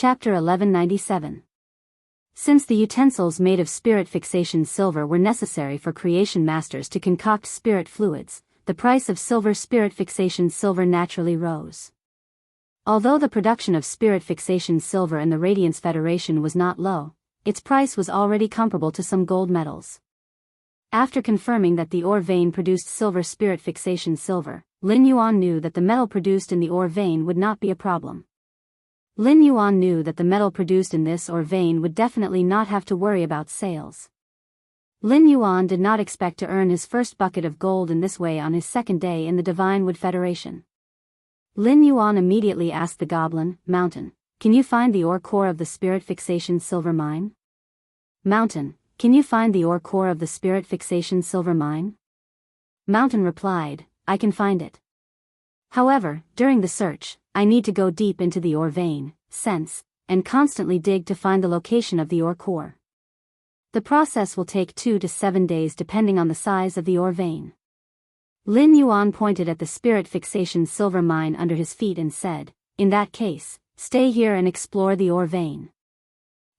Chapter 1197. Since the utensils made of spirit fixation silver were necessary for creation masters to concoct spirit fluids, the price of silver spirit fixation silver naturally rose. Although the production of spirit fixation silver in the Radiance Federation was not low, its price was already comparable to some gold medals. After confirming that the ore vein produced silver spirit fixation silver, Lin Yuan knew that the metal produced in the ore vein would not be a problem. Lin Yuan knew that the metal produced in this ore vein would definitely not have to worry about sales. Lin Yuan did not expect to earn his first bucket of gold in this way on his second day in the Divine Wood Federation. Lin Yuan immediately asked the goblin, "Mountain, can you find the ore core of the spirit fixation silver mine?" "Mountain, can you find the ore core of the spirit fixation silver mine?" Mountain replied, "I can find it. However, during the search, I need to go deep into the ore vein, sense, and constantly dig to find the location of the ore core. The process will take 2 to 7 days depending on the size of the ore vein." Lin Yuan pointed at the spirit fixation silver mine under his feet and said, "In that case, stay here and explore the ore vein.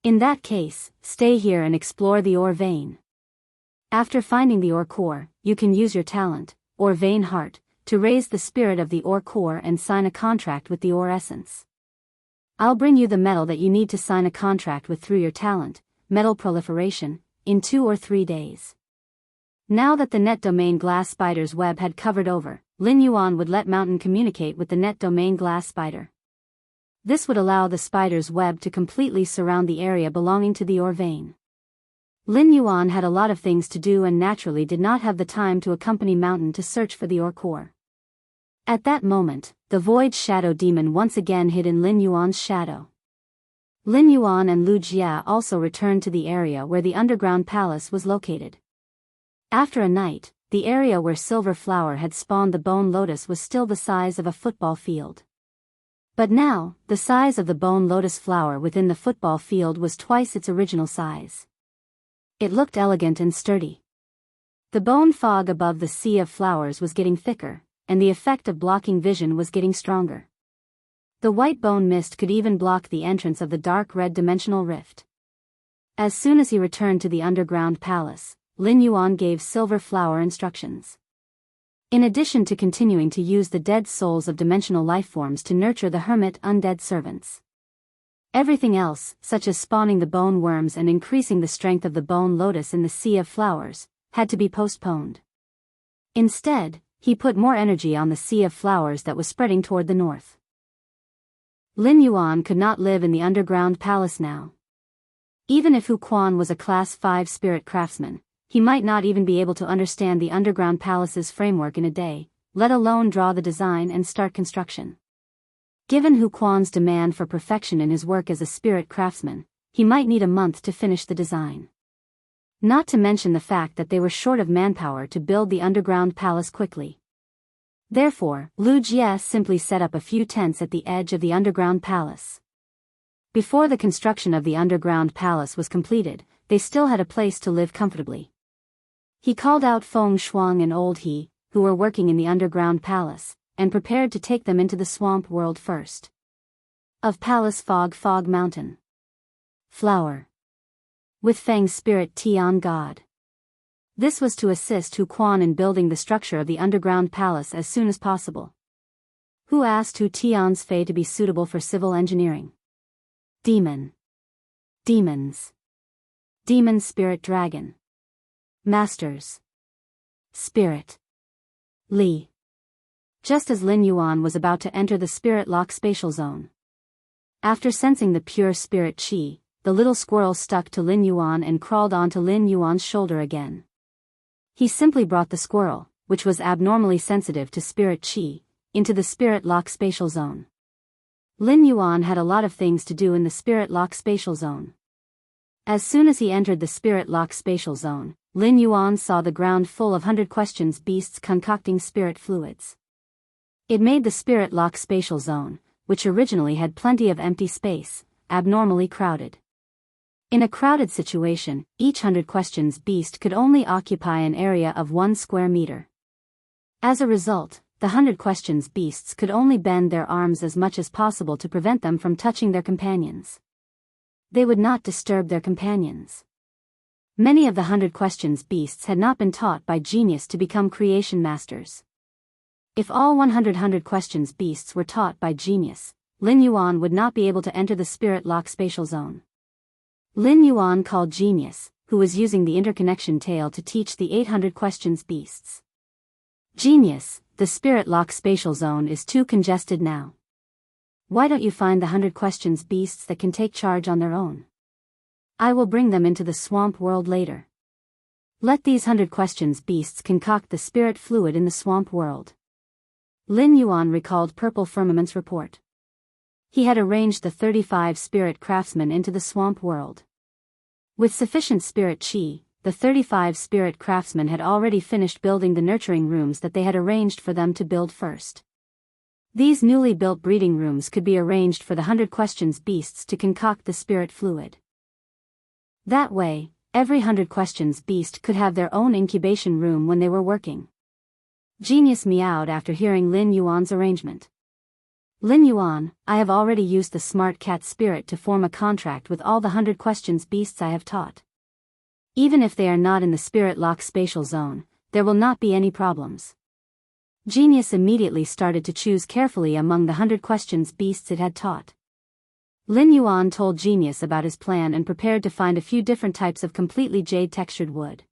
In that case, stay here and explore the ore vein. After finding the ore core, you can use your talent, or vein heart, to raise the spirit of the ore core and sign a contract with the ore essence. I'll bring you the metal that you need to sign a contract with through your talent, metal proliferation, in 2 or 3 days." Now that the net domain glass spider's web had covered over, Lin Yuan would let Mountain communicate with the net domain glass spider. This would allow the spider's web to completely surround the area belonging to the ore vein. Lin Yuan had a lot of things to do and naturally did not have the time to accompany Mountain to search for the ore core. At that moment, the Void Shadow Demon once again hid in Lin Yuan's shadow. Lin Yuan and Lu Jia also returned to the area where the underground palace was located. After a night, the area where Silver Flower had spawned the Bone Lotus was still the size of a football field. But now, the size of the Bone Lotus flower within the football field was twice its original size. It looked elegant and sturdy. The bone fog above the sea of flowers was getting thicker, and the effect of blocking vision was getting stronger. The white bone mist could even block the entrance of the dark red dimensional rift. As soon as he returned to the underground palace, Lin Yuan gave Silver Flower instructions. In addition to continuing to use the dead souls of dimensional lifeforms to nurture the hermit undead servants, everything else, such as spawning the bone worms and increasing the strength of the bone lotus in the sea of flowers, had to be postponed. Instead, he put more energy on the sea of flowers that was spreading toward the north. Lin Yuan could not live in the underground palace now. Even if Hu Quan was a Class 5 spirit craftsman, he might not even be able to understand the underground palace's framework in a day, let alone draw the design and start construction. Given Hu Quan's demand for perfection in his work as a spirit craftsman, he might need a month to finish the design. Not to mention the fact that they were short of manpower to build the underground palace quickly. Therefore, Lu Jie simply set up a few tents at the edge of the underground palace. Before the construction of the underground palace was completed, they still had a place to live comfortably. He called out Feng Shuang and Old He, who were working in the underground palace, and prepared to take them into the swamp world first. Of Palace Fog Mountain. Flower. With Feng's spirit Tian God. This was to assist Hu Quan in building the structure of the underground palace as soon as possible. Who asked Hu Tian's Fei to be suitable for civil engineering? Demon. Demons. Demon Spirit Dragon. Masters. Spirit. Li. Just as Lin Yuan was about to enter the Spirit Lock spatial zone. After sensing the pure spirit chi, the little squirrel stuck to Lin Yuan and crawled onto Lin Yuan's shoulder again. He simply brought the squirrel, which was abnormally sensitive to spirit chi, into the Spirit Lock spatial zone. Lin Yuan had a lot of things to do in the Spirit Lock spatial zone. As soon as he entered the Spirit Lock spatial zone, Lin Yuan saw the ground full of 100 questions beasts concocting spirit fluids. It made the Spirit Lock spatial zone, which originally had plenty of empty space, abnormally crowded. In a crowded situation, each 100 questions beast could only occupy an area of 1 square meter. As a result, the 100 questions beasts could only bend their arms as much as possible to prevent them from touching their companions. They would not disturb their companions. Many of the 100 questions beasts had not been taught by genius to become creation masters. If all 100 questions beasts were taught by genius, Lin Yuan would not be able to enter the spirit lock spatial zone. Lin Yuan called genius, who was using the interconnection tail to teach the 800 questions beasts. Genius, the spirit lock spatial zone is too congested now. Why don't you find the 100 questions beasts that can take charge on their own? I will bring them into the swamp world later. Let these 100 questions beasts concoct the spirit fluid in the swamp world. Lin Yuan recalled Purple Firmament's report. He had arranged the 35 spirit craftsmen into the swamp world. With sufficient spirit chi, the 35 spirit craftsmen had already finished building the nurturing rooms that they had arranged for them to build first. These newly built breeding rooms could be arranged for the 100 questions beasts to concoct the spirit fluid. That way, every 100 questions beast could have their own incubation room when they were working. Genius meowed after hearing Lin Yuan's arrangement. Lin Yuan, I have already used the smart cat spirit to form a contract with all the 100 questions beasts I have taught. Even if they are not in the spirit lock spatial zone, there will not be any problems. Genius immediately started to choose carefully among the 100 questions beasts it had taught. Lin Yuan told Genius about his plan and prepared to find a few different types of completely jade-textured wood.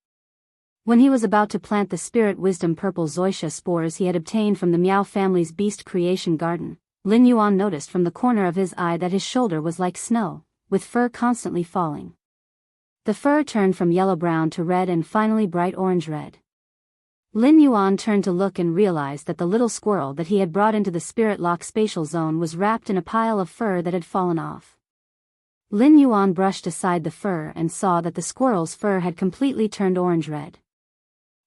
When he was about to plant the spirit wisdom purple zoysia spores he had obtained from the Miao family's beast creation garden, Lin Yuan noticed from the corner of his eye that his shoulder was like snow, with fur constantly falling. The fur turned from yellow-brown to red and finally bright orange-red. Lin Yuan turned to look and realized that the little squirrel that he had brought into the spirit lock spatial zone was wrapped in a pile of fur that had fallen off. Lin Yuan brushed aside the fur and saw that the squirrel's fur had completely turned orange-red.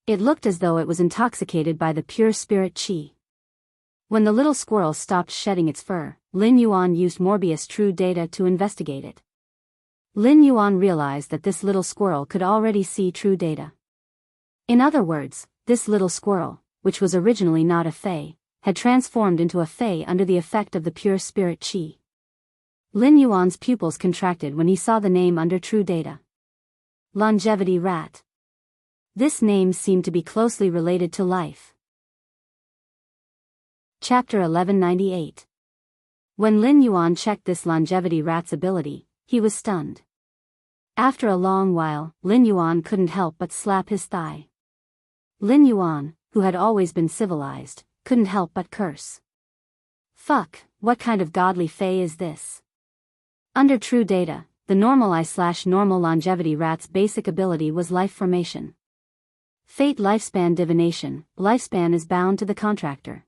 It looked as though it was intoxicated by the pure spirit chi. When the little squirrel stopped shedding its fur, Lin Yuan used Morbius True Data to investigate it. Lin Yuan realized that this little squirrel could already see true data. In other words, this little squirrel, which was originally not a fae, had transformed into a fae under the effect of the pure spirit chi. Lin Yuan's pupils contracted when he saw the name under true data. Longevity rat. This name seemed to be closely related to life. Chapter 1198. When Lin Yuan checked this longevity rat's ability, he was stunned. After a long while, Lin Yuan couldn't help but slap his thigh. Lin Yuan, who had always been civilized, couldn't help but curse. Fuck, what kind of godly fae is this? Under true data, the normal longevity rat's basic ability was life formation. Fate lifespan divination, lifespan is bound to the contractor.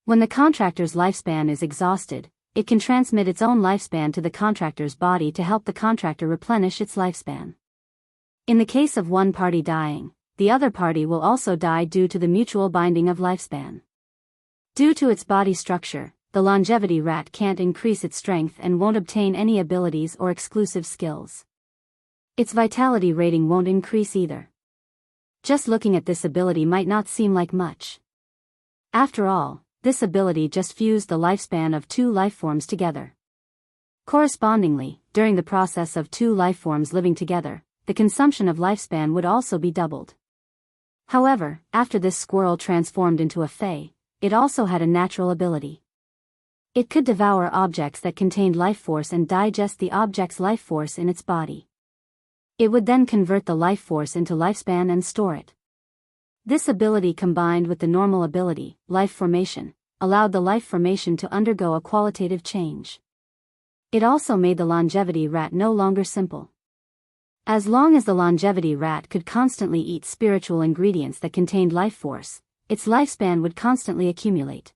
When the contractor's lifespan is exhausted, it can transmit its own lifespan to the contractor's body to help the contractor replenish its lifespan. In the case of one party dying, the other party will also die due to the mutual binding of lifespan. Due to its body structure, the longevity rat can't increase its strength and won't obtain any abilities or exclusive skills. Its vitality rating won't increase either. Just looking at this ability might not seem like much. After all, this ability just fused the lifespan of two lifeforms together. Correspondingly, during the process of two lifeforms living together, the consumption of lifespan would also be doubled. However, after this squirrel transformed into a fae, it also had a natural ability. It could devour objects that contained life force and digest the object's life force in its body. It would then convert the life force into lifespan and store it. This ability combined with the normal ability, life formation, allowed the life formation to undergo a qualitative change. It also made the longevity rat no longer simple. As long as the longevity rat could constantly eat spiritual ingredients that contained life force, its lifespan would constantly accumulate.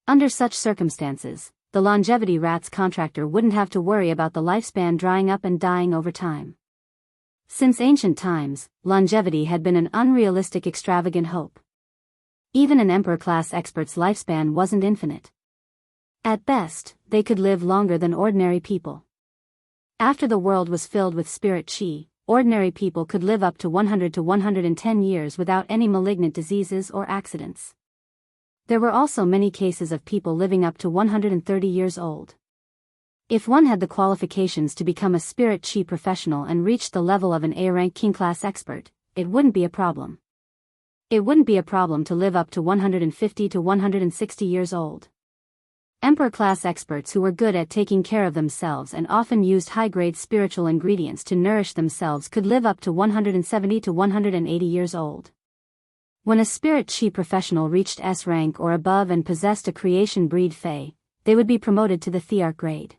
Under such circumstances, the longevity rat's contractor wouldn't have to worry about the lifespan drying up and dying over time. Since ancient times, longevity had been an unrealistic extravagant hope. Even an emperor-class expert's lifespan wasn't infinite. At best, they could live longer than ordinary people. After the world was filled with spirit chi, ordinary people could live up to 100 to 110 years without any malignant diseases or accidents. There were also many cases of people living up to 130 years old. If one had the qualifications to become a spirit chi professional and reached the level of an A-rank king-class expert, it wouldn't be a problem. It wouldn't be a problem to live up to 150 to 160 years old. Emperor-class experts who were good at taking care of themselves and often used high-grade spiritual ingredients to nourish themselves could live up to 170 to 180 years old. When a spirit chi professional reached S rank or above and possessed a creation breed Fey, they would be promoted to the Thearch grade.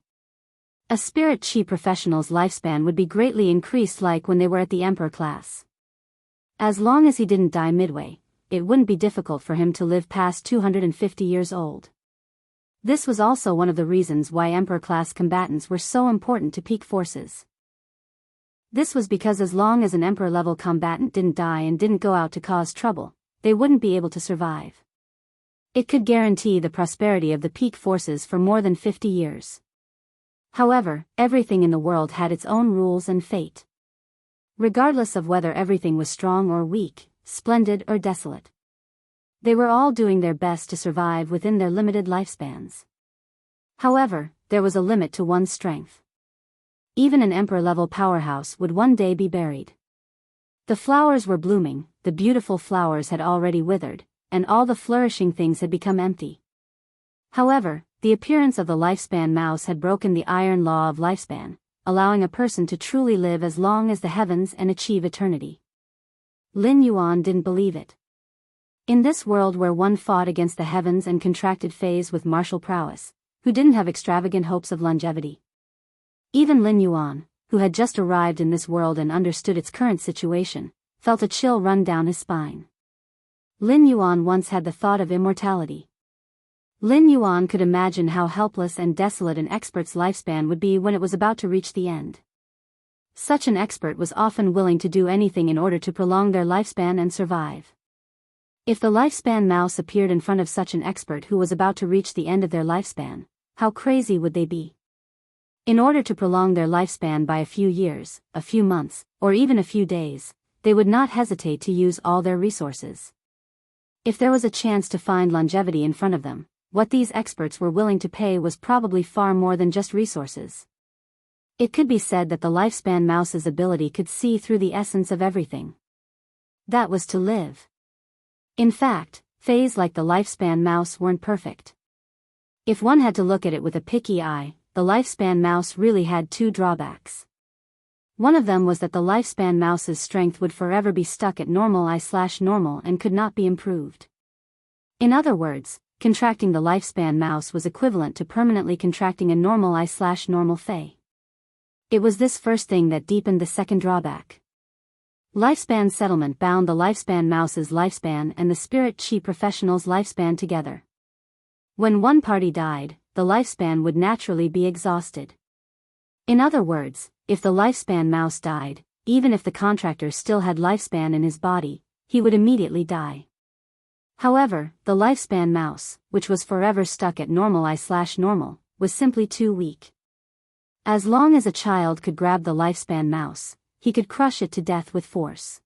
A spirit chi professional's lifespan would be greatly increased like when they were at the Emperor class. As long as he didn't die midway, it wouldn't be difficult for him to live past 250 years old. This was also one of the reasons why Emperor-class combatants were so important to peak forces. This was because as long as an Emperor-level combatant didn't die and didn't go out to cause trouble, they wouldn't be able to survive. It could guarantee the prosperity of the peak forces for more than 50 years. However, everything in the world had its own rules and fate. Regardless of whether everything was strong or weak, splendid or desolate, they were all doing their best to survive within their limited lifespans. However, there was a limit to one's strength. Even an emperor-level powerhouse would one day be buried. The flowers were blooming, the beautiful flowers had already withered, and all the flourishing things had become empty. However, the appearance of the lifespan mouse had broken the iron law of lifespan, allowing a person to truly live as long as the heavens and achieve eternity. Lin Yuan didn't believe it. In this world where one fought against the heavens and contracted Fays with martial prowess, who didn't have extravagant hopes of longevity. Even Lin Yuan, who had just arrived in this world and understood its current situation, felt a chill run down his spine. Lin Yuan once had the thought of immortality. Lin Yuan could imagine how helpless and desolate an expert's lifespan would be when it was about to reach the end. Such an expert was often willing to do anything in order to prolong their lifespan and survive. If the lifespan mouse appeared in front of such an expert who was about to reach the end of their lifespan, how crazy would they be? In order to prolong their lifespan by a few years, a few months, or even a few days, they would not hesitate to use all their resources. If there was a chance to find longevity in front of them, what these experts were willing to pay was probably far more than just resources. It could be said that the lifespan mouse's ability could see through the essence of everything. That was to live. In fact, Fays like the lifespan mouse weren't perfect. If one had to look at it with a picky eye, the lifespan mouse really had two drawbacks. One of them was that the lifespan mouse's strength would forever be stuck at normal and could not be improved. In other words, contracting the lifespan mouse was equivalent to permanently contracting a normal Fey. It was this first thing that deepened the second drawback. Lifespan settlement bound the lifespan mouse's lifespan and the spirit chi professional's lifespan together. When one party died, the lifespan would naturally be exhausted. In other words, if the lifespan mouse died, even if the contractor still had lifespan in his body, he would immediately die. However, the lifespan mouse, which was forever stuck at normal, was simply too weak. As long as a child could grab the lifespan mouse, he could crush it to death with force.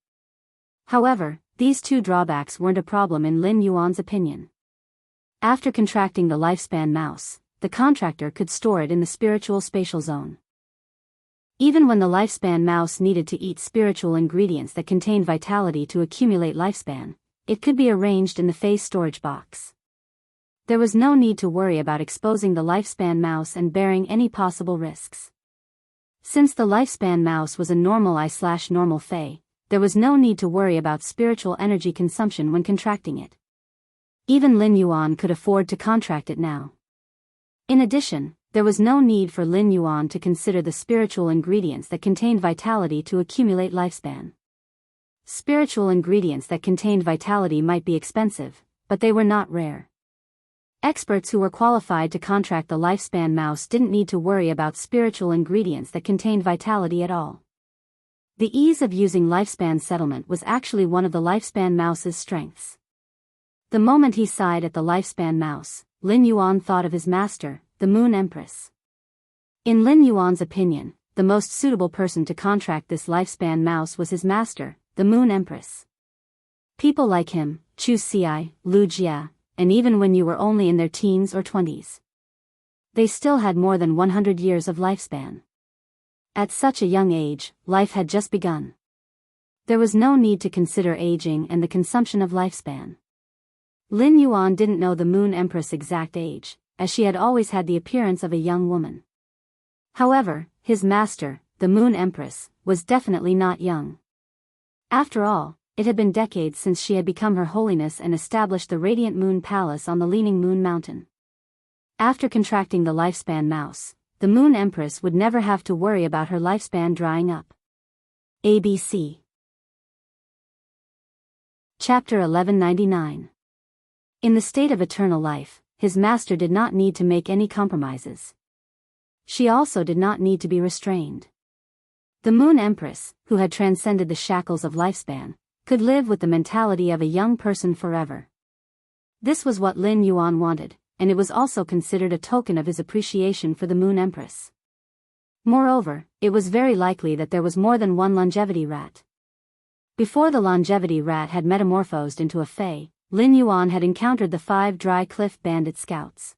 However, these two drawbacks weren't a problem in Lin Yuan's opinion. After contracting the lifespan mouse, the contractor could store it in the spiritual spatial zone. Even when the lifespan mouse needed to eat spiritual ingredients that contained vitality to accumulate lifespan, it could be arranged in the phase storage box. There was no need to worry about exposing the lifespan mouse and bearing any possible risks. Since the lifespan mouse was a normal Fey, there was no need to worry about spiritual energy consumption when contracting it. Even Lin Yuan could afford to contract it now. In addition, there was no need for Lin Yuan to consider the spiritual ingredients that contained vitality to accumulate lifespan. Spiritual ingredients that contained vitality might be expensive, but they were not rare. Experts who were qualified to contract the lifespan mouse didn't need to worry about spiritual ingredients that contained vitality at all. The ease of using lifespan settlement was actually one of the lifespan mouse's strengths. The moment he sighed at the lifespan mouse, Lin Yuan thought of his master, the Moon Empress. In Lin Yuan's opinion, the most suitable person to contract this lifespan mouse was his master, the Moon Empress. People like him, Chu Xi, Lu Jia, and even when you were only in their teens or 20s. They still had more than 100 years of lifespan. At such a young age, life had just begun. There was no need to consider aging and the consumption of lifespan. Lin Yuan didn't know the Moon Empress' exact age, as she had always had the appearance of a young woman. However, his master, the Moon Empress, was definitely not young. After all, it had been decades since she had become Her Holiness and established the Radiant Moon Palace on the Leaning Moon Mountain. After contracting the lifespan mouse, the Moon Empress would never have to worry about her lifespan drying up. ABC. Chapter 1199. In the state of eternal life, his master did not need to make any compromises. She also did not need to be restrained. The Moon Empress, who had transcended the shackles of lifespan, could live with the mentality of a young person forever. This was what Lin Yuan wanted, and it was also considered a token of his appreciation for the Moon Empress. Moreover, it was very likely that there was more than one longevity rat. Before the longevity rat had metamorphosed into a fae, Lin Yuan had encountered the 5 Dry Cliff Bandit scouts.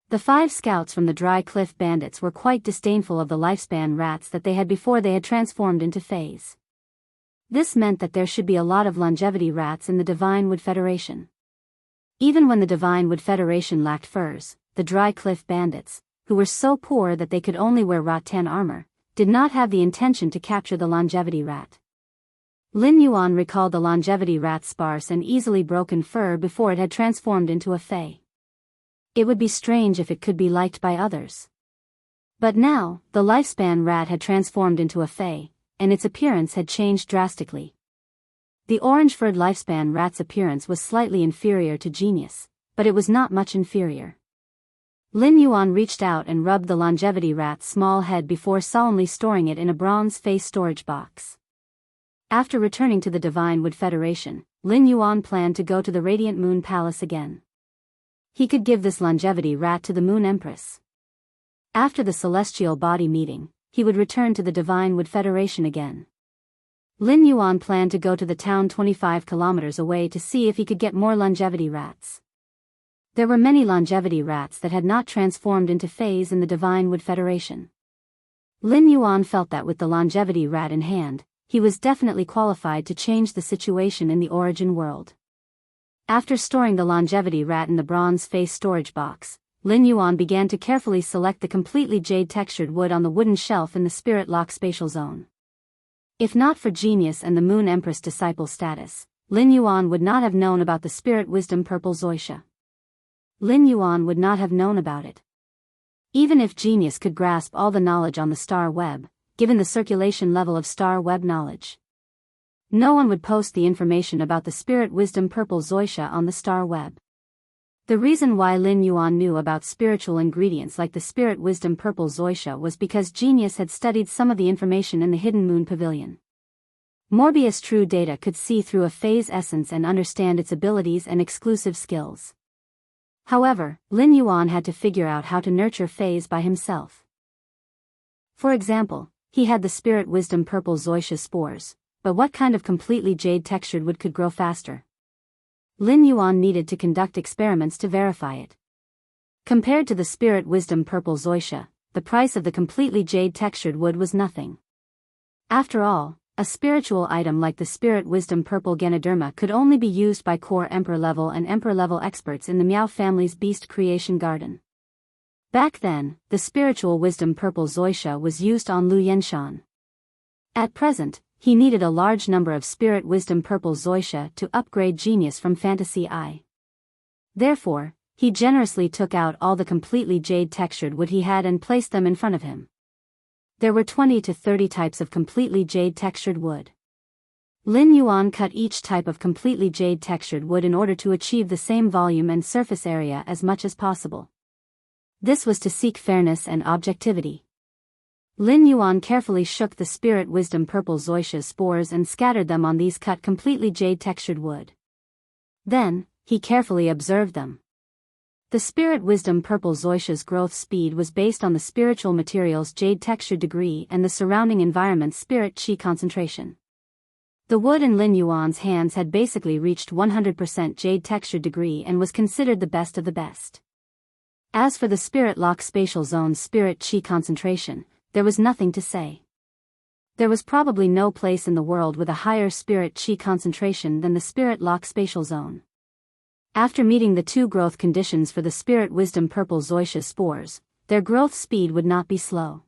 The 5 scouts from the Dry Cliff Bandits were quite disdainful of the lifespan rats that they had before they had transformed into fays. This meant that there should be a lot of longevity rats in the Divine Wood Federation. Even when the Divine Wood Federation lacked furs, the Dry Cliff Bandits, who were so poor that they could only wear rattan armor, did not have the intention to capture the longevity rat. Lin Yuan recalled the longevity rat's sparse and easily broken fur before it had transformed into a fae. It would be strange if it could be liked by others. But now, the lifespan rat had transformed into a fae, and its appearance had changed drastically. The orange-furred lifespan rat's appearance was slightly inferior to Genius, but it was not much inferior. Lin Yuan reached out and rubbed the longevity rat's small head before solemnly storing it in a bronze face storage box. After returning to the Divine Wood Federation, Lin Yuan planned to go to the Radiant Moon Palace again. He could give this longevity rat to the Moon Empress. After the Celestial Body meeting, he would return to the Divine Wood Federation again. Lin Yuan planned to go to the town 25 kilometers away to see if he could get more longevity rats. There were many longevity rats that had not transformed into fays in the Divine Wood Federation. Lin Yuan felt that with the longevity rat in hand, he was definitely qualified to change the situation in the origin world. After storing the longevity rat in the bronze face storage box, Lin Yuan began to carefully select the completely jade-textured wood on the wooden shelf in the Spirit Lock spatial zone. If not for Genius and the Moon Empress disciple status, Lin Yuan would not have known about the Spirit Wisdom Purple Zoysia. Lin Yuan would not have known about it. Even if Genius could grasp all the knowledge on the star web, given the circulation level of star web knowledge, no one would post the information about the Spirit Wisdom Purple Zoysia on the star web. The reason why Lin Yuan knew about spiritual ingredients like the Spirit Wisdom Purple Zoysia was because Genius had studied some of the information in the Hidden Moon Pavilion. Morbius True Data could see through a phase essence and understand its abilities and exclusive skills. However, Lin Yuan had to figure out how to nurture phase by himself. For example, he had the Spirit Wisdom Purple Zoysia spores, but what kind of completely jade-textured wood could grow faster? Lin Yuan needed to conduct experiments to verify it. Compared to the Spirit Wisdom Purple Zoysia, the price of the completely jade-textured wood was nothing. After all, a spiritual item like the Spirit Wisdom Purple Ganoderma could only be used by core Emperor-level and Emperor-level experts in the Miao family's Beast Creation Garden. Back then, the Spiritual Wisdom Purple Zoysia was used on Lu Yenshan. At present, he needed a large number of Spirit Wisdom Purple Zoysia to upgrade Genius from Fantasy Eye. Therefore, he generously took out all the completely jade-textured wood he had and placed them in front of him. There were 20 to 30 types of completely jade-textured wood. Lin Yuan cut each type of completely jade-textured wood in order to achieve the same volume and surface area as much as possible. This was to seek fairness and objectivity. Lin Yuan carefully shook the Spirit Wisdom Purple Zoysia's spores and scattered them on these cut completely jade-textured wood. Then, he carefully observed them. The Spirit Wisdom Purple Zoysia's growth speed was based on the spiritual material's jade texture degree and the surrounding environment's spirit chi concentration. The wood in Lin Yuan's hands had basically reached 100% jade textured degree and was considered the best of the best. As for the spirit lock spatial zone's spirit chi concentration, there was nothing to say. There was probably no place in the world with a higher spirit chi concentration than the spirit lock spatial zone. After meeting the two growth conditions for the spirit wisdom purple zoysia spores, their growth speed would not be slow.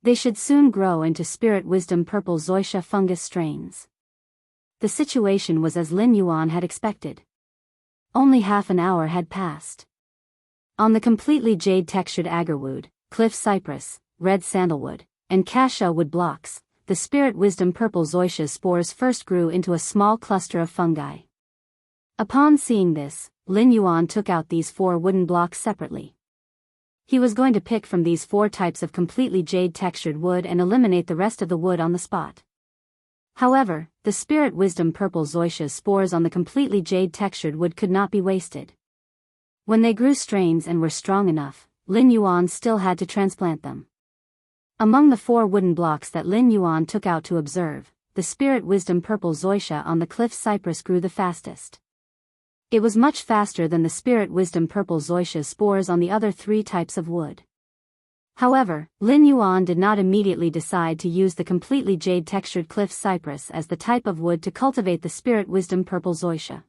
They should soon grow into spirit wisdom purple zoysia fungus strains. The situation was as Lin Yuan had expected. Only half an hour had passed. On the completely jade-textured agarwood, cliff cypress, red sandalwood, and cassia wood blocks, the spirit wisdom purple zoysia spores first grew into a small cluster of fungi. Upon seeing this, Lin Yuan took out these 4 wooden blocks separately. He was going to pick from these 4 types of completely jade-textured wood and eliminate the rest of the wood on the spot. However, the spirit wisdom purple zoysia spores on the completely jade-textured wood could not be wasted. When they grew strains and were strong enough, Lin Yuan still had to transplant them. Among the 4 wooden blocks that Lin Yuan took out to observe, the spirit wisdom purple zoysia on the cliff cypress grew the fastest. It was much faster than the spirit wisdom purple zoysia spores on the other 3 types of wood. However, Lin Yuan did not immediately decide to use the completely jade-textured cliff cypress as the type of wood to cultivate the spirit wisdom purple zoysia.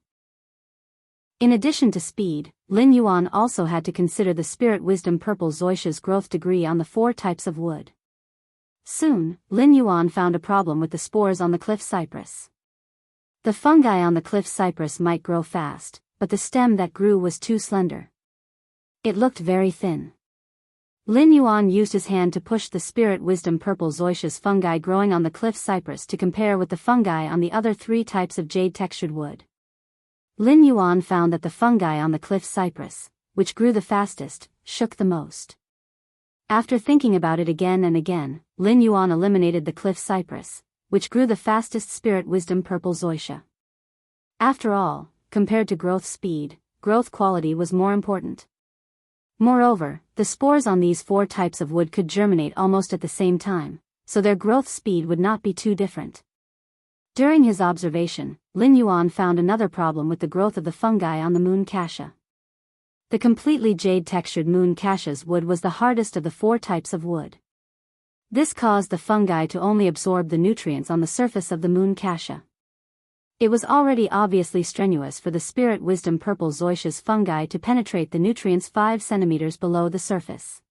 In addition to speed, Lin Yuan also had to consider the spirit wisdom purple zoysia's growth degree on the 4 types of wood. Soon, Lin Yuan found a problem with the spores on the cliff cypress. The fungi on the cliff cypress might grow fast, but the stem that grew was too slender. It looked very thin. Lin Yuan used his hand to push the spirit wisdom purple zoysia's fungi growing on the cliff cypress to compare with the fungi on the other 3 types of jade-textured wood. Lin Yuan found that the fungi on the cliff cypress, which grew the fastest, shook the most. After thinking about it again and again, Lin Yuan eliminated the cliff cypress, which grew the fastest spirit wisdom purple zoysia. After all, compared to growth speed, growth quality was more important. Moreover, the spores on these 4 types of wood could germinate almost at the same time, so their growth speed would not be too different. During his observation, Lin Yuan found another problem with the growth of the fungi on the moon cassia. The completely jade-textured moon cassia's wood was the hardest of the 4 types of wood. This caused the fungi to only absorb the nutrients on the surface of the moon cassia. It was already obviously strenuous for the spirit wisdom purple zoysia's fungi to penetrate the nutrients 5 centimeters below the surface.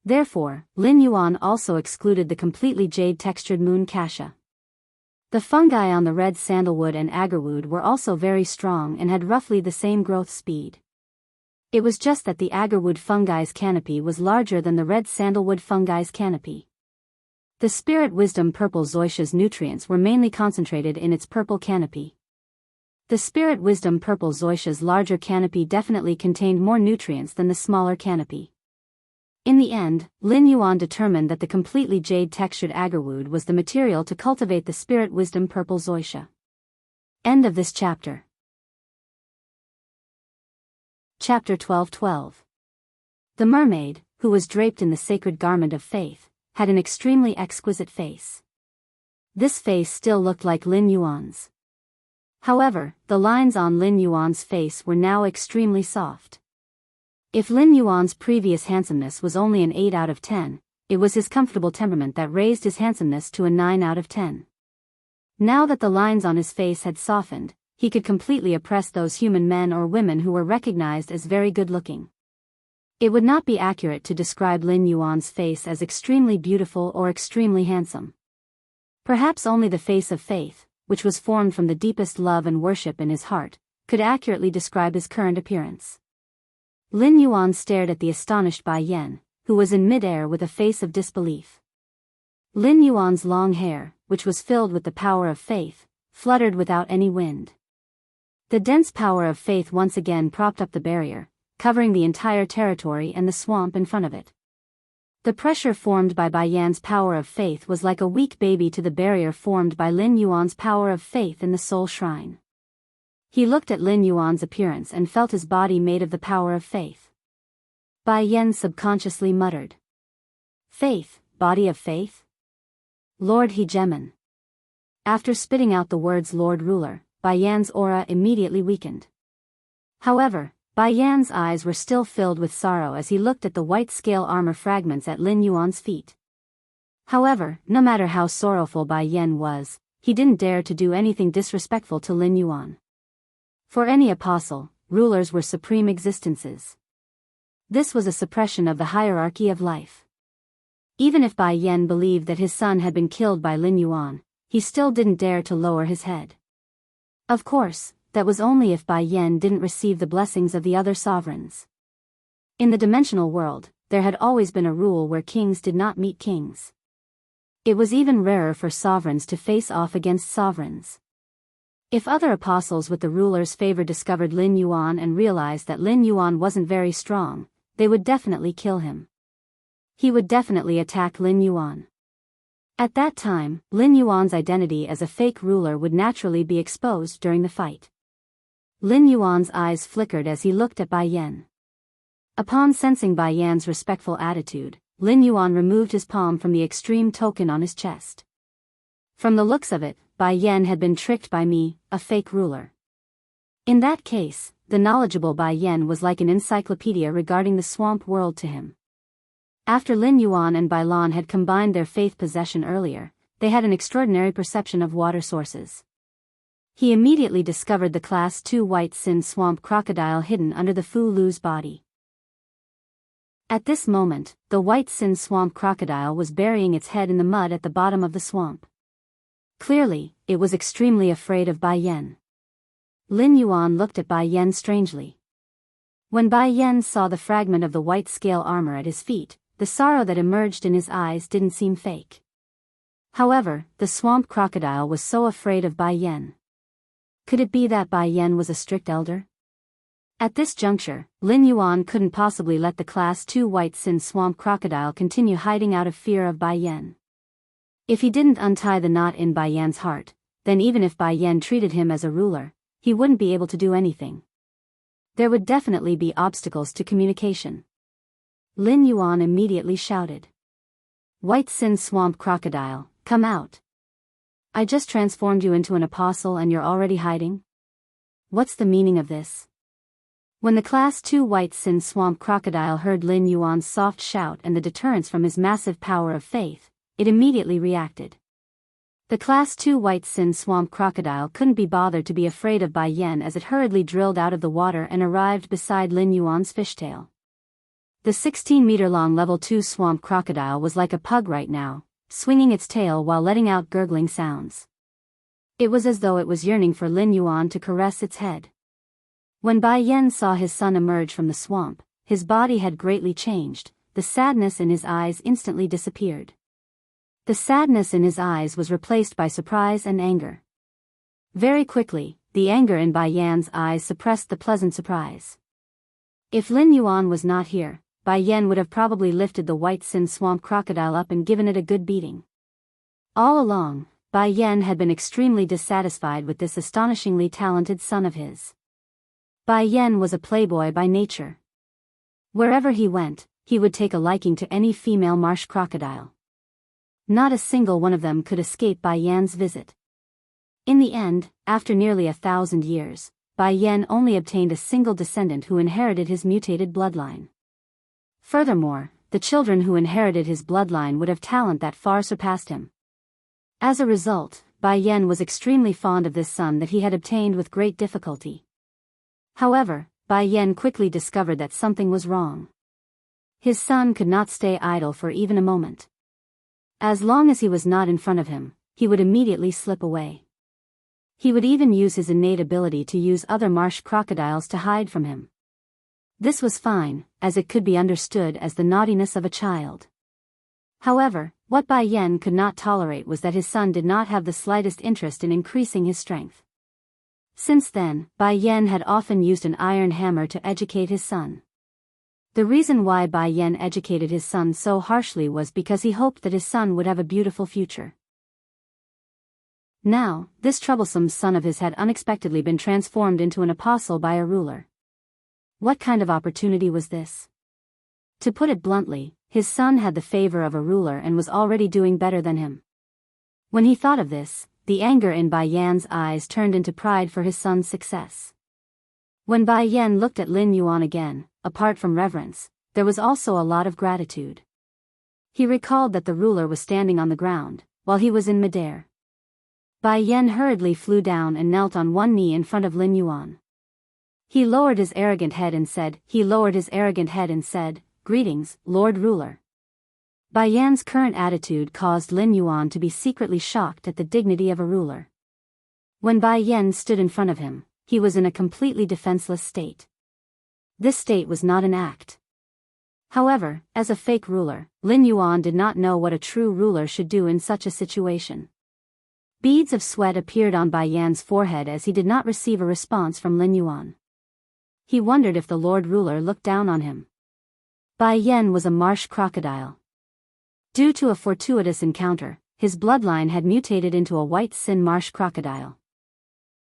Therefore, Lin Yuan also excluded the completely jade-textured moon cassia. The fungi on the red sandalwood and agarwood were also very strong and had roughly the same growth speed. It was just that the agarwood fungi's canopy was larger than the red sandalwood fungi's canopy. The spirit wisdom purple zoysia's nutrients were mainly concentrated in its purple canopy. The spirit wisdom purple zoysia's larger canopy definitely contained more nutrients than the smaller canopy. In the end, Lin Yuan determined that the completely jade-textured agarwood was the material to cultivate the spirit wisdom purple zoysia. End of this chapter. Chapter 12:12. The mermaid, who was draped in the sacred garment of faith, had an extremely exquisite face. This face still looked like Lin Yuan's. However, the lines on Lin Yuan's face were now extremely soft. If Lin Yuan's previous handsomeness was only an 8 out of 10, it was his comfortable temperament that raised his handsomeness to a 9 out of 10. Now that the lines on his face had softened, he could completely oppress those human men or women who were recognized as very good-looking. It would not be accurate to describe Lin Yuan's face as extremely beautiful or extremely handsome. Perhaps only the face of faith, which was formed from the deepest love and worship in his heart, could accurately describe his current appearance. Lin Yuan stared at the astonished Bai Yan, who was in mid-air with a face of disbelief. Lin Yuan's long hair, which was filled with the power of faith, fluttered without any wind. The dense power of faith once again propped up the barrier, covering the entire territory and the swamp in front of it. The pressure formed by Bai Yan's power of faith was like a weak baby to the barrier formed by Lin Yuan's power of faith in the soul shrine. He looked at Lin Yuan's appearance and felt his body made of the power of faith. Bai Yan subconsciously muttered. Faith, body of faith? Lord Hegemon. after spitting out the words Lord Ruler, Bai Yan's aura immediately weakened. However, Bai Yan's eyes were still filled with sorrow as he looked at the white scale armor fragments at Lin Yuan's feet. However, no matter how sorrowful Bai Yan was, he didn't dare to do anything disrespectful to Lin Yuan. For any apostle, rulers were supreme existences. This was a suppression of the hierarchy of life. Even if Bai Yan believed that his son had been killed by Lin Yuan, he still didn't dare to lower his head. Of course, that was only if Bai Yan didn't receive the blessings of the other sovereigns. In the dimensional world, there had always been a rule where kings did not meet kings. It was even rarer for sovereigns to face off against sovereigns. If other apostles with the ruler's favor discovered Lin Yuan and realized that Lin Yuan wasn't very strong, they would definitely kill him. He would definitely attack Lin Yuan. At that time, Lin Yuan's identity as a fake ruler would naturally be exposed during the fight. Lin Yuan's eyes flickered as he looked at Bai Yan. Upon sensing Bai Yan's respectful attitude, Lin Yuan removed his palm from the extreme token on his chest. From the looks of it, Bai Yan had been tricked by me, a fake ruler. In that case, the knowledgeable Bai Yan was like an encyclopedia regarding the swamp world to him. After Lin Yuan and Bai Lan had combined their faith possession earlier, they had an extraordinary perception of water sources. He immediately discovered the Class 2 White Sin Swamp Crocodile hidden under the Fu Lu's body. At this moment, the White Sin Swamp Crocodile was burying its head in the mud at the bottom of the swamp. Clearly, it was extremely afraid of Bai Yan. Lin Yuan looked at Bai Yan strangely. When Bai Yan saw the fragment of the white scale armor at his feet, the sorrow that emerged in his eyes didn't seem fake. However, the swamp crocodile was so afraid of Bai Yan. Could it be that Bai Yan was a strict elder? At this juncture, Lin Yuan couldn't possibly let the Class 2 White Sin Swamp Crocodile continue hiding out of fear of Bai Yan. If he didn't untie the knot in Bai Yan's heart, then even if Bai Yan treated him as a ruler, he wouldn't be able to do anything. There would definitely be obstacles to communication. Lin Yuan immediately shouted. White Sin Swamp Crocodile, come out. I just transformed you into an apostle and you're already hiding? What's the meaning of this? When the Class 2 White Sin Swamp Crocodile heard Lin Yuan's soft shout and the deterrence from his massive power of faith, it immediately reacted. The Class 2 White Sin Swamp Crocodile couldn't be bothered to be afraid of Bai Yan as it hurriedly drilled out of the water and arrived beside Lin Yuan's fishtail. The 16-meter-long Level 2 Swamp Crocodile was like a pug right now, swinging its tail while letting out gurgling sounds. It was as though it was yearning for Lin Yuan to caress its head. When Bai Yan saw his son emerge from the swamp, his body had greatly changed, the sadness in his eyes instantly disappeared. The sadness in his eyes was replaced by surprise and anger. Very quickly, the anger in Bai Yan's eyes suppressed the pleasant surprise. If Lin Yuan was not here, Bai Yan would have probably lifted the White Sin Swamp Crocodile up and given it a good beating. All along, Bai Yan had been extremely dissatisfied with this astonishingly talented son of his. Bai Yan was a playboy by nature. Wherever he went, he would take a liking to any female marsh crocodile. Not a single one of them could escape Bai Yan's visit. In the end, after nearly 1,000 years, Bai Yan only obtained a single descendant who inherited his mutated bloodline. Furthermore, the children who inherited his bloodline would have talent that far surpassed him. As a result, Bai Yan was extremely fond of this son that he had obtained with great difficulty. However, Bai Yan quickly discovered that something was wrong. His son could not stay idle for even a moment. As long as he was not in front of him, he would immediately slip away. He would even use his innate ability to use other marsh crocodiles to hide from him. This was fine, as it could be understood as the naughtiness of a child. However, what Bai Yan could not tolerate was that his son did not have the slightest interest in increasing his strength. Since then, Bai Yan had often used an iron hammer to educate his son. The reason why Bai Yan educated his son so harshly was because he hoped that his son would have a beautiful future. Now, this troublesome son of his had unexpectedly been transformed into an apostle by a ruler. What kind of opportunity was this? To put it bluntly, his son had the favor of a ruler and was already doing better than him. When he thought of this, the anger in Bai Yan's eyes turned into pride for his son's success. When Bai Yan looked at Lin Yuan again, apart from reverence, there was also a lot of gratitude. He recalled that the ruler was standing on the ground, while he was in midair. Bai Yan hurriedly flew down and knelt on one knee in front of Lin Yuan. He lowered his arrogant head and said, "Greetings, Lord Ruler." Bai Yan's current attitude caused Lin Yuan to be secretly shocked at the dignity of a ruler. When Bai Yan stood in front of him, he was in a completely defenseless state. This state was not an act. However, as a fake ruler, Lin Yuan did not know what a true ruler should do in such a situation. Beads of sweat appeared on Bai Yan's forehead as he did not receive a response from Lin Yuan. He wondered if the Lord Ruler looked down on him. Bai Yan was a marsh crocodile. Due to a fortuitous encounter, his bloodline had mutated into a white sin marsh crocodile.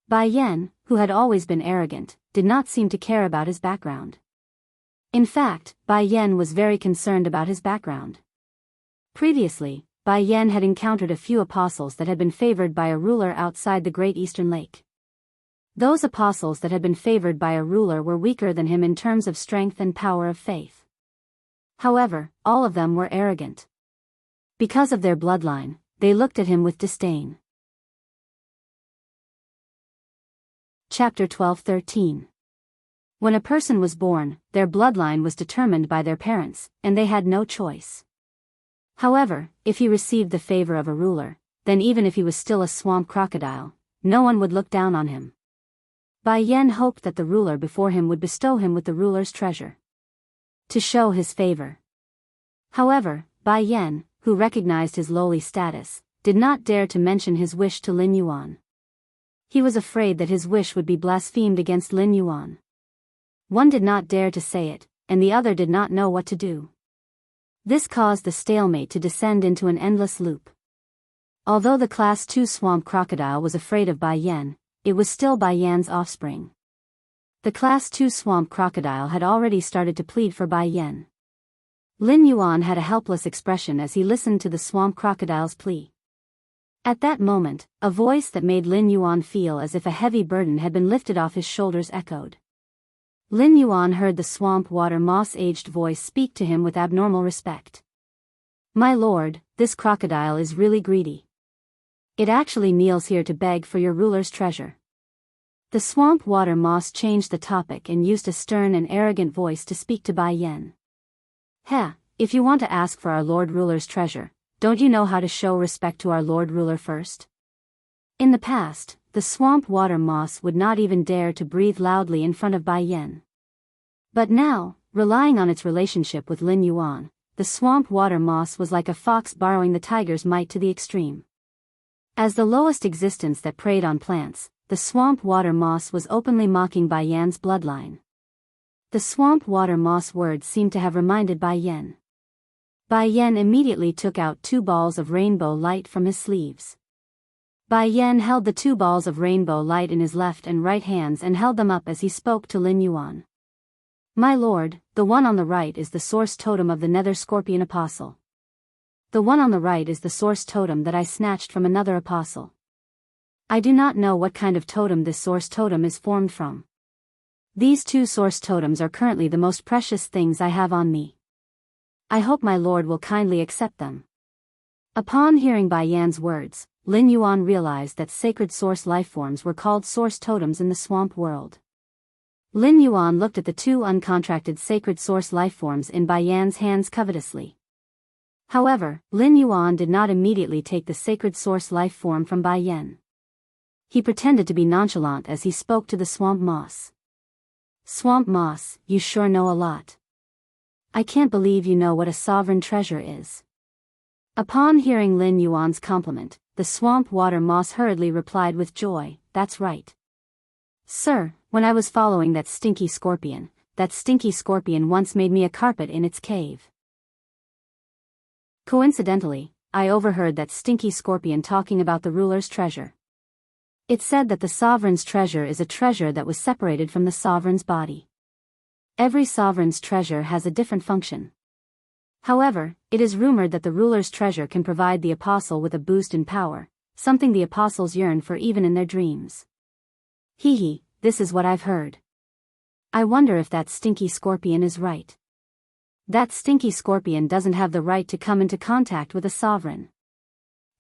Bai Yan, who had always been arrogant, did not seem to care about his background. In fact, Bai Yan was very concerned about his background. Previously, Bai Yan had encountered a few apostles that had been favored by a ruler outside the Great Eastern Lake. Those apostles that had been favored by a ruler were weaker than him in terms of strength and power of faith. However, all of them were arrogant. Because of their bloodline, they looked at him with disdain. Chapter 12-13. When a person was born, their bloodline was determined by their parents, and they had no choice. However, if he received the favor of a ruler, then even if he was still a swamp crocodile, no one would look down on him. Bai Yan hoped that the ruler before him would bestow him with the ruler's treasure, to show his favor. However, Bai Yan, who recognized his lowly status, did not dare to mention his wish to Lin Yuan. He was afraid that his wish would be blasphemed against Lin Yuan. One did not dare to say it, and the other did not know what to do. This caused the stalemate to descend into an endless loop. Although the Class 2 swamp crocodile was afraid of Bai Yan, it was still Bai Yan's offspring. The Class 2 swamp crocodile had already started to plead for Bai Yan. Lin Yuan had a helpless expression as he listened to the swamp crocodile's plea. At that moment, a voice that made Lin Yuan feel as if a heavy burden had been lifted off his shoulders echoed. Lin Yuan heard the swamp water moss-aged voice speak to him with abnormal respect. "My lord, this crocodile is really greedy. It actually kneels here to beg for your ruler's treasure." The swamp water moss changed the topic and used a stern and arrogant voice to speak to Bai Yan. If you want to ask for our Lord Ruler's treasure, don't you know how to show respect to our Lord Ruler first? In the past, the swamp water moss would not even dare to breathe loudly in front of Bai Yan. But now, relying on its relationship with Lin Yuan, the swamp water moss was like a fox borrowing the tiger's might to the extreme. As the lowest existence that preyed on plants, the swamp water moss was openly mocking Bai Yan's bloodline. The swamp water moss words seemed to have reminded Bai Yan. Bai Yan immediately took out 2 balls of rainbow light from his sleeves. Bai Yan held the 2 balls of rainbow light in his left and right hands and held them up as he spoke to Lin Yuan. "My lord, the one on the right is the source totem of the Nether Scorpion Apostle. The one on the right is the source totem that I snatched from another apostle. I do not know what kind of totem this source totem is formed from. These 2 source totems are currently the most precious things I have on me. I hope my lord will kindly accept them." Upon hearing Bai Yan's words, Lin Yuan realized that sacred source lifeforms were called source totems in the swamp world. Lin Yuan looked at the 2 uncontracted sacred source lifeforms in Bai Yan's hands covetously. However, Lin Yuan did not immediately take the sacred source lifeform from Bai Yan. He pretended to be nonchalant as he spoke to the swamp moss. "Swamp moss, you sure know a lot. I can't believe you know what a sovereign treasure is." Upon hearing Lin Yuan's compliment, the swamp water moss hurriedly replied with joy, "That's right. Sir, when I was following that stinky scorpion once made me a carpet in its cave. Coincidentally, I overheard that stinky scorpion talking about the ruler's treasure. It said that the sovereign's treasure is a treasure that was separated from the sovereign's body. Every sovereign's treasure has a different function. However, it is rumored that the ruler's treasure can provide the apostle with a boost in power, something the apostles yearned for even in their dreams. Hee, this is what I've heard. I wonder if that stinky scorpion is right. That stinky scorpion doesn't have the right to come into contact with a sovereign.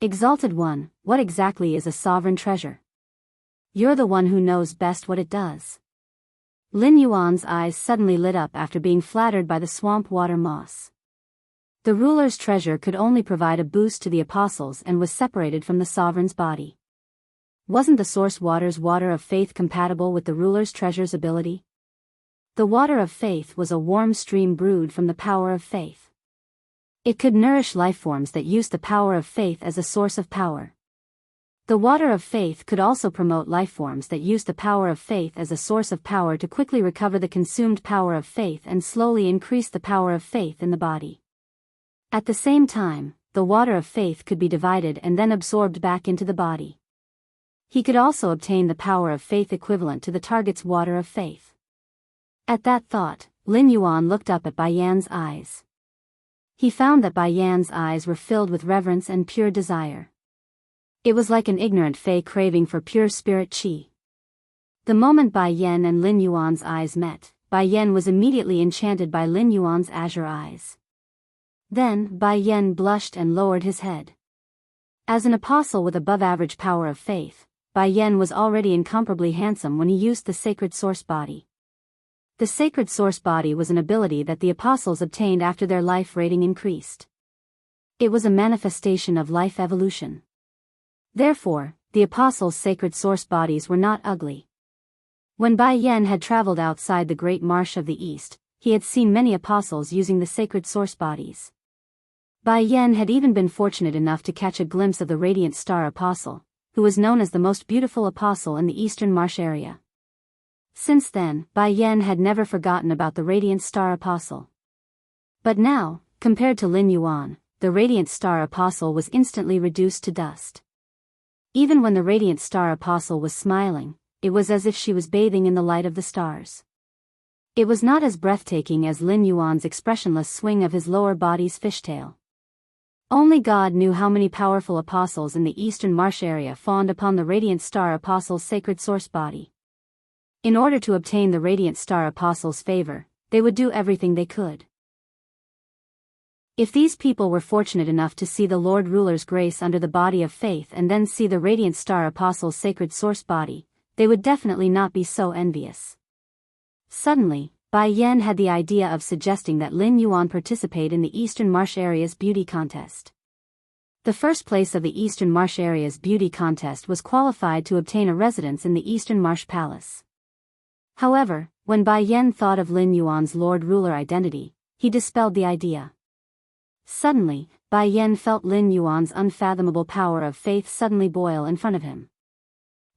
Exalted One, what exactly is a sovereign treasure? You're the one who knows best what it does. Lin Yuan's eyes suddenly lit up after being flattered by the swamp water moss. The ruler's treasure could only provide a boost to the apostles and was separated from the sovereign's body. Wasn't the source water's water of faith compatible with the ruler's treasure's ability? The water of faith was a warm stream brewed from the power of faith. It could nourish lifeforms that used the power of faith as a source of power. The water of faith could also promote lifeforms that used the power of faith as a source of power to quickly recover the consumed power of faith and slowly increase the power of faith in the body. At the same time, the water of faith could be divided and then absorbed back into the body. He could also obtain the power of faith equivalent to the target's water of faith. At that thought, Lin Yuan looked up at Bai Yan's eyes. He found that Bai Yan's eyes were filled with reverence and pure desire. It was like an ignorant fae craving for pure spirit qi. The moment Bai Yan and Lin Yuan's eyes met, Bai Yan was immediately enchanted by Lin Yuan's azure eyes. Then, Bai Yan blushed and lowered his head. As an apostle with above-average power of faith, Bai Yan was already incomparably handsome when he used the sacred source body. The sacred source body was an ability that the apostles obtained after their life rating increased. It was a manifestation of life evolution. Therefore, the apostles' sacred source bodies were not ugly. When Bai Yan had traveled outside the great marsh of the east, he had seen many apostles using the sacred source bodies. Bai Yan had even been fortunate enough to catch a glimpse of the radiant star apostle, who was known as the most beautiful apostle in the eastern marsh area. Since then, Bai Yan had never forgotten about the radiant star apostle. But now, compared to Lin Yuan, the radiant star apostle was instantly reduced to dust. Even when the radiant star apostle was smiling, it was as if she was bathing in the light of the stars. It was not as breathtaking as Lin Yuan's expressionless swing of his lower body's fishtail. Only God knew how many powerful apostles in the eastern marsh area fawned upon the radiant star apostle's sacred source body. In order to obtain the radiant star apostle's favor, they would do everything they could. If these people were fortunate enough to see the Lord Ruler's grace under the body of faith and then see the radiant star apostle's sacred source body, they would definitely not be so envious. Suddenly, Bai Yan had the idea of suggesting that Lin Yuan participate in the Eastern Marsh Area's beauty contest. The first place of the Eastern Marsh Area's beauty contest was qualified to obtain a residence in the Eastern Marsh Palace. However, when Bai Yan thought of Lin Yuan's Lord Ruler identity, he dispelled the idea. Suddenly, Bai Yan felt Lin Yuan's unfathomable power of faith suddenly boil in front of him.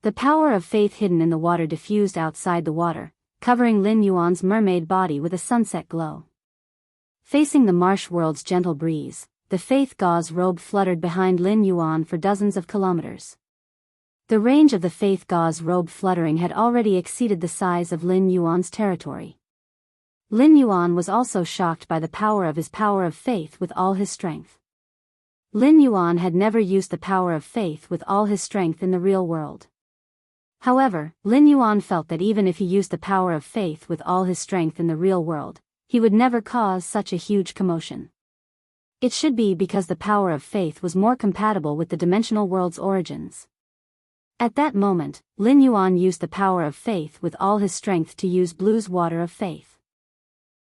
The power of faith hidden in the water diffused outside the water, covering Lin Yuan's mermaid body with a sunset glow. Facing the marsh world's gentle breeze, the faith gauze robe fluttered behind Lin Yuan for dozens of kilometers. The range of the faith gauze robe fluttering had already exceeded the size of Lin Yuan's territory. Lin Yuan was also shocked by the power of his power of faith with all his strength. Lin Yuan had never used the power of faith with all his strength in the real world. However, Lin Yuan felt that even if he used the power of faith with all his strength in the real world, he would never cause such a huge commotion. It should be because the power of faith was more compatible with the dimensional world's origins. At that moment, Lin Yuan used the power of faith with all his strength to use Blue's water of faith.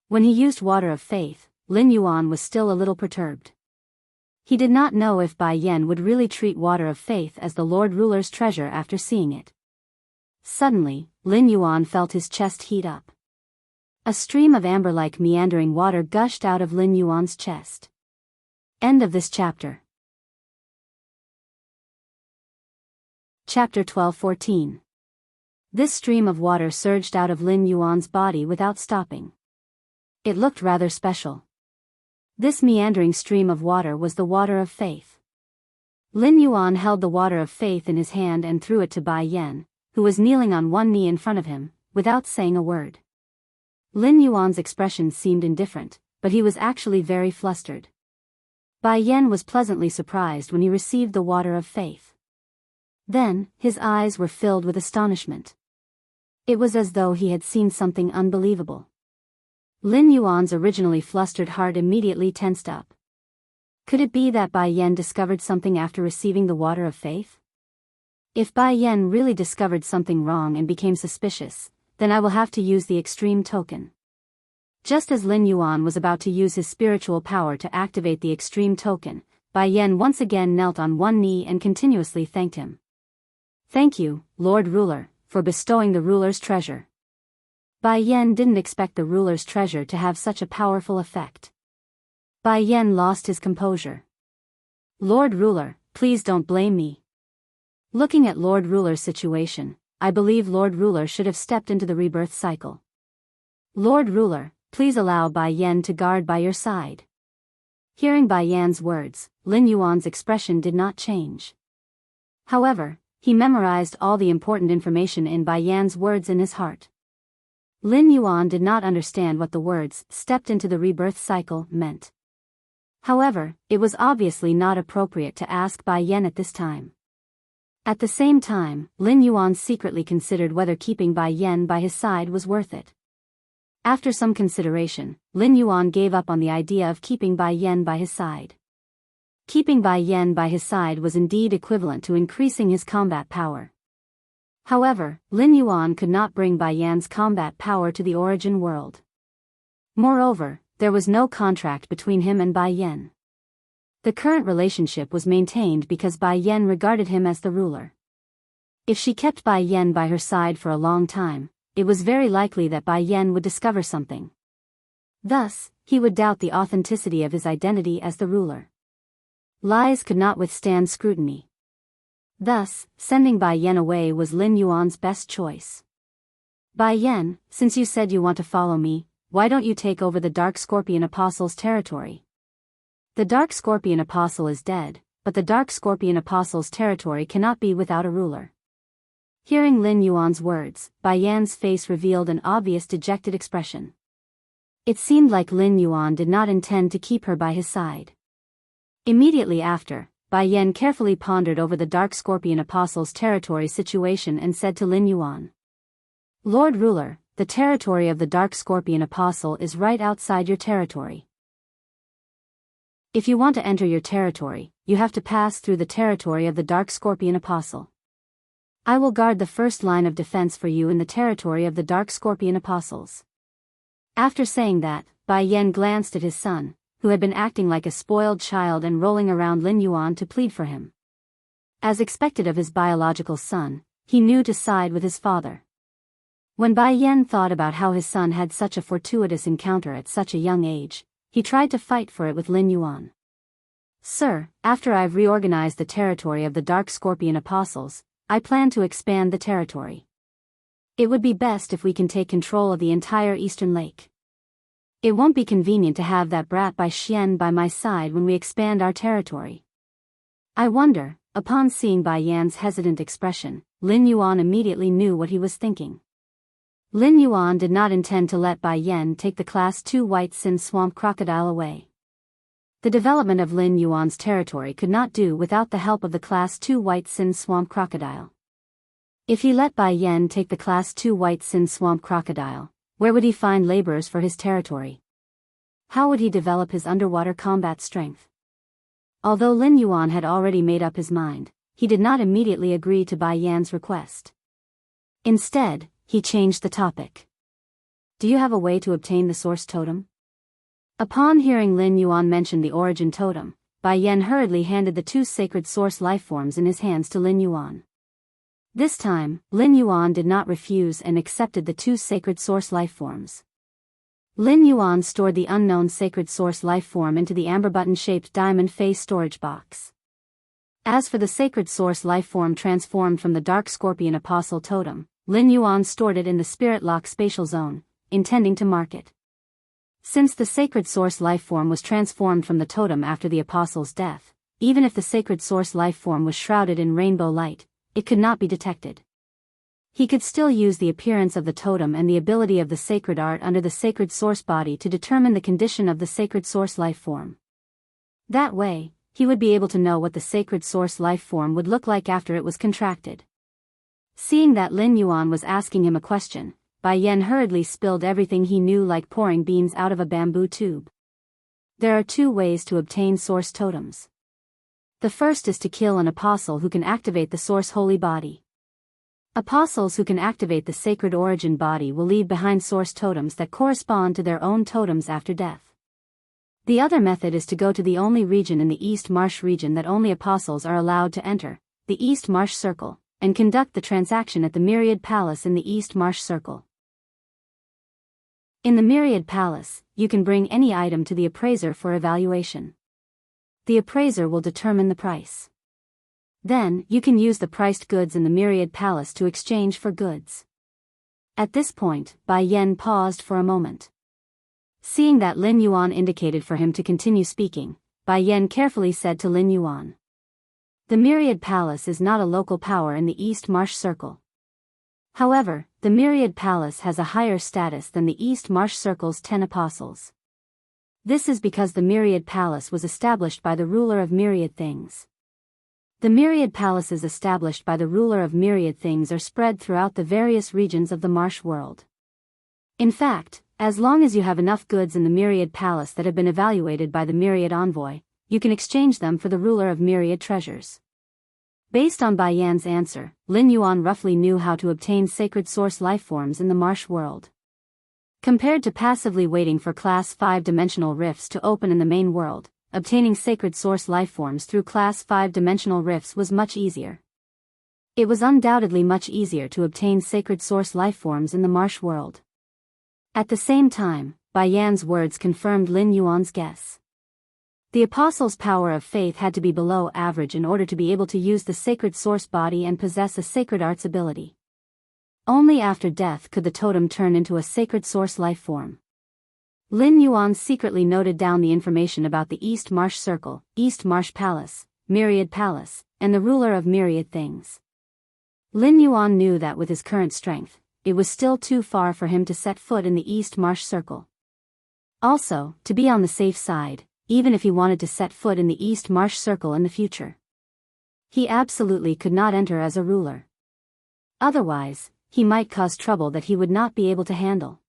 When he used water of faith, Lin Yuan was still a little perturbed. He did not know if Bai Yan would really treat water of faith as the Lord Ruler's treasure after seeing it. Suddenly, Lin Yuan felt his chest heat up. A stream of amber-like meandering water gushed out of Lin Yuan's chest. End of this chapter. Chapter 12-14. This stream of water surged out of Lin Yuan's body without stopping. It looked rather special. This meandering stream of water was the water of faith. Lin Yuan held the water of faith in his hand and threw it to Bai Yan, who was kneeling on one knee in front of him, without saying a word. Lin Yuan's expression seemed indifferent, but he was actually very flustered. Bai Yan was pleasantly surprised when he received the water of faith. Then, his eyes were filled with astonishment. It was as though he had seen something unbelievable. Lin Yuan's originally flustered heart immediately tensed up. Could it be that Bai Yan discovered something after receiving the water of faith? If Bai Yan really discovered something wrong and became suspicious, then I will have to use the extreme token. Just as Lin Yuan was about to use his spiritual power to activate the extreme token, Bai Yan once again knelt on one knee and continuously thanked him. Thank you, Lord Ruler, for bestowing the ruler's treasure. Bai Yan didn't expect the ruler's treasure to have such a powerful effect. Bai Yan lost his composure. Lord Ruler, please don't blame me. Looking at Lord Ruler's situation, I believe Lord Ruler should have stepped into the rebirth cycle. Lord Ruler, please allow Bai Yan to guard by your side. Hearing Bai Yan's words, Lin Yuan's expression did not change. However, he memorized all the important information in Bai Yan's words in his heart. Lin Yuan did not understand what the words "stepped into the rebirth cycle" meant. However, it was obviously not appropriate to ask Bai Yan at this time. At the same time, Lin Yuan secretly considered whether keeping Bai Yan by his side was worth it. After some consideration, Lin Yuan gave up on the idea of keeping Bai Yan by his side. Keeping Bai Yan by his side was indeed equivalent to increasing his combat power. However, Lin Yuan could not bring Bai Yan's combat power to the origin world. Moreover, there was no contract between him and Bai Yan. The current relationship was maintained because Bai Yan regarded him as the ruler. If she kept Bai Yan by her side for a long time, it was very likely that Bai Yan would discover something. Thus, he would doubt the authenticity of his identity as the ruler. Lies could not withstand scrutiny. Thus, sending Bai Yan away was Lin Yuan's best choice. Bai Yan, since you said you want to follow me, why don't you take over the Dark Scorpion Apostle's territory? The Dark Scorpion Apostle is dead, but the Dark Scorpion Apostle's territory cannot be without a ruler. Hearing Lin Yuan's words, Bai Yan's face revealed an obvious dejected expression. It seemed like Lin Yuan did not intend to keep her by his side. Immediately after, Bai Yan carefully pondered over the Dark Scorpion Apostle's territory situation and said to Lin Yuan, Lord Ruler, the territory of the Dark Scorpion Apostle is right outside your territory. If you want to enter your territory, you have to pass through the territory of the Dark Scorpion Apostle. I will guard the first line of defense for you in the territory of the Dark Scorpion Apostles. After saying that, Bai Yan glanced at his son, who had been acting like a spoiled child and rolling around Lin Yuan to plead for him. As expected of his biological son, he knew to side with his father. When Bai Yan thought about how his son had such a fortuitous encounter at such a young age, he tried to fight for it with Lin Yuan. Sir, after I've reorganized the territory of the Dark Scorpion Apostles, I plan to expand the territory. It would be best if we can take control of the entire Eastern Lake. It won't be convenient to have that brat Bai Xian by my side when we expand our territory. I wonder, upon seeing Bai Yan's hesitant expression, Lin Yuan immediately knew what he was thinking. Lin Yuan did not intend to let Bai Yan take the Class 2 White Sin Swamp Crocodile away. The development of Lin Yuan's territory could not do without the help of the Class 2 White Sin Swamp Crocodile. If he let Bai Yan take the Class 2 White Sin Swamp Crocodile, where would he find laborers for his territory? How would he develop his underwater combat strength? Although Lin Yuan had already made up his mind, he did not immediately agree to Bai Yan's request. Instead, he changed the topic. Do you have a way to obtain the source totem? Upon hearing Lin Yuan mention the origin totem, Bai Yan hurriedly handed the two sacred source lifeforms in his hands to Lin Yuan. This time, Lin Yuan did not refuse and accepted the two sacred source lifeforms. Lin Yuan stored the unknown sacred source lifeform into the amber button-shaped diamond face storage box. As for the sacred source lifeform transformed from the Dark Scorpion Apostle totem, Lin Yuan stored it in the Spirit Lock spatial zone, intending to mark it. Since the sacred source lifeform was transformed from the totem after the Apostle's death, even if the sacred source lifeform was shrouded in rainbow light, it could not be detected. He could still use the appearance of the totem and the ability of the sacred art under the sacred source body to determine the condition of the sacred source lifeform. That way, he would be able to know what the sacred source life form would look like after it was contracted. Seeing that Lin Yuan was asking him a question, Bai Yan hurriedly spilled everything he knew like pouring beans out of a bamboo tube. There are 2 ways to obtain source totems. The first is to kill an apostle who can activate the source holy body. Apostles who can activate the sacred origin body will leave behind source totems that correspond to their own totems after death. The other method is to go to the only region in the East Marsh region that only apostles are allowed to enter, the East Marsh Circle, and conduct the transaction at the Myriad Palace in the East Marsh Circle. In the Myriad Palace, you can bring any item to the appraiser for evaluation. The appraiser will determine the price. Then, you can use the priced goods in the Myriad Palace to exchange for goods. At this point, Bai Yan paused for a moment. Seeing that Lin Yuan indicated for him to continue speaking, Bai Yan carefully said to Lin Yuan, "The Myriad Palace is not a local power in the East Marsh Circle. However, the Myriad Palace has a higher status than the East Marsh Circle's 10 apostles. This is because the Myriad Palace was established by the ruler of myriad things. The myriad palaces established by the ruler of myriad things are spread throughout the various regions of the marsh world. In fact, as long as you have enough goods in the myriad palace that have been evaluated by the myriad envoy, you can exchange them for the ruler of myriad treasures." Based on Bai Yan's answer, Lin Yuan roughly knew how to obtain sacred source lifeforms in the marsh world. Compared to passively waiting for Class 5-dimensional rifts to open in the main world, obtaining sacred source lifeforms through Class 5-dimensional rifts was much easier. It was undoubtedly much easier to obtain sacred source lifeforms in the marsh world. At the same time, Bai Yan's words confirmed Lin Yuan's guess. The apostle's power of faith had to be below average in order to be able to use the sacred source body and possess a sacred arts ability. Only after death could the totem turn into a sacred source lifeform. Lin Yuan secretly noted down the information about the East Marsh Circle, East Marsh Palace, Myriad Palace, and the ruler of myriad things. Lin Yuan knew that with his current strength, it was still too far for him to set foot in the East Marsh Circle. Also, to be on the safe side, even if he wanted to set foot in the East Marsh Circle in the future, he absolutely could not enter as a ruler. Otherwise, he might cause trouble that he would not be able to handle.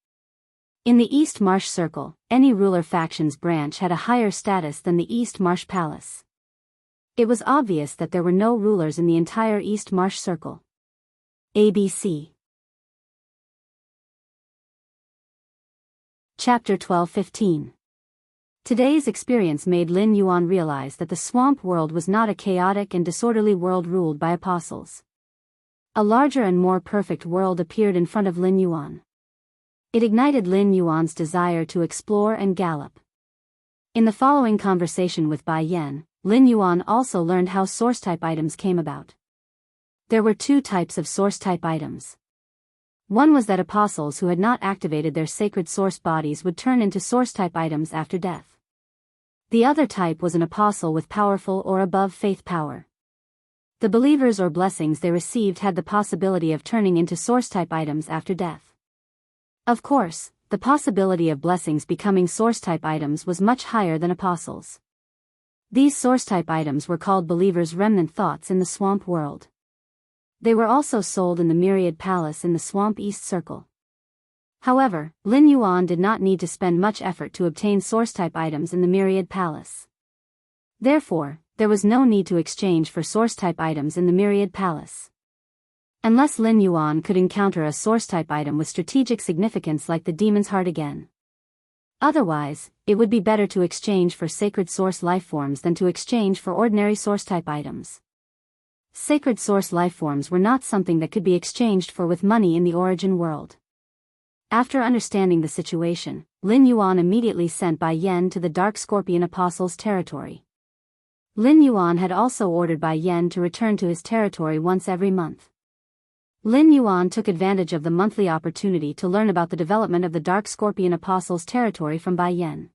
In the East Marsh Circle, any ruler faction's branch had a higher status than the East Marsh Palace. It was obvious that there were no rulers in the entire East Marsh Circle. ABC. Chapter 12-15. Today's experience made Lin Yuan realize that the swamp world was not a chaotic and disorderly world ruled by apostles. A larger and more perfect world appeared in front of Lin Yuan. It ignited Lin Yuan's desire to explore and gallop. In the following conversation with Bai Yan, Lin Yuan also learned how source-type items came about. There were 2 types of source-type items. One was that apostles who had not activated their sacred source bodies would turn into source-type items after death. The other type was an apostle with powerful or above faith power. The believers or blessings they received had the possibility of turning into source-type items after death. Of course, the possibility of blessings becoming source-type items was much higher than apostles. These source-type items were called believers' remnant thoughts in the swamp world. They were also sold in the Myriad Palace in the Swamp East Circle. However, Lin Yuan did not need to spend much effort to obtain source-type items in the Myriad Palace. Therefore, there was no need to exchange for source-type items in the Myriad Palace. Unless Lin Yuan could encounter a source-type item with strategic significance like the Demon's Heart again. Otherwise, it would be better to exchange for sacred source lifeforms than to exchange for ordinary source-type items. Sacred source lifeforms were not something that could be exchanged for with money in the origin world. After understanding the situation, Lin Yuan immediately sent Bai Yan to the Dark Scorpion Apostle's territory. Lin Yuan had also ordered Bai Yan to return to his territory once every month. Lin Yuan took advantage of the monthly opportunity to learn about the development of the Dark Scorpion Apostle's territory from Bai Yan.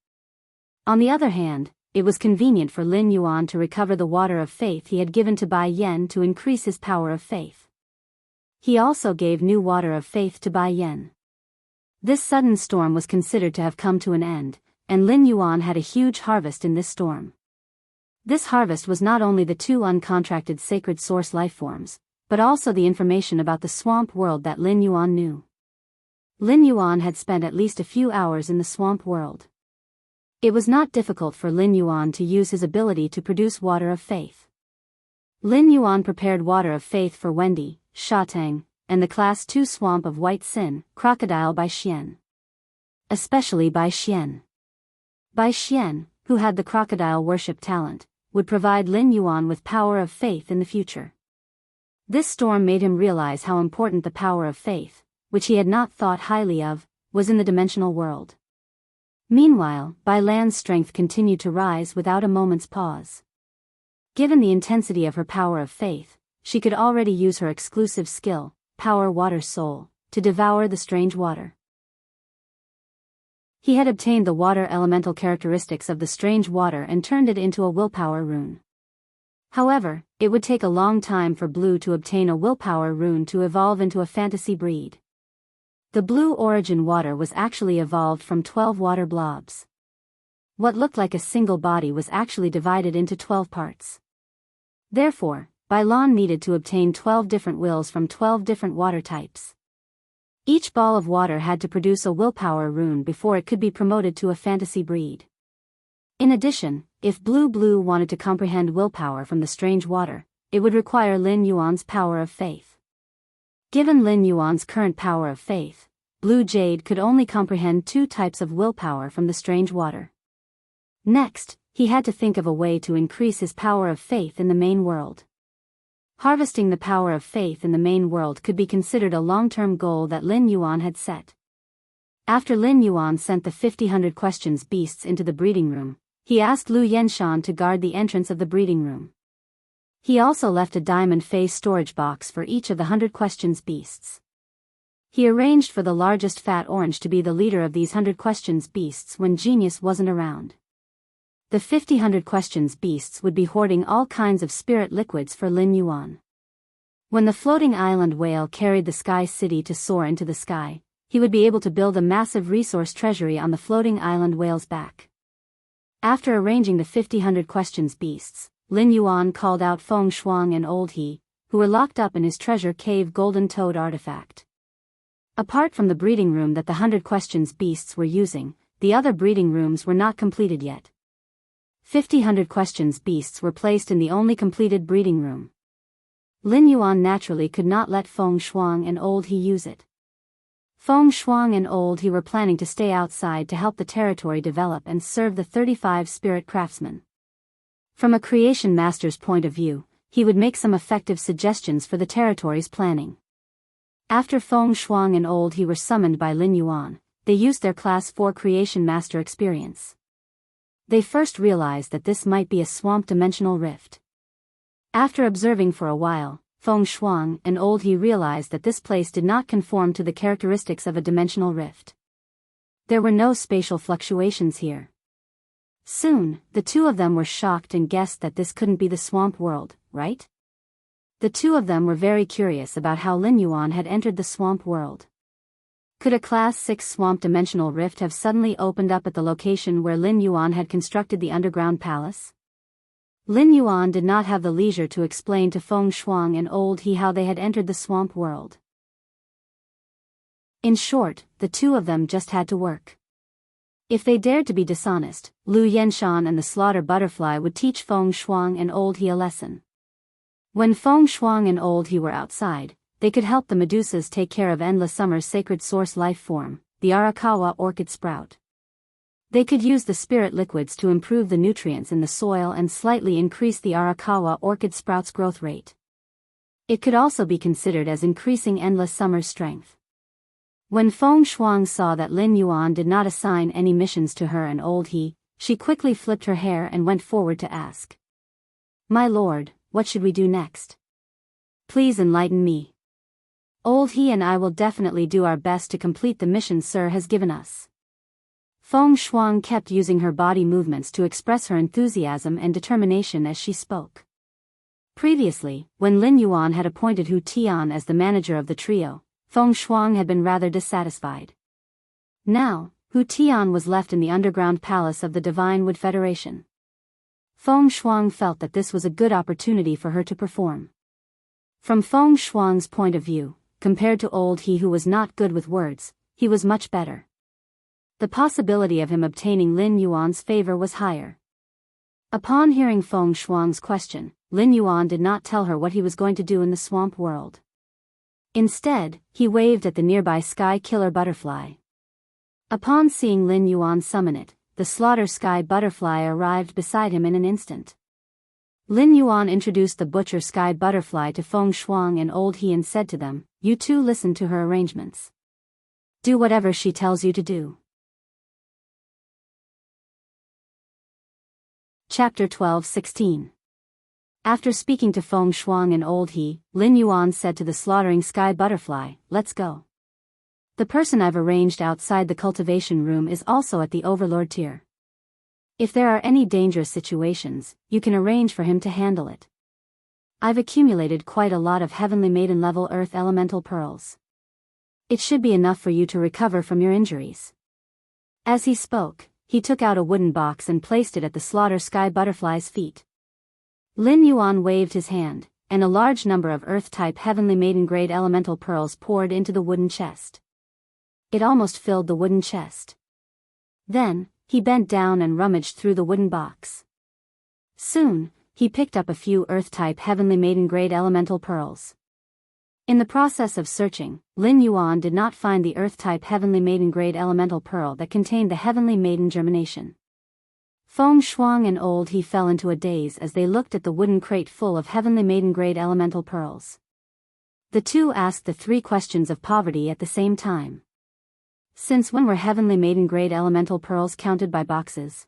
On the other hand, it was convenient for Lin Yuan to recover the water of faith he had given to Bai Yan to increase his power of faith. He also gave new water of faith to Bai Yan. This sudden storm was considered to have come to an end, and Lin Yuan had a huge harvest in this storm. This harvest was not only the 2 uncontracted sacred source lifeforms, but also the information about the swamp world that Lin Yuan knew. Lin Yuan had spent at least a few hours in the swamp world. It was not difficult for Lin Yuan to use his ability to produce water of faith. Lin Yuan prepared water of faith for Wendy, Shatang, and the Class 2 swamp of White Sin, Crocodile by Xian. Especially by Xian. By Xian, who had the crocodile worship talent, would provide Lin Yuan with power of faith in the future. This storm made him realize how important the power of faith, which he had not thought highly of, was in the dimensional world. Meanwhile, Bai Lan's strength continued to rise without a moment's pause. Given the intensity of her power of faith, she could already use her exclusive skill, Power Water Soul, to devour the strange water. He had obtained the water elemental characteristics of the strange water and turned it into a willpower rune. However, it would take a long time for Blue to obtain a willpower rune to evolve into a fantasy breed. The blue origin water was actually evolved from 12 water blobs. What looked like a single body was actually divided into 12 parts. Therefore, Bai Lan needed to obtain 12 different wills from 12 different water types. Each ball of water had to produce a willpower rune before it could be promoted to a fantasy breed. In addition, if Blue wanted to comprehend willpower from the strange water, it would require Lin Yuan's power of faith. Given Lin Yuan's current power of faith, Blue Jade could only comprehend 2 types of willpower from the strange water. Next, he had to think of a way to increase his power of faith in the main world. Harvesting the power of faith in the main world could be considered a long-term goal that Lin Yuan had set. After Lin Yuan sent the 50 questions beasts into the breeding room, he asked Lu Yenshan to guard the entrance of the breeding room. He also left a diamond phase storage box for each of the 100 questions beasts. He arranged for the largest fat orange to be the leader of these 100 questions beasts when Genius wasn't around. The 50 questions beasts would be hoarding all kinds of spirit liquids for Lin Yuan. When the floating island whale carried the sky city to soar into the sky, he would be able to build a massive resource treasury on the floating island whale's back. After arranging the 50 questions beasts, Lin Yuan called out Feng Shuang and Old He, who were locked up in his treasure cave golden toad artifact. Apart from the breeding room that the 100 questions beasts were using, the other breeding rooms were not completed yet. 50 questions beasts were placed in the only completed breeding room. Lin Yuan naturally could not let Feng Shuang and Old He use it. Feng Shuang and Old He were planning to stay outside to help the territory develop and serve the 35 spirit craftsmen. From a creation master's point of view, he would make some effective suggestions for the territory's planning. After Feng Shuang and Old He were summoned by Lin Yuan, they used their Class 4 creation master experience. They first realized that this might be a swamp dimensional rift. After observing for a while, Feng Shuang and Old He realized that this place did not conform to the characteristics of a dimensional rift. There were no spatial fluctuations here. Soon, the 2 of them were shocked and guessed that this couldn't be the swamp world, right? The 2 of them were very curious about how Lin Yuan had entered the swamp world. Could a Class 6 swamp dimensional rift have suddenly opened up at the location where Lin Yuan had constructed the underground palace? Lin Yuan did not have the leisure to explain to Feng Shuang and Old He how they had entered the swamp world. In short, the 2 of them just had to work. If they dared to be dishonest, Lu Yenshan and the slaughter butterfly would teach Feng Shuang and Old He a lesson. When Feng Shuang and Old He were outside, they could help the Medusas take care of Endless Summer's sacred source life form, the Arakawa orchid sprout. They could use the spirit liquids to improve the nutrients in the soil and slightly increase the Arakawa orchid sprout's growth rate. It could also be considered as increasing Endless Summer's strength. When Feng Shuang saw that Lin Yuan did not assign any missions to her and Old He, she quickly flipped her hair and went forward to ask. "My lord, what should we do next? Please enlighten me. Old He and I will definitely do our best to complete the mission Sir has given us." Feng Shuang kept using her body movements to express her enthusiasm and determination as she spoke. Previously, when Lin Yuan had appointed Hu Tian as the manager of the trio, Feng Shuang had been rather dissatisfied. Now, Hu Tian was left in the underground palace of the Divine Wood Federation. Feng Shuang felt that this was a good opportunity for her to perform. From Feng Shuang's point of view, compared to old he who was not good with words, he was much better. The possibility of him obtaining Lin Yuan's favor was higher. Upon hearing Feng Shuang's question, Lin Yuan did not tell her what he was going to do in the swamp world. Instead, he waved at the nearby sky killer butterfly. Upon seeing Lin Yuan summon it, the slaughter sky butterfly arrived beside him in an instant. Lin Yuan introduced the butcher sky butterfly to Feng Shuang and old he and said to them, "You two listen to her arrangements. Do whatever she tells you to do." Chapter 12:16. After speaking to Feng Shuang and old he, Lin Yuan said to the slaughtering sky butterfly, "Let's go. The person I've arranged outside the cultivation room is also at the overlord tier. If there are any dangerous situations, you can arrange for him to handle it. I've accumulated quite a lot of heavenly maiden level earth elemental pearls. It should be enough for you to recover from your injuries." As he spoke, he took out a wooden box and placed it at the slaughter sky butterfly's feet. Lin Yuan waved his hand, and a large number of earth-type heavenly maiden-grade elemental pearls poured into the wooden chest. It almost filled the wooden chest. Then, he bent down and rummaged through the wooden box. Soon, he picked up a few earth-type heavenly maiden-grade elemental pearls. In the process of searching, Lin Yuan did not find the earth-type heavenly maiden-grade elemental pearl that contained the heavenly maiden germination. Feng Shuang and old he fell into a daze as they looked at the wooden crate full of heavenly maiden-grade elemental pearls. The two asked the three questions of poverty at the same time. Since when were heavenly maiden-grade elemental pearls counted by boxes?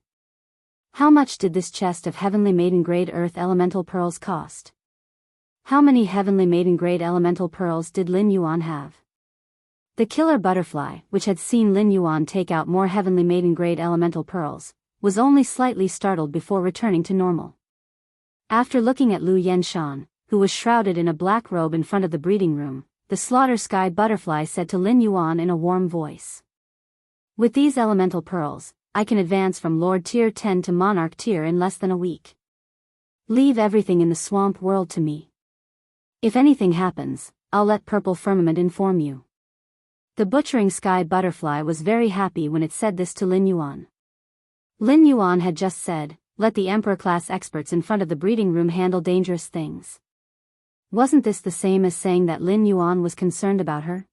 How much did this chest of heavenly maiden-grade earth elemental pearls cost? How many heavenly maiden-grade elemental pearls did Lin Yuan have? The killer butterfly, which had seen Lin Yuan take out more heavenly maiden-grade elemental pearls, was only slightly startled before returning to normal. After looking at Lu Yenshan, who was shrouded in a black robe in front of the breeding room, the slaughter sky butterfly said to Lin Yuan in a warm voice, "With these elemental pearls, I can advance from Lord Tier 10 to Monarch Tier in less than a week. Leave everything in the swamp world to me. If anything happens, I'll let Purple Firmament inform you." The butchering sky butterfly was very happy when it said this to Lin Yuan. Lin Yuan had just said, "Let the Emperor-class experts in front of the breeding room handle dangerous things." Wasn't this the same as saying that Lin Yuan was concerned about her?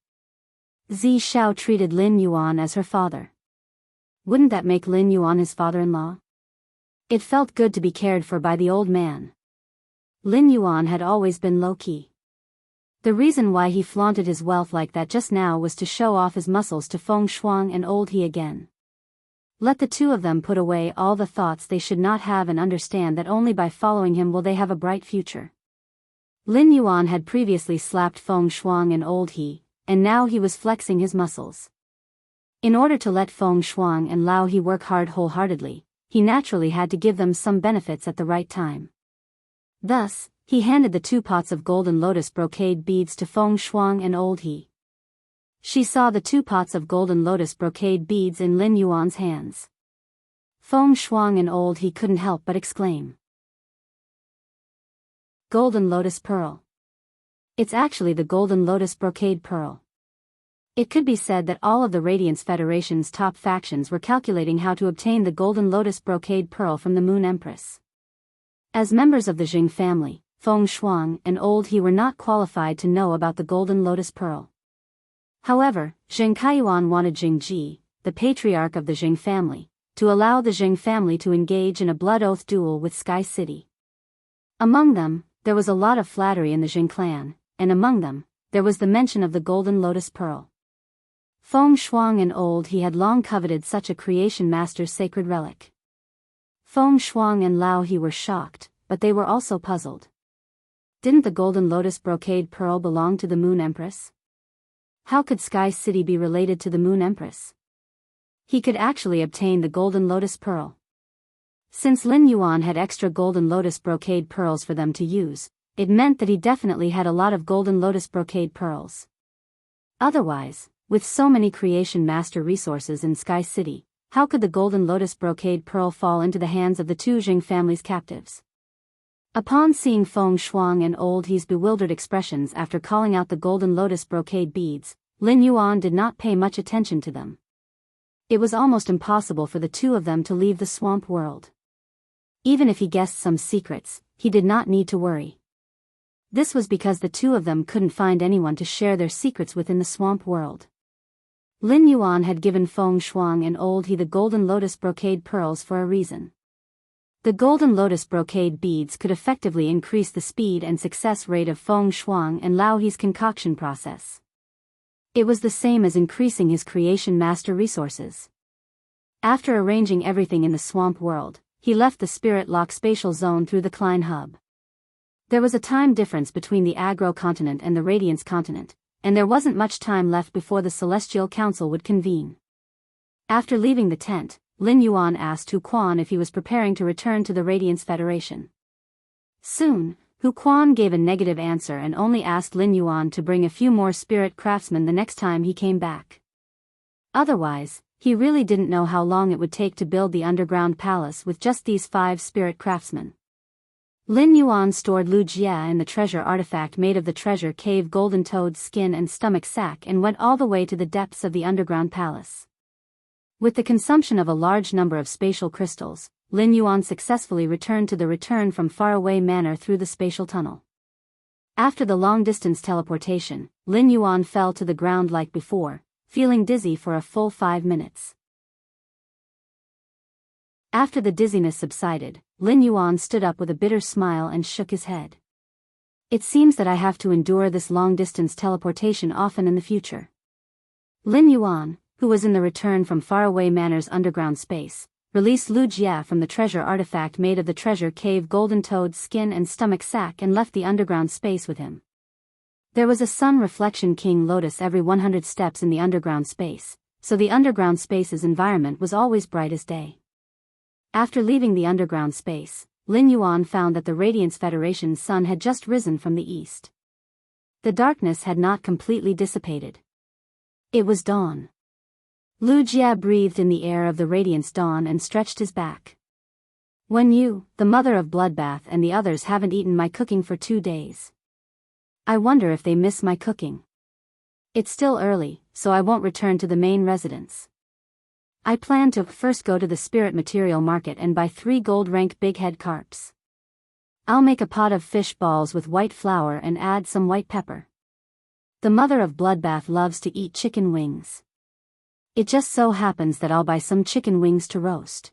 Zi Xiao treated Lin Yuan as her father. Wouldn't that make Lin Yuan his father-in-law? It felt good to be cared for by the old man. Lin Yuan had always been low-key. The reason why he flaunted his wealth like that just now was to show off his muscles to Feng Shuang and old he again. Let the two of them put away all the thoughts they should not have and understand that only by following him will they have a bright future. Lin Yuan had previously slapped Feng Shuang and old he, and now he was flexing his muscles. In order to let Feng Shuang and Lao He work hard wholeheartedly, he naturally had to give them some benefits at the right time. Thus, he handed the 2 pots of golden lotus brocade beads to Feng Shuang and old he. She saw the 2 pots of golden lotus brocade beads in Lin Yuan's hands. Feng Shuang and old he couldn't help but exclaim, "Golden lotus pearl. It's actually the golden lotus brocade pearl." It could be said that all of the Radiance Federation's top factions were calculating how to obtain the golden lotus brocade pearl from the Moon Empress. As members of the Jing family, Feng Shuang and old he were not qualified to know about the golden lotus pearl. However, Jing Kaiyuan wanted Jing Ji, the patriarch of the Jing family, to allow the Jing family to engage in a blood oath duel with Sky City. Among them, there was a lot of flattery in the Jing clan, and among them, there was the mention of the golden lotus pearl. Feng Shuang and old he had long coveted such a creation master's sacred relic. Feng Shuang and Lao He were shocked, but they were also puzzled. Didn't the golden lotus brocade pearl belong to the Moon Empress? How could Sky City be related to the Moon Empress? He could actually obtain the golden lotus pearl. Since Lin Yuan had extra golden lotus brocade pearls for them to use, it meant that he definitely had a lot of golden lotus brocade pearls. Otherwise, with so many creation master resources in Sky City, how could the golden lotus brocade pearl fall into the hands of the two Jing family's captives? Upon seeing Feng Shuang and Old He's bewildered expressions after calling out the golden lotus brocade beads, Lin Yuan did not pay much attention to them. It was almost impossible for the two of them to leave the swamp world. Even if he guessed some secrets, he did not need to worry. This was because the two of them couldn't find anyone to share their secrets within the swamp world. Lin Yuan had given Feng Shuang and Old He the golden lotus brocade pearls for a reason. The golden lotus brocade beads could effectively increase the speed and success rate of Feng Shuang and Lao He's concoction process. It was the same as increasing his creation master resources. After arranging everything in the swamp world, he left the spirit lock spatial zone through the Klein hub. There was a time difference between the Agro continent and the Radiance continent, and there wasn't much time left before the Celestial Council would convene. After leaving the tent, Lin Yuan asked Hu Quan if he was preparing to return to the Radiance Federation. Soon, Hu Quan gave a negative answer and only asked Lin Yuan to bring a few more spirit craftsmen the next time he came back. Otherwise, he really didn't know how long it would take to build the underground palace with just these 5 spirit craftsmen. Lin Yuan stored Lu Jia in the treasure artifact made of the treasure cave golden toad skin and stomach sack and went all the way to the depths of the underground palace. With the consumption of a large number of spatial crystals, Lin Yuan successfully returned to the return from faraway manor through the spatial tunnel. After the long-distance teleportation, Lin Yuan fell to the ground like before, feeling dizzy for a full 5 minutes. After the dizziness subsided, Lin Yuan stood up with a bitter smile and shook his head. It seems that I have to endure this long-distance teleportation often in the future. Lin Yuan, who was in the return from faraway manor's underground space, released Lu Jia from the treasure artifact made of the treasure cave golden toad skin and stomach sack and left the underground space with him. There was a sun reflection king lotus every 100 steps in the underground space, so the underground space's environment was always bright as day. After leaving the underground space, Lin Yuan found that the Radiance Federation's sun had just risen from the east. The darkness had not completely dissipated. It was dawn. Lu Jia breathed in the air of the Radiance dawn and stretched his back. When you, the mother of Bloodbath and the others haven't eaten my cooking for 2 days. I wonder if they miss my cooking. It's still early, so I won't return to the main residence. I plan to first go to the spirit material market and buy 3 gold rank big head carps. I'll make a pot of fish balls with white flour and add some white pepper. The mother of Bloodbath loves to eat chicken wings. It just so happens that I'll buy some chicken wings to roast.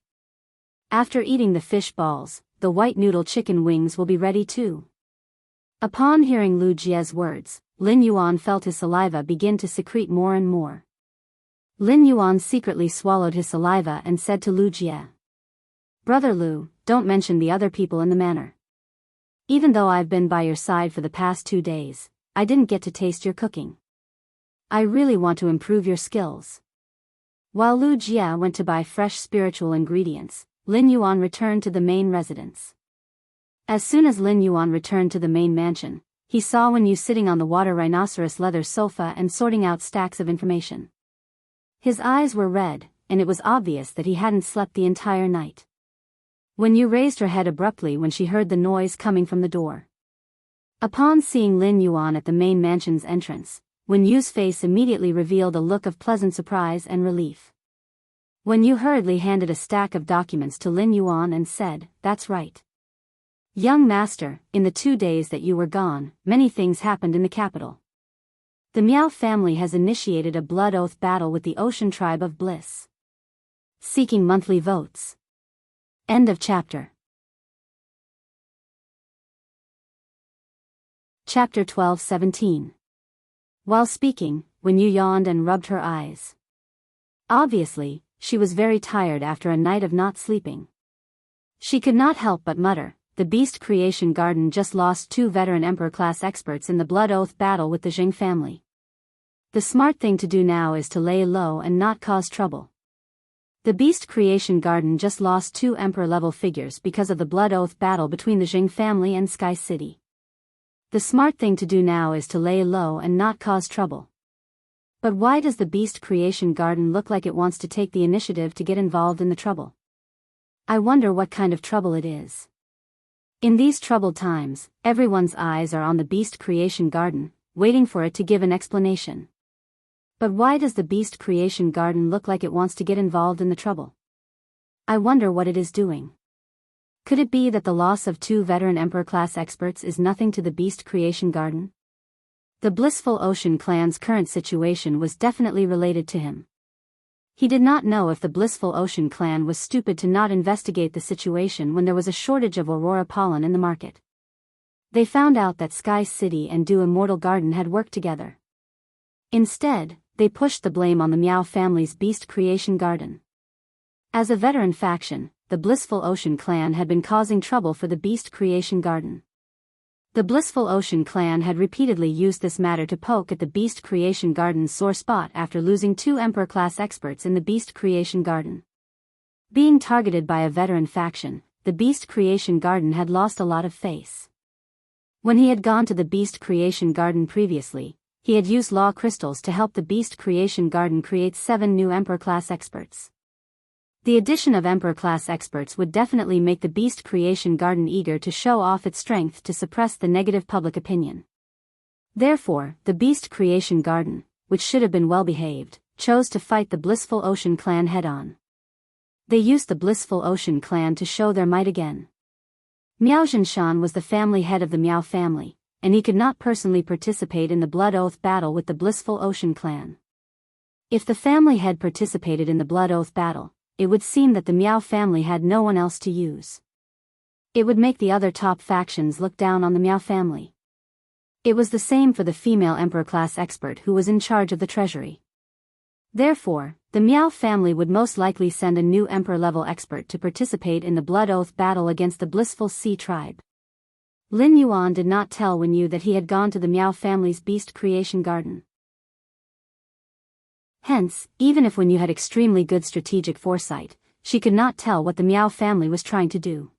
After eating the fish balls, the white noodle chicken wings will be ready too. Upon hearing Lu Jia's words, Lin Yuan felt his saliva begin to secrete more and more. Lin Yuan secretly swallowed his saliva and said to Lu Jia, "Brother Lu, don't mention the other people in the manor. Even though I've been by your side for the past 2 days, I didn't get to taste your cooking. I really want to improve your skills." While Lu Jia went to buy fresh spiritual ingredients, Lin Yuan returned to the main residence. As soon as Lin Yuan returned to the main mansion, he saw Wen Yu sitting on the water rhinoceros leather sofa and sorting out stacks of information. His eyes were red, and it was obvious that he hadn't slept the entire night. Wen Yu raised her head abruptly when she heard the noise coming from the door. Upon seeing Lin Yuan at the main mansion's entrance, Wen Yu's face immediately revealed a look of pleasant surprise and relief. Wen Yu hurriedly handed a stack of documents to Lin Yuan and said, "That's right. Young master, in the 2 days that you were gone, many things happened in the capital. The Miao family has initiated a blood oath battle with the Ocean Tribe of Bliss, seeking monthly votes." End of chapter. Chapter 12-17. While speaking, Wen Yu yawned and rubbed her eyes. Obviously, she was very tired after a night of not sleeping. She could not help but mutter, "The Beast Creation Garden just lost 2 veteran Emperor-class experts in the Blood Oath battle with the Jing family. The smart thing to do now is to lay low and not cause trouble. The Beast Creation Garden just lost 2 Emperor-level figures because of the Blood Oath battle between the Jing family and Sky City. The smart thing to do now is to lay low and not cause trouble." But why does the Beast Creation Garden look like it wants to take the initiative to get involved in the trouble? I wonder what kind of trouble it is. In these troubled times, everyone's eyes are on the Beast Creation Garden, waiting for it to give an explanation. But why does the Beast Creation Garden look like it wants to get involved in the trouble? I wonder what it is doing. Could it be that the loss of 2 veteran Emperor-class experts is nothing to the Beast Creation Garden? The Blissful Ocean clan's current situation was definitely related to him. He did not know if the Blissful Ocean clan was stupid to not investigate the situation when there was a shortage of Aurora pollen in the market. They found out that Sky City and Dew Immortal Garden had worked together. Instead, they pushed the blame on the Meow family's Beast Creation Garden. As a veteran faction, the Blissful Ocean clan had been causing trouble for the Beast Creation Garden. The Blissful Ocean clan had repeatedly used this matter to poke at the Beast Creation Garden's sore spot after losing 2 Emperor-class experts in the Beast Creation Garden. Being targeted by a veteran faction, the Beast Creation Garden had lost a lot of face. When he had gone to the Beast Creation Garden previously, he had used law crystals to help the Beast Creation Garden create 7 new Emperor-class experts. The addition of Emperor-class experts would definitely make the Beast Creation Garden eager to show off its strength to suppress the negative public opinion. Therefore, the Beast Creation Garden, which should have been well-behaved, chose to fight the Blissful Ocean clan head-on. They used the Blissful Ocean clan to show their might again. Miao Zhanshan was the family head of the Miao family, and he could not personally participate in the Blood Oath battle with the Blissful Ocean clan. If the family head participated in the Blood Oath battle, it would seem that the Meow family had no one else to use. It would make the other top factions look down on the Meow family. It was the same for the female Emperor-class expert who was in charge of the treasury. Therefore, the Meow family would most likely send a new Emperor-level expert to participate in the Blood Oath battle against the Blissful Sea tribe. Lin Yuan did not tell Wen Yu that he had gone to the Meow family's Beast Creation Garden. Hence, even if Wen Yu had extremely good strategic foresight, she could not tell what the Meow family was trying to do.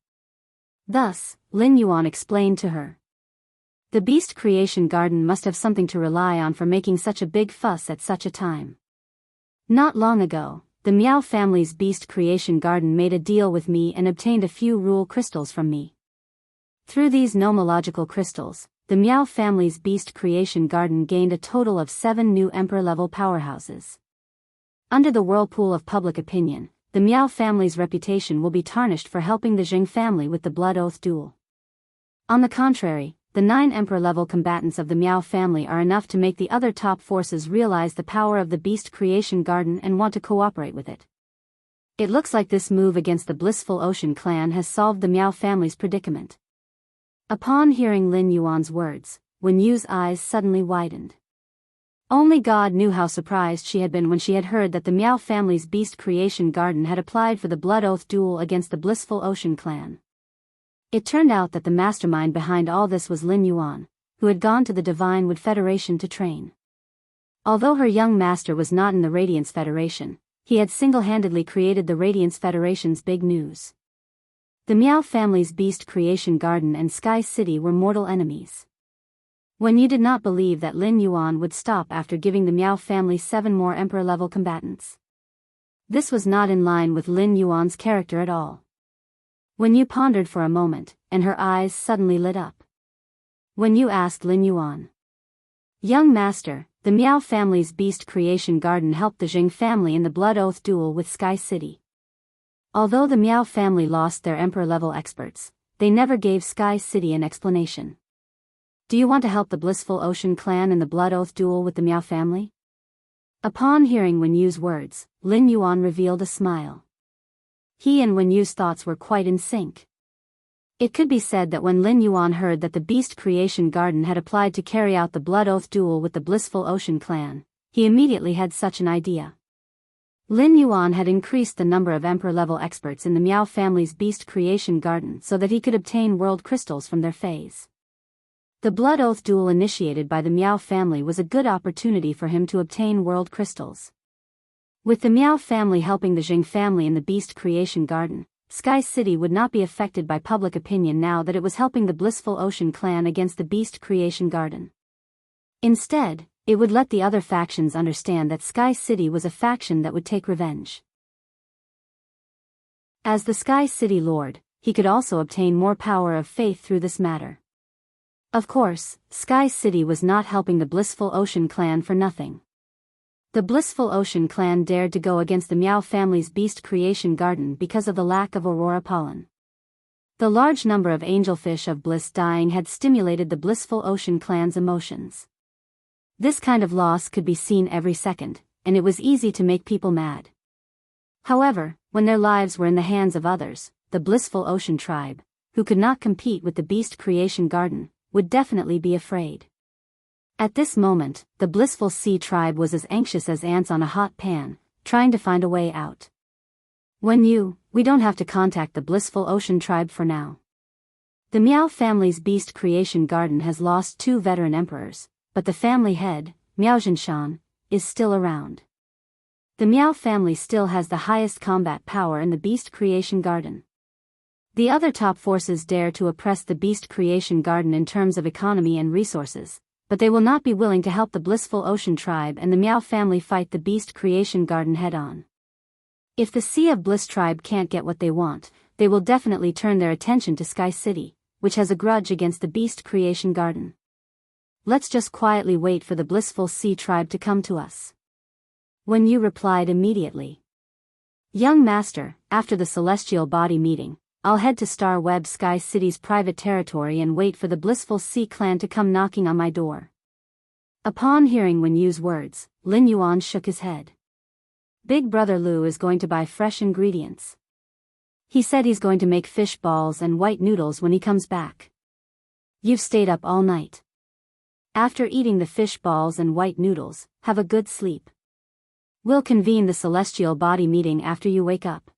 Thus, Lin Yuan explained to her. The Beast Creation Garden must have something to rely on for making such a big fuss at such a time. Not long ago, the Meow family's Beast Creation Garden made a deal with me and obtained a few rule crystals from me. Through these nomological crystals, the Meow family's Beast Creation Garden gained a total of 7 new Emperor-level powerhouses. Under the whirlpool of public opinion, the Meow family's reputation will be tarnished for helping the Jing family with the Blood Oath duel. On the contrary, the 9 Emperor-level combatants of the Meow family are enough to make the other top forces realize the power of the Beast Creation Garden and want to cooperate with it. It looks like this move against the Blissful Ocean clan has solved the Meow family's predicament. Upon hearing Lin Yuan's words, Wen Yu's eyes suddenly widened. Only God knew how surprised she had been when she had heard that the Meow family's Beast Creation Garden had applied for the Blood Oath duel against the Blissful Ocean clan. It turned out that the mastermind behind all this was Lin Yuan, who had gone to the Divine Wood Federation to train. Although her young master was not in the Radiance Federation, he had single-handedly created the Radiance Federation's big news. The Meow family's Beast Creation Garden and Sky City were mortal enemies. Wen Yu did not believe that Lin Yuan would stop after giving the Meow family 7 more Emperor-level combatants. This was not in line with Lin Yuan's character at all. Wen Yu pondered for a moment, and her eyes suddenly lit up. Wen Yu asked Lin Yuan. Young master, the Meow family's Beast Creation Garden helped the Jing family in the Blood Oath duel with Sky City. Although the Meow family lost their Emperor-level experts, they never gave Sky City an explanation. Do you want to help the Blissful Ocean clan in the Blood Oath duel with the Meow family? Upon hearing Wen Yu's words, Lin Yuan revealed a smile. He and Wen Yu's thoughts were quite in sync. It could be said that when Lin Yuan heard that the Beast Creation Garden had applied to carry out the Blood Oath duel with the Blissful Ocean clan, he immediately had such an idea. Lin Yuan had increased the number of Emperor-level experts in the Meow family's Beast Creation Garden so that he could obtain world crystals from their phase. The Blood Oath duel initiated by the Meow family was a good opportunity for him to obtain world crystals. With the Meow family helping the Jing family in the Beast Creation Garden, Sky City would not be affected by public opinion now that it was helping the Blissful Ocean clan against the Beast Creation Garden. Instead, it would let the other factions understand that Sky City was a faction that would take revenge. As the Sky City Lord, he could also obtain more power of faith through this matter. Of course, Sky City was not helping the Blissful Ocean clan for nothing. The Blissful Ocean clan dared to go against the Miao family's beast creation garden because of the lack of aurora pollen. The large number of angelfish of bliss dying had stimulated the Blissful Ocean clan's emotions. This kind of loss could be seen every second, and it was easy to make people mad. However, when their lives were in the hands of others, the Blissful Ocean tribe, who could not compete with the beast creation garden, would definitely be afraid. At this moment, the Blissful Sea tribe was as anxious as ants on a hot pan, trying to find a way out. We don't have to contact the Blissful Ocean tribe for now. The Miao family's beast creation garden has lost 2 veteran emperors, but the family head, Miao Zhinshan, is still around. The Miao family still has the highest combat power in the beast creation garden. The other top forces dare to oppress the beast creation garden in terms of economy and resources, but they will not be willing to help the Blissful Ocean tribe and the Miao family fight the beast creation garden head-on. If the Sea of Bliss tribe can't get what they want, they will definitely turn their attention to Sky City, which has a grudge against the beast creation garden. Let's just quietly wait for the Blissful Sea tribe to come to us. Yu replied immediately. Young master, after the celestial body meeting, I'll head to Star Web Sky City's private territory and wait for the Blissful Sea clan to come knocking on my door. Upon hearing Yu's words, Lin Yuan shook his head. Big brother Lu is going to buy fresh ingredients. He said he's going to make fish balls and white noodles when he comes back. You've stayed up all night. After eating the fish balls and white noodles, have a good sleep. We'll convene the celestial body meeting after you wake up.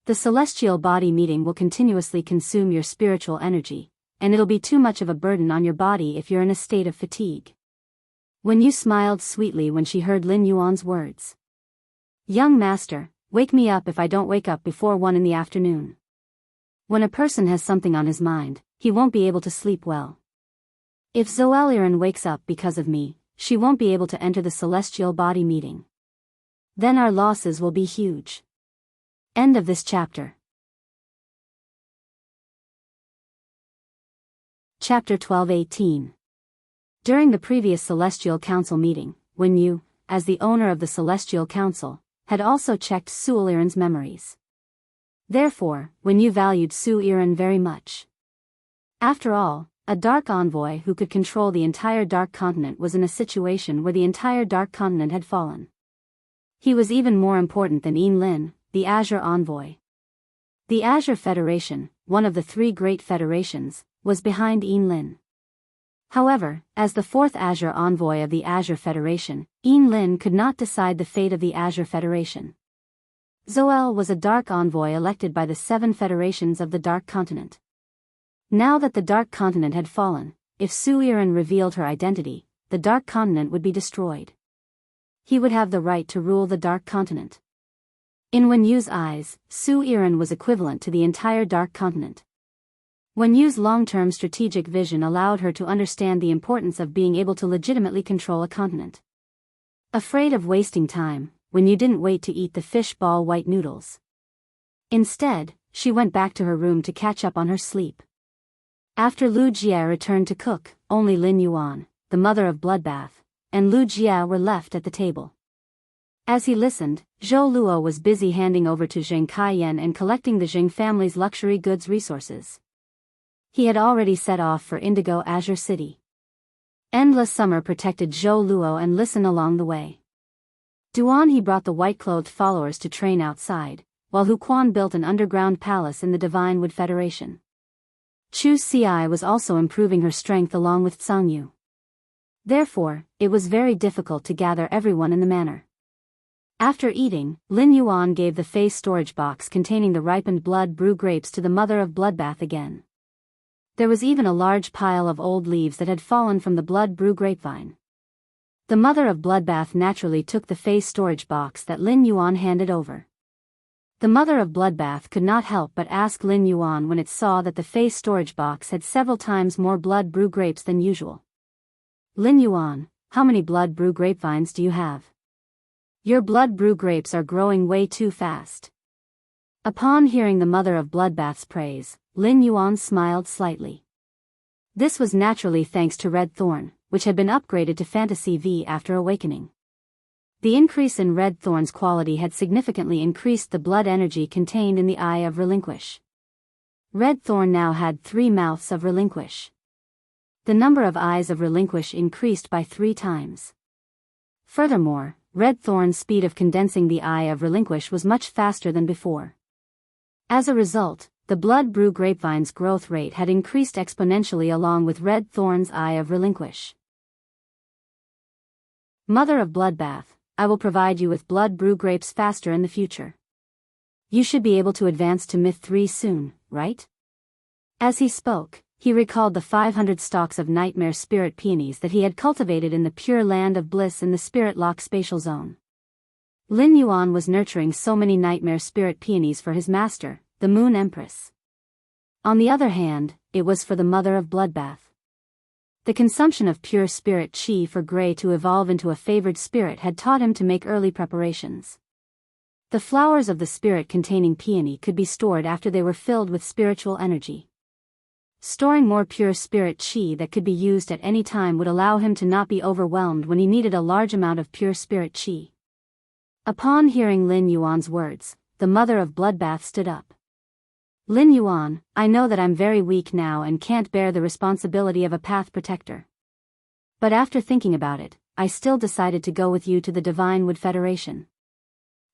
The celestial body meeting will continuously consume your spiritual energy, and it'll be too much of a burden on your body if you're in a state of fatigue. Yu smiled sweetly when she heard Lin Yuan's words. Young master, wake me up if I don't wake up before 1 in the afternoon. When a person has something on his mind, he won't be able to sleep well. If Zoeliren wakes up because of me, she won't be able to enter the celestial body meeting. Then our losses will be huge. End of this chapter. Chapter 12-18. During the previous Celestial Council meeting, Yu, as the owner of the Celestial Council, had also checked Zoeliren's memories. Therefore, Yu valued Zoeliren very much. After all, a Dark Envoy who could control the entire Dark Continent was in a situation where the entire Dark Continent had fallen. He was even more important than Lin, the Azure Envoy. The Azure Federation, one of the 3 great federations, was behind Lin. However, as the 4th Azure Envoy of the Azure Federation, Lin could not decide the fate of the Azure Federation. Zoel was a Dark Envoy elected by the 7 federations of the Dark Continent. Now that the Dark Continent had fallen, if Zoeliren revealed her identity, the Dark Continent would be destroyed. He would have the right to rule the Dark Continent. In Yu's eyes, Zoeliren was equivalent to the entire Dark Continent. Yu's long-term strategic vision allowed her to understand the importance of being able to legitimately control a continent. Afraid of wasting time, Yu didn't wait to eat the fish ball white noodles. Instead, she went back to her room to catch up on her sleep. After Lu Jie returned to cook, only Lin Yuan, the mother of Bloodbath, and Lu Jie were left at the table. As he listened, Zhou Luo was busy handing over to Zheng Kaiyan and collecting the Zheng family's luxury goods resources. He had already set off for Indigo Azure City. Endless summer protected Zhou Luo and listened along the way. Duan he brought the white-clothed followers to train outside, while Hu Quan built an underground palace in the Divine Wood Federation. Chu Ci was also improving her strength along with Tsang Yu. Therefore, it was very difficult to gather everyone in the manor. After eating, Lin Yuan gave the Fey storage box containing the ripened blood brew grapes to the mother of Bloodbath again. There was even a large pile of old leaves that had fallen from the blood brew grapevine. The mother of Bloodbath naturally took the Fey storage box that Lin Yuan handed over. The mother of Bloodbath could not help but ask Lin Yuan when it saw that the Fey storage box had several times more blood brew grapes than usual. Lin Yuan, how many blood brew grapevines do you have? Your blood brew grapes are growing way too fast. Upon hearing the mother of bloodbath's praise, Lin Yuan smiled slightly. This was naturally thanks to Red Thorn, which had been upgraded to Fantasy V after awakening. The increase in Red Thorn's quality had significantly increased the blood energy contained in the Eye of Relinquish. Red Thorn now had 3 mouths of Relinquish. The number of eyes of Relinquish increased by 3 times. Furthermore, Red Thorn's speed of condensing the Eye of Relinquish was much faster than before. As a result, the blood brew grapevine's growth rate had increased exponentially along with Red Thorn's Eye of Relinquish. Mother of Bloodbath, I will provide you with blood brew grapes faster in the future. You should be able to advance to Myth 3 soon, right? As he spoke, he recalled the 500 stalks of nightmare spirit peonies that he had cultivated in the pure land of bliss in the Spirit Lock spatial zone. Lin Yuan was nurturing so many nightmare spirit peonies for his master, the Moon Empress. On the other hand, it was for the Mother of Bloodbath. The consumption of pure spirit chi for Grey to evolve into a favored spirit had taught him to make early preparations. The flowers of the spirit-containing peony could be stored after they were filled with spiritual energy. Storing more pure spirit chi that could be used at any time would allow him to not be overwhelmed when he needed a large amount of pure spirit chi. Upon hearing Lin Yuan's words, the Mother of Bloodbath stood up. Lin Yuan, I know that I'm very weak now and can't bear the responsibility of a path protector. But after thinking about it, I still decided to go with you to the Divine Wood Federation.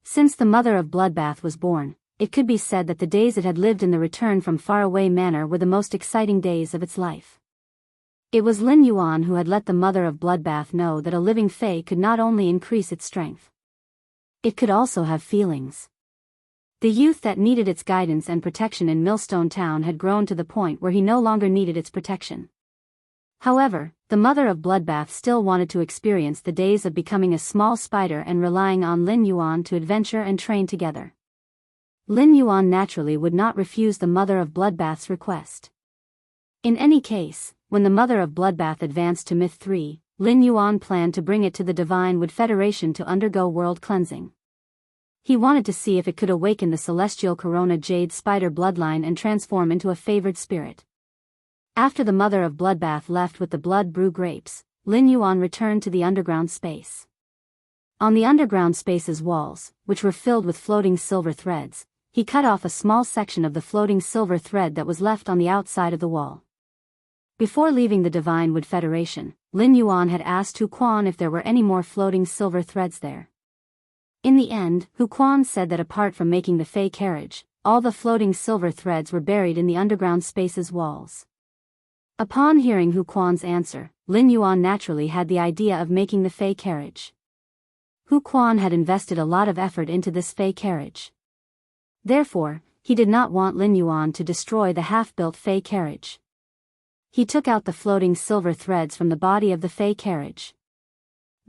Since the Mother of Bloodbath was born, it could be said that the days it had lived in the Return from Faraway Manor were the most exciting days of its life. It was Lin Yuan who had let the Mother of Bloodbath know that a living fae could not only increase its strength. It could also have feelings. The youth that needed its guidance and protection in Millstone Town had grown to the point where he no longer needed its protection. However, the Mother of Bloodbath still wanted to experience the days of becoming a small spider and relying on Lin Yuan to adventure and train together. Lin Yuan naturally would not refuse the Mother of Bloodbath's request. In any case, when the Mother of Bloodbath advanced to Myth 3, Lin Yuan planned to bring it to the Divine Wood Federation to undergo world cleansing. He wanted to see if it could awaken the celestial Corona Jade Spider bloodline and transform into a favored spirit. After the Mother of Bloodbath left with the blood brew grapes, Lin Yuan returned to the underground space. On the underground space's walls, which were filled with floating silver threads, he cut off a small section of the floating silver thread that was left on the outside of the wall. Before leaving the Divine Wood Federation, Lin Yuan had asked Hu Quan if there were any more floating silver threads there. In the end, Hu Quan said that apart from making the Fey carriage, all the floating silver threads were buried in the underground space's walls. Upon hearing Hu Quan's answer, Lin Yuan naturally had the idea of making the Fey carriage. Hu Quan had invested a lot of effort into this Fey carriage. Therefore, he did not want Lin Yuan to destroy the half-built Fey carriage. He took out the floating silver threads from the body of the Fey carriage.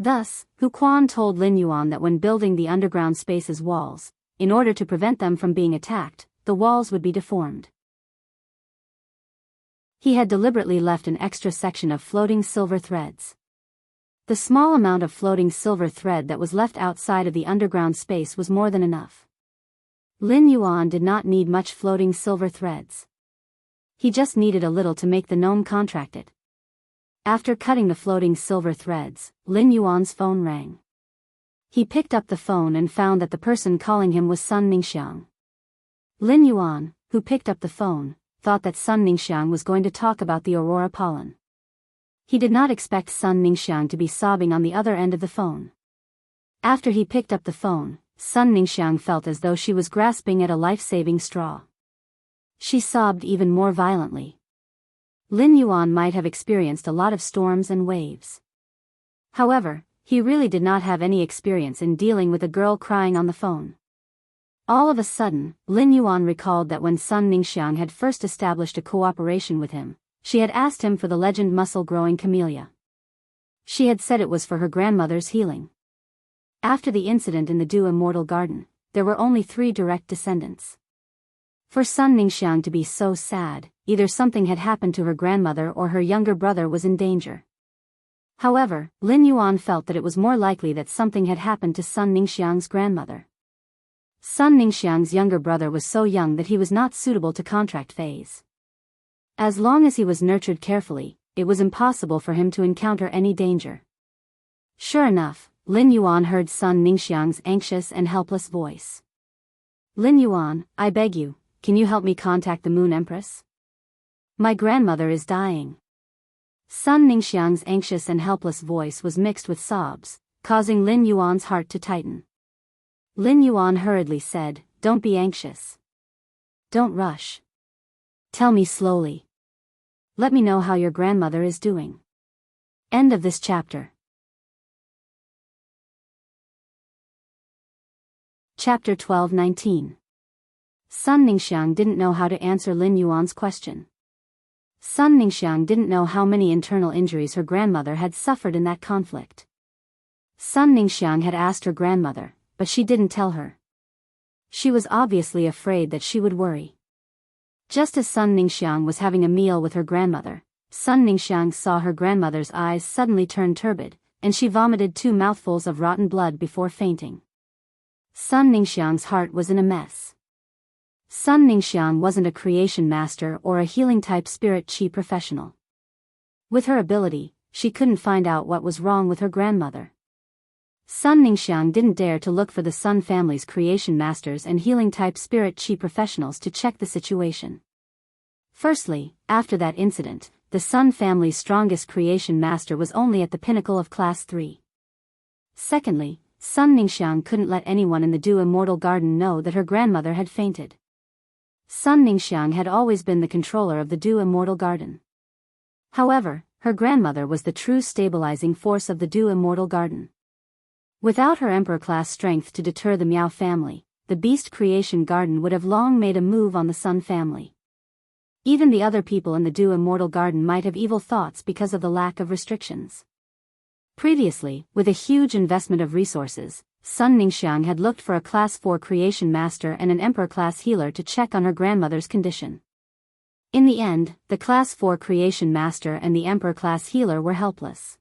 Thus, Hu Quan told Lin Yuan that when building the underground space's walls, in order to prevent them from being attacked, the walls would be deformed. He had deliberately left an extra section of floating silver threads. The small amount of floating silver thread that was left outside of the underground space was more than enough. Lin Yuan did not need much floating silver threads. He just needed a little to make the gnome contracted. After cutting the floating silver threads, Lin Yuan's phone rang. He picked up the phone and found that the person calling him was Sun Ningxiang. Lin Yuan, who picked up the phone, thought that Sun Ningxiang was going to talk about the aurora pollen. He did not expect Sun Ningxiang to be sobbing on the other end of the phone. After he picked up the phone, Sun Ningxiang felt as though she was grasping at a life-saving straw. She sobbed even more violently. Lin Yuan might have experienced a lot of storms and waves. However, he really did not have any experience in dealing with a girl crying on the phone. All of a sudden, Lin Yuan recalled that when Sun Ningxiang had first established a cooperation with him, she had asked him for the legend muscle-growing camellia. She had said it was for her grandmother's healing. After the incident in the Dew Immortal Garden, there were only 3 direct descendants. For Sun Ningxiang to be so sad, either something had happened to her grandmother or her younger brother was in danger. However, Lin Yuan felt that it was more likely that something had happened to Sun Ningxiang's grandmother. Sun Ningxiang's younger brother was so young that he was not suitable to contract fays. As long as he was nurtured carefully, it was impossible for him to encounter any danger. Sure enough, Lin Yuan heard Sun Ningxiang's anxious and helpless voice. Lin Yuan, I beg you, can you help me contact the Moon Empress? My grandmother is dying. Sun Ningxiang's anxious and helpless voice was mixed with sobs, causing Lin Yuan's heart to tighten. Lin Yuan hurriedly said, Don't be anxious. Don't rush. Tell me slowly. Let me know how your grandmother is doing. End of this chapter. Chapter 12:19. Sun Ningxiang didn't know how to answer Lin Yuan's question. Sun Ningxiang didn't know how many internal injuries her grandmother had suffered in that conflict. Sun Ningxiang had asked her grandmother, but she didn't tell her. She was obviously afraid that she would worry. Just as Sun Ningxiang was having a meal with her grandmother, Sun Ningxiang saw her grandmother's eyes suddenly turn turbid, and she vomited 2 mouthfuls of rotten blood before fainting. Sun Ningxiang's heart was in a mess. Sun Ningxiang wasn't a creation master or a healing-type spirit chi professional. With her ability, she couldn't find out what was wrong with her grandmother. Sun Ningxiang didn't dare to look for the Sun family's creation masters and healing-type spirit chi professionals to check the situation. Firstly, after that incident, the Sun family's strongest creation master was only at the pinnacle of Class 3. Secondly, Sun Ningxiang couldn't let anyone in the Du Immortal Garden know that her grandmother had fainted. Sun Ningxiang had always been the controller of the Du Immortal Garden. However, her grandmother was the true stabilizing force of the Du Immortal Garden. Without her Emperor-class strength to deter the Miao family, the Beast Creation Garden would have long made a move on the Sun family. Even the other people in the Du Immortal Garden might have evil thoughts because of the lack of restrictions. Previously, with a huge investment of resources, Sun Ningxiang had looked for a Class 4 creation master and an Emperor-class healer to check on her grandmother's condition. In the end, the Class 4 creation master and the Emperor-class healer were helpless.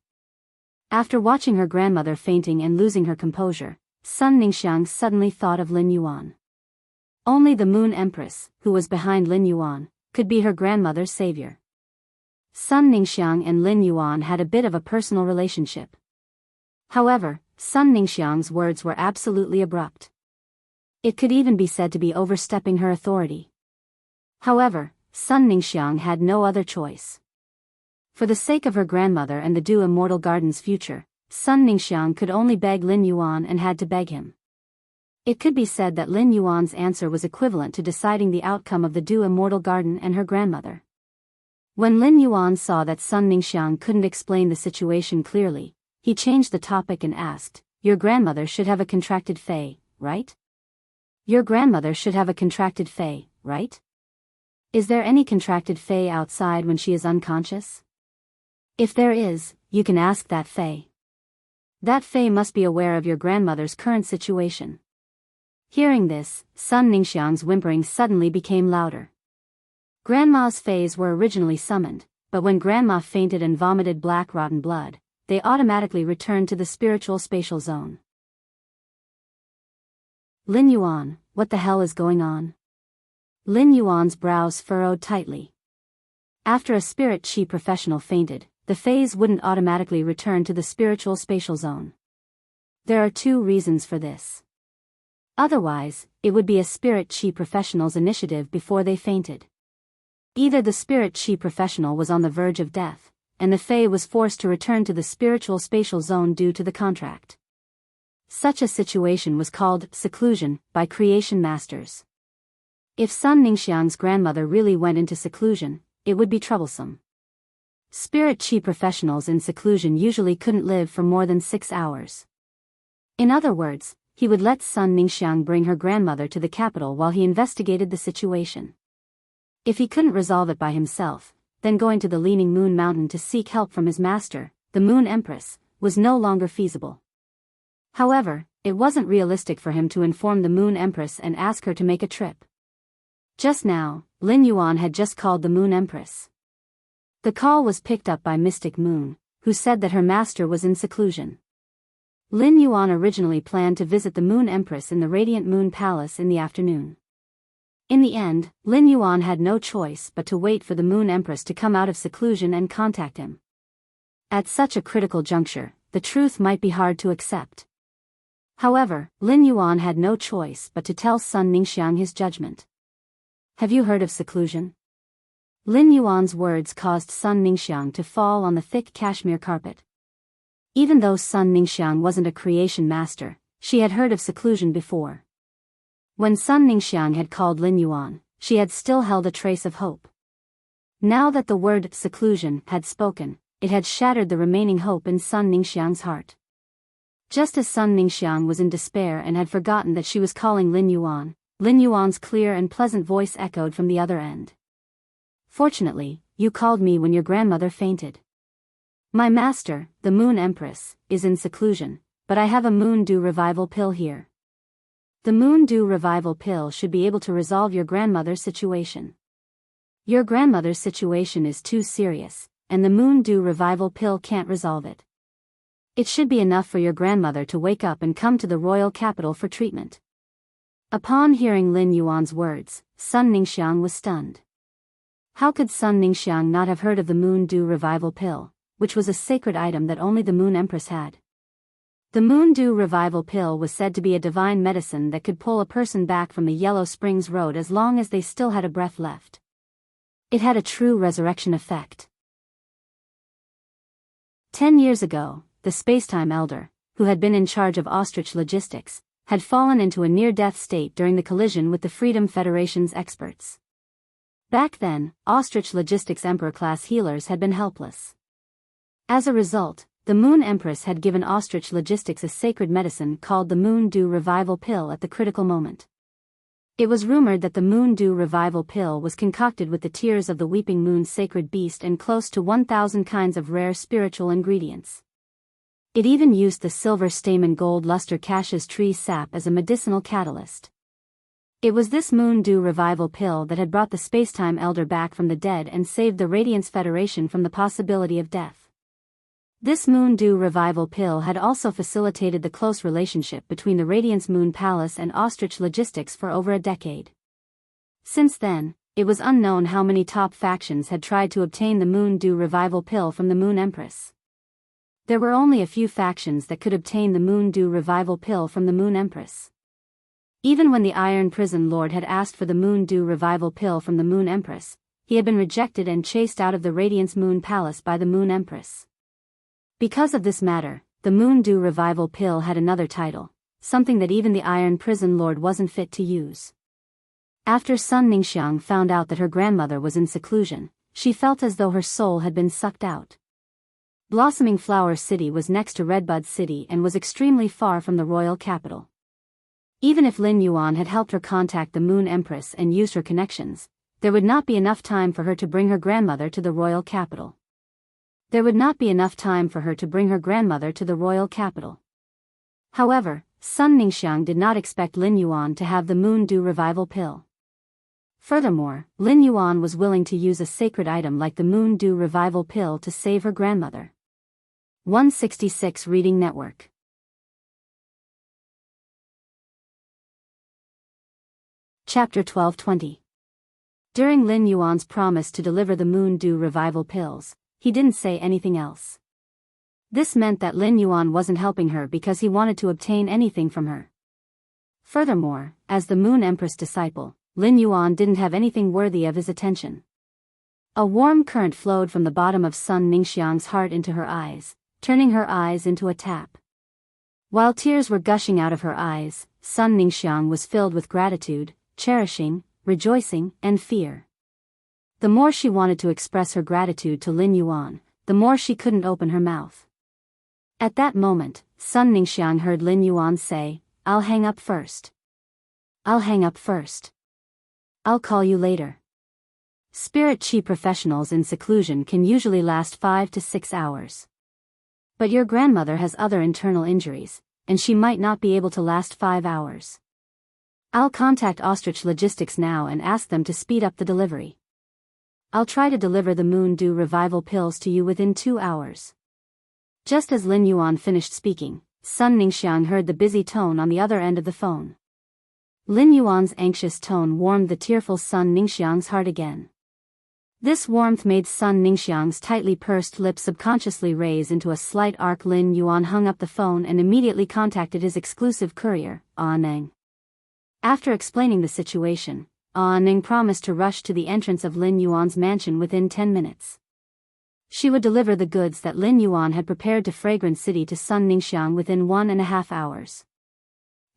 After watching her grandmother fainting and losing her composure, Sun Ningxiang suddenly thought of Lin Yuan. Only the Moon Empress, who was behind Lin Yuan, could be her grandmother's savior. Sun Ningxiang and Lin Yuan had a bit of a personal relationship. However, Sun Ningxiang's words were absolutely abrupt. It could even be said to be overstepping her authority. However, Sun Ningxiang had no other choice. For the sake of her grandmother and the Du Immortal Garden's future, Sun Ningxiang could only beg Lin Yuan and had to beg him. It could be said that Lin Yuan's answer was equivalent to deciding the outcome of the Du Immortal Garden and her grandmother. When Lin Yuan saw that Sun Ningxiang couldn't explain the situation clearly, he changed the topic and asked, Your grandmother should have a contracted fei, right? Your grandmother should have a contracted fei, right? Is there any contracted fei outside when she is unconscious? If there is, you can ask that fei. That fei must be aware of your grandmother's current situation. Hearing this, Sun Ningxiang's whimpering suddenly became louder. Grandma's feis were originally summoned, but when Grandma fainted and vomited black rotten blood, they automatically returned to the spiritual spatial zone. Lin Yuan, what the hell is going on? Lin Yuan's brows furrowed tightly. After a spirit chi professional fainted, the feis wouldn't automatically return to the spiritual spatial zone. There are 2 reasons for this. Otherwise, it would be a spirit chi professional's initiative before they fainted. Either the spirit chi professional was on the verge of death, and the fei was forced to return to the spiritual spatial zone due to the contract. Such a situation was called seclusion by creation masters. If Sun Ningxiang's grandmother really went into seclusion, it would be troublesome. Spirit chi professionals in seclusion usually couldn't live for more than 6 hours. In other words, he would let Sun Ningxiang bring her grandmother to the capital while he investigated the situation. If he couldn't resolve it by himself, then going to the Leaning Moon Mountain to seek help from his master, the Moon Empress, was no longer feasible. However, it wasn't realistic for him to inform the Moon Empress and ask her to make a trip. Just now, Lin Yuan had just called the Moon Empress. The call was picked up by Mystic Moon, who said that her master was in seclusion. Lin Yuan originally planned to visit the Moon Empress in the Radiant Moon Palace in the afternoon. In the end, Lin Yuan had no choice but to wait for the Moon Empress to come out of seclusion and contact him. At such a critical juncture, the truth might be hard to accept. However, Lin Yuan had no choice but to tell Sun Ningxiang his judgment. Have you heard of seclusion? Lin Yuan's words caused Sun Ningxiang to fall on the thick cashmere carpet. Even though Sun Ningxiang wasn't a creation master, she had heard of seclusion before. When Sun Ningxiang had called Lin Yuan, she had still held a trace of hope. Now that the word seclusion had spoken, it had shattered the remaining hope in Sun Ningxiang's heart. Just as Sun Ningxiang was in despair and had forgotten that she was calling Lin Yuan's clear and pleasant voice echoed from the other end. Fortunately, you called me when your grandmother fainted. My master, the Moon Empress, is in seclusion, but I have a Moon Dew Revival Pill here. The Moon Dew Revival Pill should be able to resolve your grandmother's situation. Your grandmother's situation is too serious, and the Moon Dew Revival Pill can't resolve it. It should be enough for your grandmother to wake up and come to the royal capital for treatment. Upon hearing Lin Yuan's words, Sun Ningxiang was stunned. How could Sun Ningxiang not have heard of the Moon Dew Revival Pill, which was a sacred item that only the Moon Empress had? The Moon Dew Revival Pill was said to be a divine medicine that could pull a person back from the Yellow Springs Road as long as they still had a breath left. It had a true resurrection effect. 10 years ago, the Spacetime Elder, who had been in charge of Ostrich Logistics, had fallen into a near-death state during the collision with the Freedom Federation's experts. Back then, Ostrich Logistics Emperor-class healers had been helpless. As a result, the Moon Empress had given Ostrich Logistics a sacred medicine called the Moon Dew Revival Pill at the critical moment. It was rumored that the Moon Dew Revival Pill was concocted with the tears of the Weeping Moon's sacred beast and close to 1,000 kinds of rare spiritual ingredients. It even used the silver stamen gold luster Cassius tree sap as a medicinal catalyst. It was this Moon Dew Revival Pill that had brought the Spacetime Elder back from the dead and saved the Radiance Federation from the possibility of death. This Moon Dew Revival Pill had also facilitated the close relationship between the Radiance Moon Palace and Ostrich Logistics for over a decade. Since then, it was unknown how many top factions had tried to obtain the Moon Dew Revival Pill from the Moon Empress. There were only a few factions that could obtain the Moon Dew Revival Pill from the Moon Empress. Even when the Iron Prison Lord had asked for the Moon Dew Revival Pill from the Moon Empress, he had been rejected and chased out of the Radiance Moon Palace by the Moon Empress. Because of this matter, the Moon Dew Revival Pill had another title, something that even the Iron Prison Lord wasn't fit to use. After Sun Ningxiang found out that her grandmother was in seclusion, she felt as though her soul had been sucked out. Blossoming Flower City was next to Redbud City and was extremely far from the royal capital. Even if Lin Yuan had helped her contact the Moon Empress and used her connections, there would not be enough time for her to bring her grandmother to the royal capital. However, Sun Ningxiang did not expect Lin Yuan to have the Moon Dew Revival Pill. Furthermore, Lin Yuan was willing to use a sacred item like the Moon Dew Revival Pill to save her grandmother. 166 Reading Network. Chapter 1220. During Lin Yuan's promise to deliver the Moon Dew Revival Pills, he didn't say anything else. This meant that Lin Yuan wasn't helping her because he wanted to obtain anything from her. Furthermore, as the Moon Empress disciple, Lin Yuan didn't have anything worthy of his attention. A warm current flowed from the bottom of Sun Ningxiang's heart into her eyes, turning her eyes into a tap. While tears were gushing out of her eyes, Sun Ningxiang was filled with gratitude, cherishing, rejoicing, and fear. The more she wanted to express her gratitude to Lin Yuan, the more she couldn't open her mouth. At that moment, Sun Ningxiang heard Lin Yuan say, "I'll hang up first. I'll hang up first. I'll call you later." Spirit chi professionals in seclusion can usually last 5 to 6 hours. But your grandmother has other internal injuries, and she might not be able to last 5 hours. I'll contact Ostrich Logistics now and ask them to speed up the delivery. I'll try to deliver the Moon Dew Revival Pills to you within 2 hours. Just as Lin Yuan finished speaking, Sun Ningxiang heard the busy tone on the other end of the phone. Lin Yuan's anxious tone warmed the tearful Sun Ningxiang's heart again. This warmth made Sun Ningxiang's tightly pursed lips subconsciously raise into a slight arc. Lin Yuan hung up the phone and immediately contacted his exclusive courier, Neng. After explaining the situation, Neng promised to rush to the entrance of Lin Yuan's mansion within 10 minutes. She would deliver the goods that Lin Yuan had prepared to Fragrant City to Sun Ningxiang within 1.5 hours.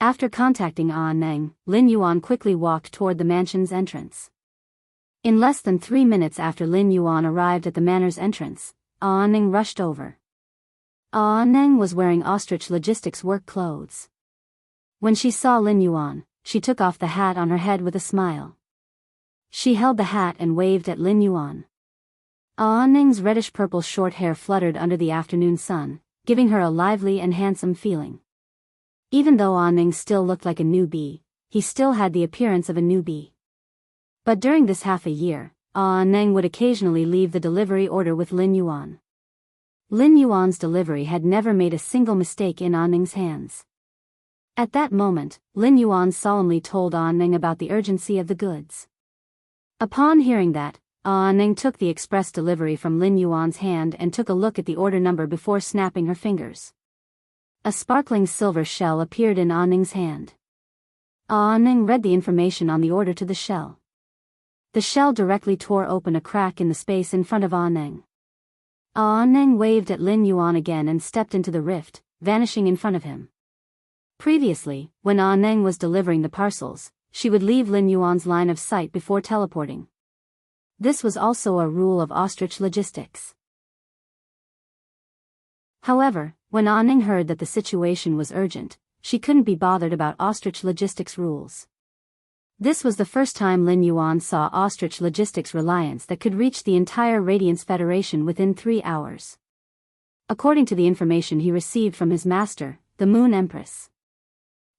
After contacting Neng, Lin Yuan quickly walked toward the mansion's entrance. In less than 3 minutes after Lin Yuan arrived at the manor's entrance, Neng rushed over. Neng was wearing ostrich logistics work clothes. When she saw Lin Yuan, she took off the hat on her head with a smile. She held the hat and waved at Lin Yuan. Neng's reddish-purple short hair fluttered under the afternoon sun, giving her a lively and handsome feeling. Even though Neng still looked like a newbie, he still had the appearance of a newbie. But during this half a year, Neng would occasionally leave the delivery order with Lin Yuan. Lin Yuan's delivery had never made a single mistake in Neng's hands. At that moment, Lin Yuan solemnly told Neng about the urgency of the goods. Upon hearing that, Neng took the express delivery from Lin Yuan's hand and took a look at the order number before snapping her fingers. A sparkling silver shell appeared in Neng's hand. Neng read the information on the order to the shell. The shell directly tore open a crack in the space in front of Neng. Neng waved at Lin Yuan again and stepped into the rift, vanishing in front of him. Previously, when Neng was delivering the parcels, she would leave Lin Yuan's line of sight before teleporting. This was also a rule of ostrich logistics. However, when Neng heard that the situation was urgent, she couldn't be bothered about ostrich logistics rules. This was the first time Lin Yuan saw ostrich logistics reliance that could reach the entire Radiance Federation within 3 hours. According to the information he received from his master, the Moon Empress.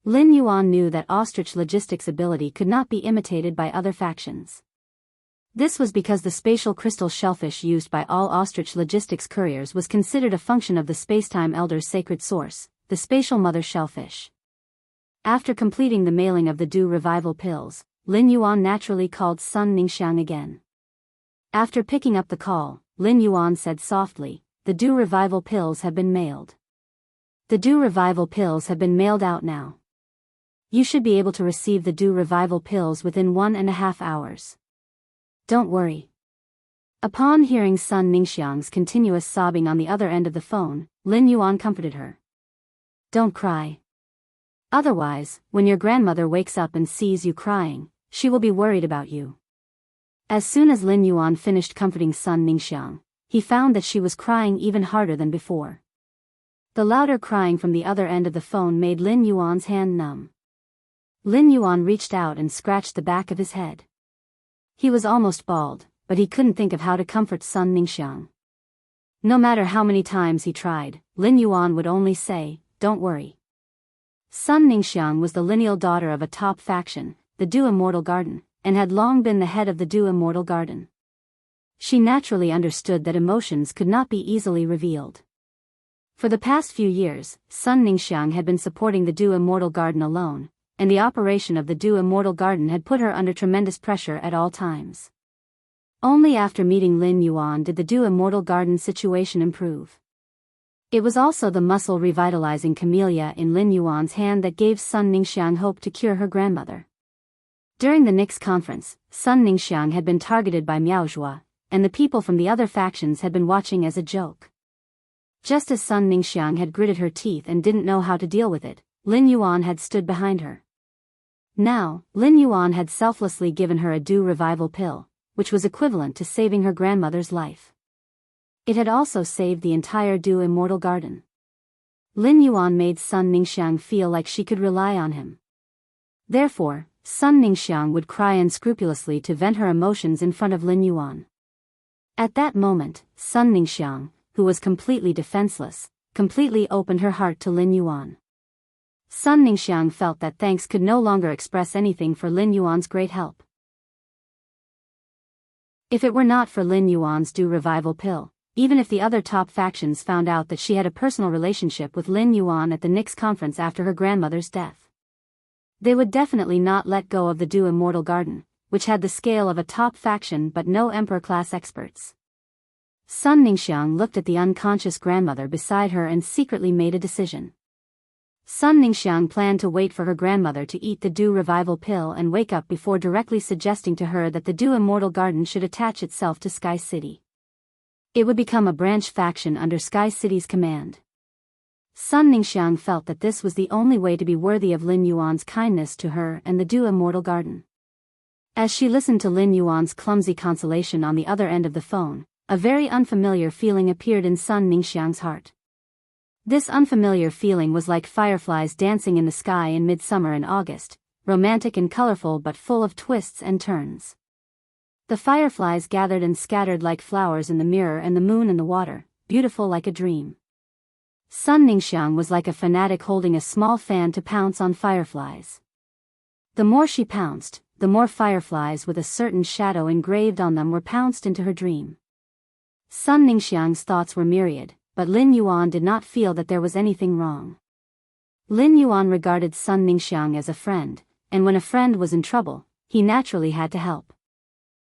Lin Yuan knew that ostrich logistics ability could not be imitated by other factions. This was because the spatial crystal shellfish used by all ostrich logistics couriers was considered a function of the Spacetime Elder's sacred source, the spatial mother shellfish. After completing the mailing of the Dew Revival pills, Lin Yuan naturally called Sun Ningxiang again. After picking up the call, Lin Yuan said softly, "The Dew Revival pills have been mailed. The Dew Revival pills have been mailed out now. You should be able to receive the Dew Revival pills within 1.5 hours. Don't worry." Upon hearing Sun Ningxiang's continuous sobbing on the other end of the phone, Lin Yuan comforted her. "Don't cry. Otherwise, when your grandmother wakes up and sees you crying, she will be worried about you." As soon as Lin Yuan finished comforting Sun Ningxiang, he found that she was crying even harder than before. The louder crying from the other end of the phone made Lin Yuan's hand numb. Lin Yuan reached out and scratched the back of his head. He was almost bald, but he couldn't think of how to comfort Sun Ningxiang. No matter how many times he tried, Lin Yuan would only say, "Don't worry." Sun Ningxiang was the lineal daughter of a top faction, the Dew Immortal Garden, and had long been the head of the Dew Immortal Garden. She naturally understood that emotions could not be easily revealed. For the past few years, Sun Ningxiang had been supporting the Dew Immortal Garden alone, and the operation of the Dew Immortal Garden had put her under tremendous pressure at all times. Only after meeting Lin Yuan did the Dew Immortal Garden situation improve. It was also the muscle revitalizing camellia in Lin Yuan's hand that gave Sun Ningxiang hope to cure her grandmother. During the Nix conference, Sun Ningxiang had been targeted by Miao Zhua, and the people from the other factions had been watching as a joke. Just as Sun Ningxiang had gritted her teeth and didn't know how to deal with it, Lin Yuan had stood behind her. Now, Lin Yuan had selflessly given her a Dew Revival pill, which was equivalent to saving her grandmother's life. It had also saved the entire Dew Immortal Garden. Lin Yuan made Sun Ningxiang feel like she could rely on him. Therefore, Sun Ningxiang would cry unscrupulously to vent her emotions in front of Lin Yuan. At that moment, Sun Ningxiang, who was completely defenseless, completely opened her heart to Lin Yuan. Sun Ningxiang felt that thanks could no longer express anything for Lin Yuan's great help. If it were not for Lin Yuan's Dew Revival pill, even if the other top factions found out that she had a personal relationship with Lin Yuan at the Nix conference after her grandmother's death. They would definitely not let go of the Du Immortal Garden, which had the scale of a top faction but no emperor-class experts. Sun Ningxiang looked at the unconscious grandmother beside her and secretly made a decision. Sun Ningxiang planned to wait for her grandmother to eat the Du Revival pill and wake up before directly suggesting to her that the Du Immortal Garden should attach itself to Sky City. It would become a branch faction under Sky City's command. Sun Ningxiang felt that this was the only way to be worthy of Lin Yuan's kindness to her and the Du Immortal Garden. As she listened to Lin Yuan's clumsy consolation on the other end of the phone, a very unfamiliar feeling appeared in Sun Ningxiang's heart. This unfamiliar feeling was like fireflies dancing in the sky in midsummer in August, romantic and colorful but full of twists and turns. The fireflies gathered and scattered like flowers in the mirror and the moon in the water, beautiful like a dream. Sun Ningxiang was like a fanatic holding a small fan to pounce on fireflies. The more she pounced, the more fireflies with a certain shadow engraved on them were pounced into her dream. Sun Ningxiang's thoughts were myriad, but Lin Yuan did not feel that there was anything wrong. Lin Yuan regarded Sun Ningxiang as a friend, and when a friend was in trouble, he naturally had to help.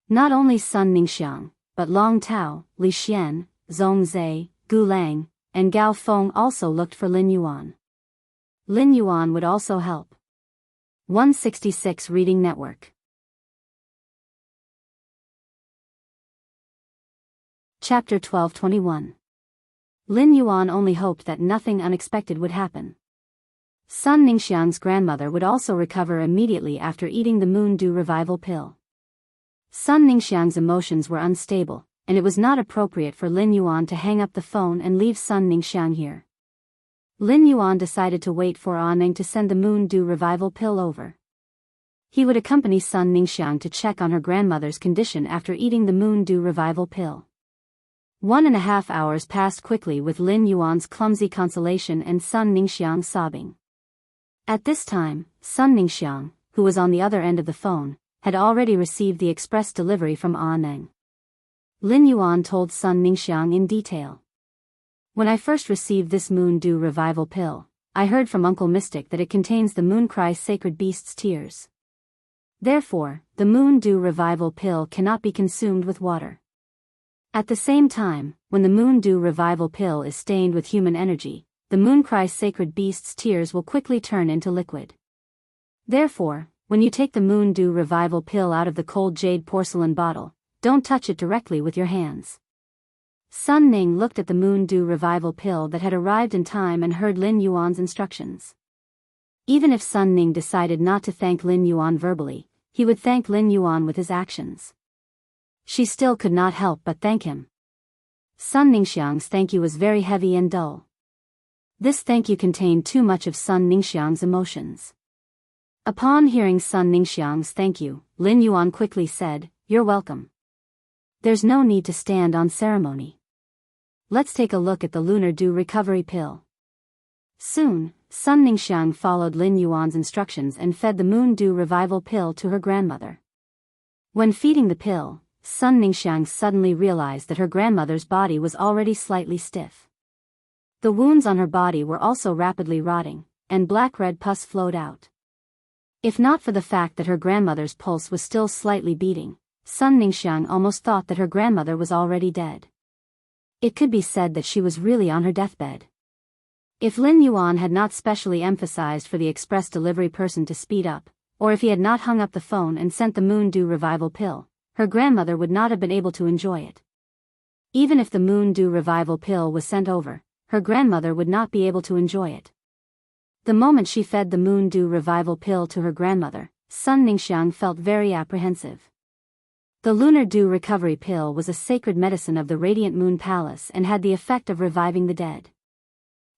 Not only Sun Ningxiang, but Long Tao, Li Xian, Zhong Zhe, Gu Lang, and Gao Feng also looked for Lin Yuan. Lin Yuan would also help. 166 Reading Network. Chapter 1221. Lin Yuan only hoped that nothing unexpected would happen. Sun Ningxiang's grandmother would also recover immediately after eating the Moon Dew Revival pill. Sun Ningxiang's emotions were unstable, and it was not appropriate for Lin Yuan to hang up the phone and leave Sun Ningxiang here. Lin Yuan decided to wait for Aneng to send the Moon Dew Revival pill over. He would accompany Sun Ningxiang to check on her grandmother's condition after eating the Moon Dew Revival pill. 1.5 hours passed quickly with Lin Yuan's clumsy consolation and Sun Ningxiang sobbing. At this time, Sun Ningxiang, who was on the other end of the phone, had already received the express delivery from Aneng. Lin Yuan told Sun Ningxiang in detail. When I first received this Moon Dew Revival pill, I heard from Uncle Mystic that it contains the Moon Cry Sacred Beast's tears. Therefore, the Moon Dew Revival pill cannot be consumed with water. At the same time, when the Moon Dew Revival pill is stained with human energy, the Moon Cry Sacred Beast's tears will quickly turn into liquid. Therefore, when you take the Moon Dew Revival pill out of the cold jade porcelain bottle, don't touch it directly with your hands. Sun Ning looked at the Moon Dew Revival pill that had arrived in time and heard Lin Yuan's instructions. Even if Sun Ning decided not to thank Lin Yuan verbally, he would thank Lin Yuan with his actions. She still could not help but thank him. Sun Ningxiang's thank you was very heavy and dull. This thank you contained too much of Sun Ningxiang's emotions. Upon hearing Sun Ningxiang's thank you, Lin Yuan quickly said, "You're welcome. There's no need to stand on ceremony. Let's take a look at the Lunar Dew Recovery Pill." Soon, Sun Ningxiang followed Lin Yuan's instructions and fed the Moon Dew Revival Pill to her grandmother. When feeding the pill, Sun Ningxiang suddenly realized that her grandmother's body was already slightly stiff. The wounds on her body were also rapidly rotting, and black-red pus flowed out. If not for the fact that her grandmother's pulse was still slightly beating, Sun Ningxiang almost thought that her grandmother was already dead. It could be said that she was really on her deathbed. If Lin Yuan had not specially emphasized for the express delivery person to speed up, or if he had not hung up the phone and sent the Moon Dew Revival pill, her grandmother would not have been able to enjoy it. Even if the Moon Dew Revival pill was sent over, her grandmother would not be able to enjoy it. The moment she fed the Moon Dew Revival pill to her grandmother, Sun Ningxiang felt very apprehensive. The Lunar Dew Recovery Pill was a sacred medicine of the Radiant Moon Palace and had the effect of reviving the dead.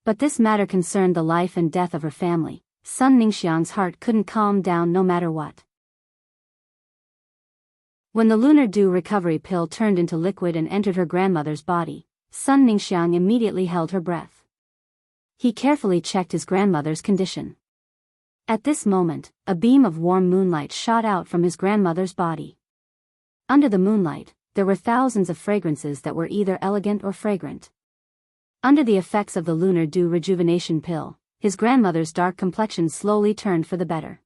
But this matter concerned the life and death of her family. Sun Ningxiang's heart couldn't calm down no matter what. When the Lunar Dew Recovery Pill turned into liquid and entered her grandmother's body, Sun Ningxiang immediately held her breath. He carefully checked his grandmother's condition. At this moment, a beam of warm moonlight shot out from his grandmother's body. Under the moonlight, there were thousands of fragrances that were either elegant or fragrant. Under the effects of the lunar dew rejuvenation pill, his grandmother's dark complexion slowly turned for the better.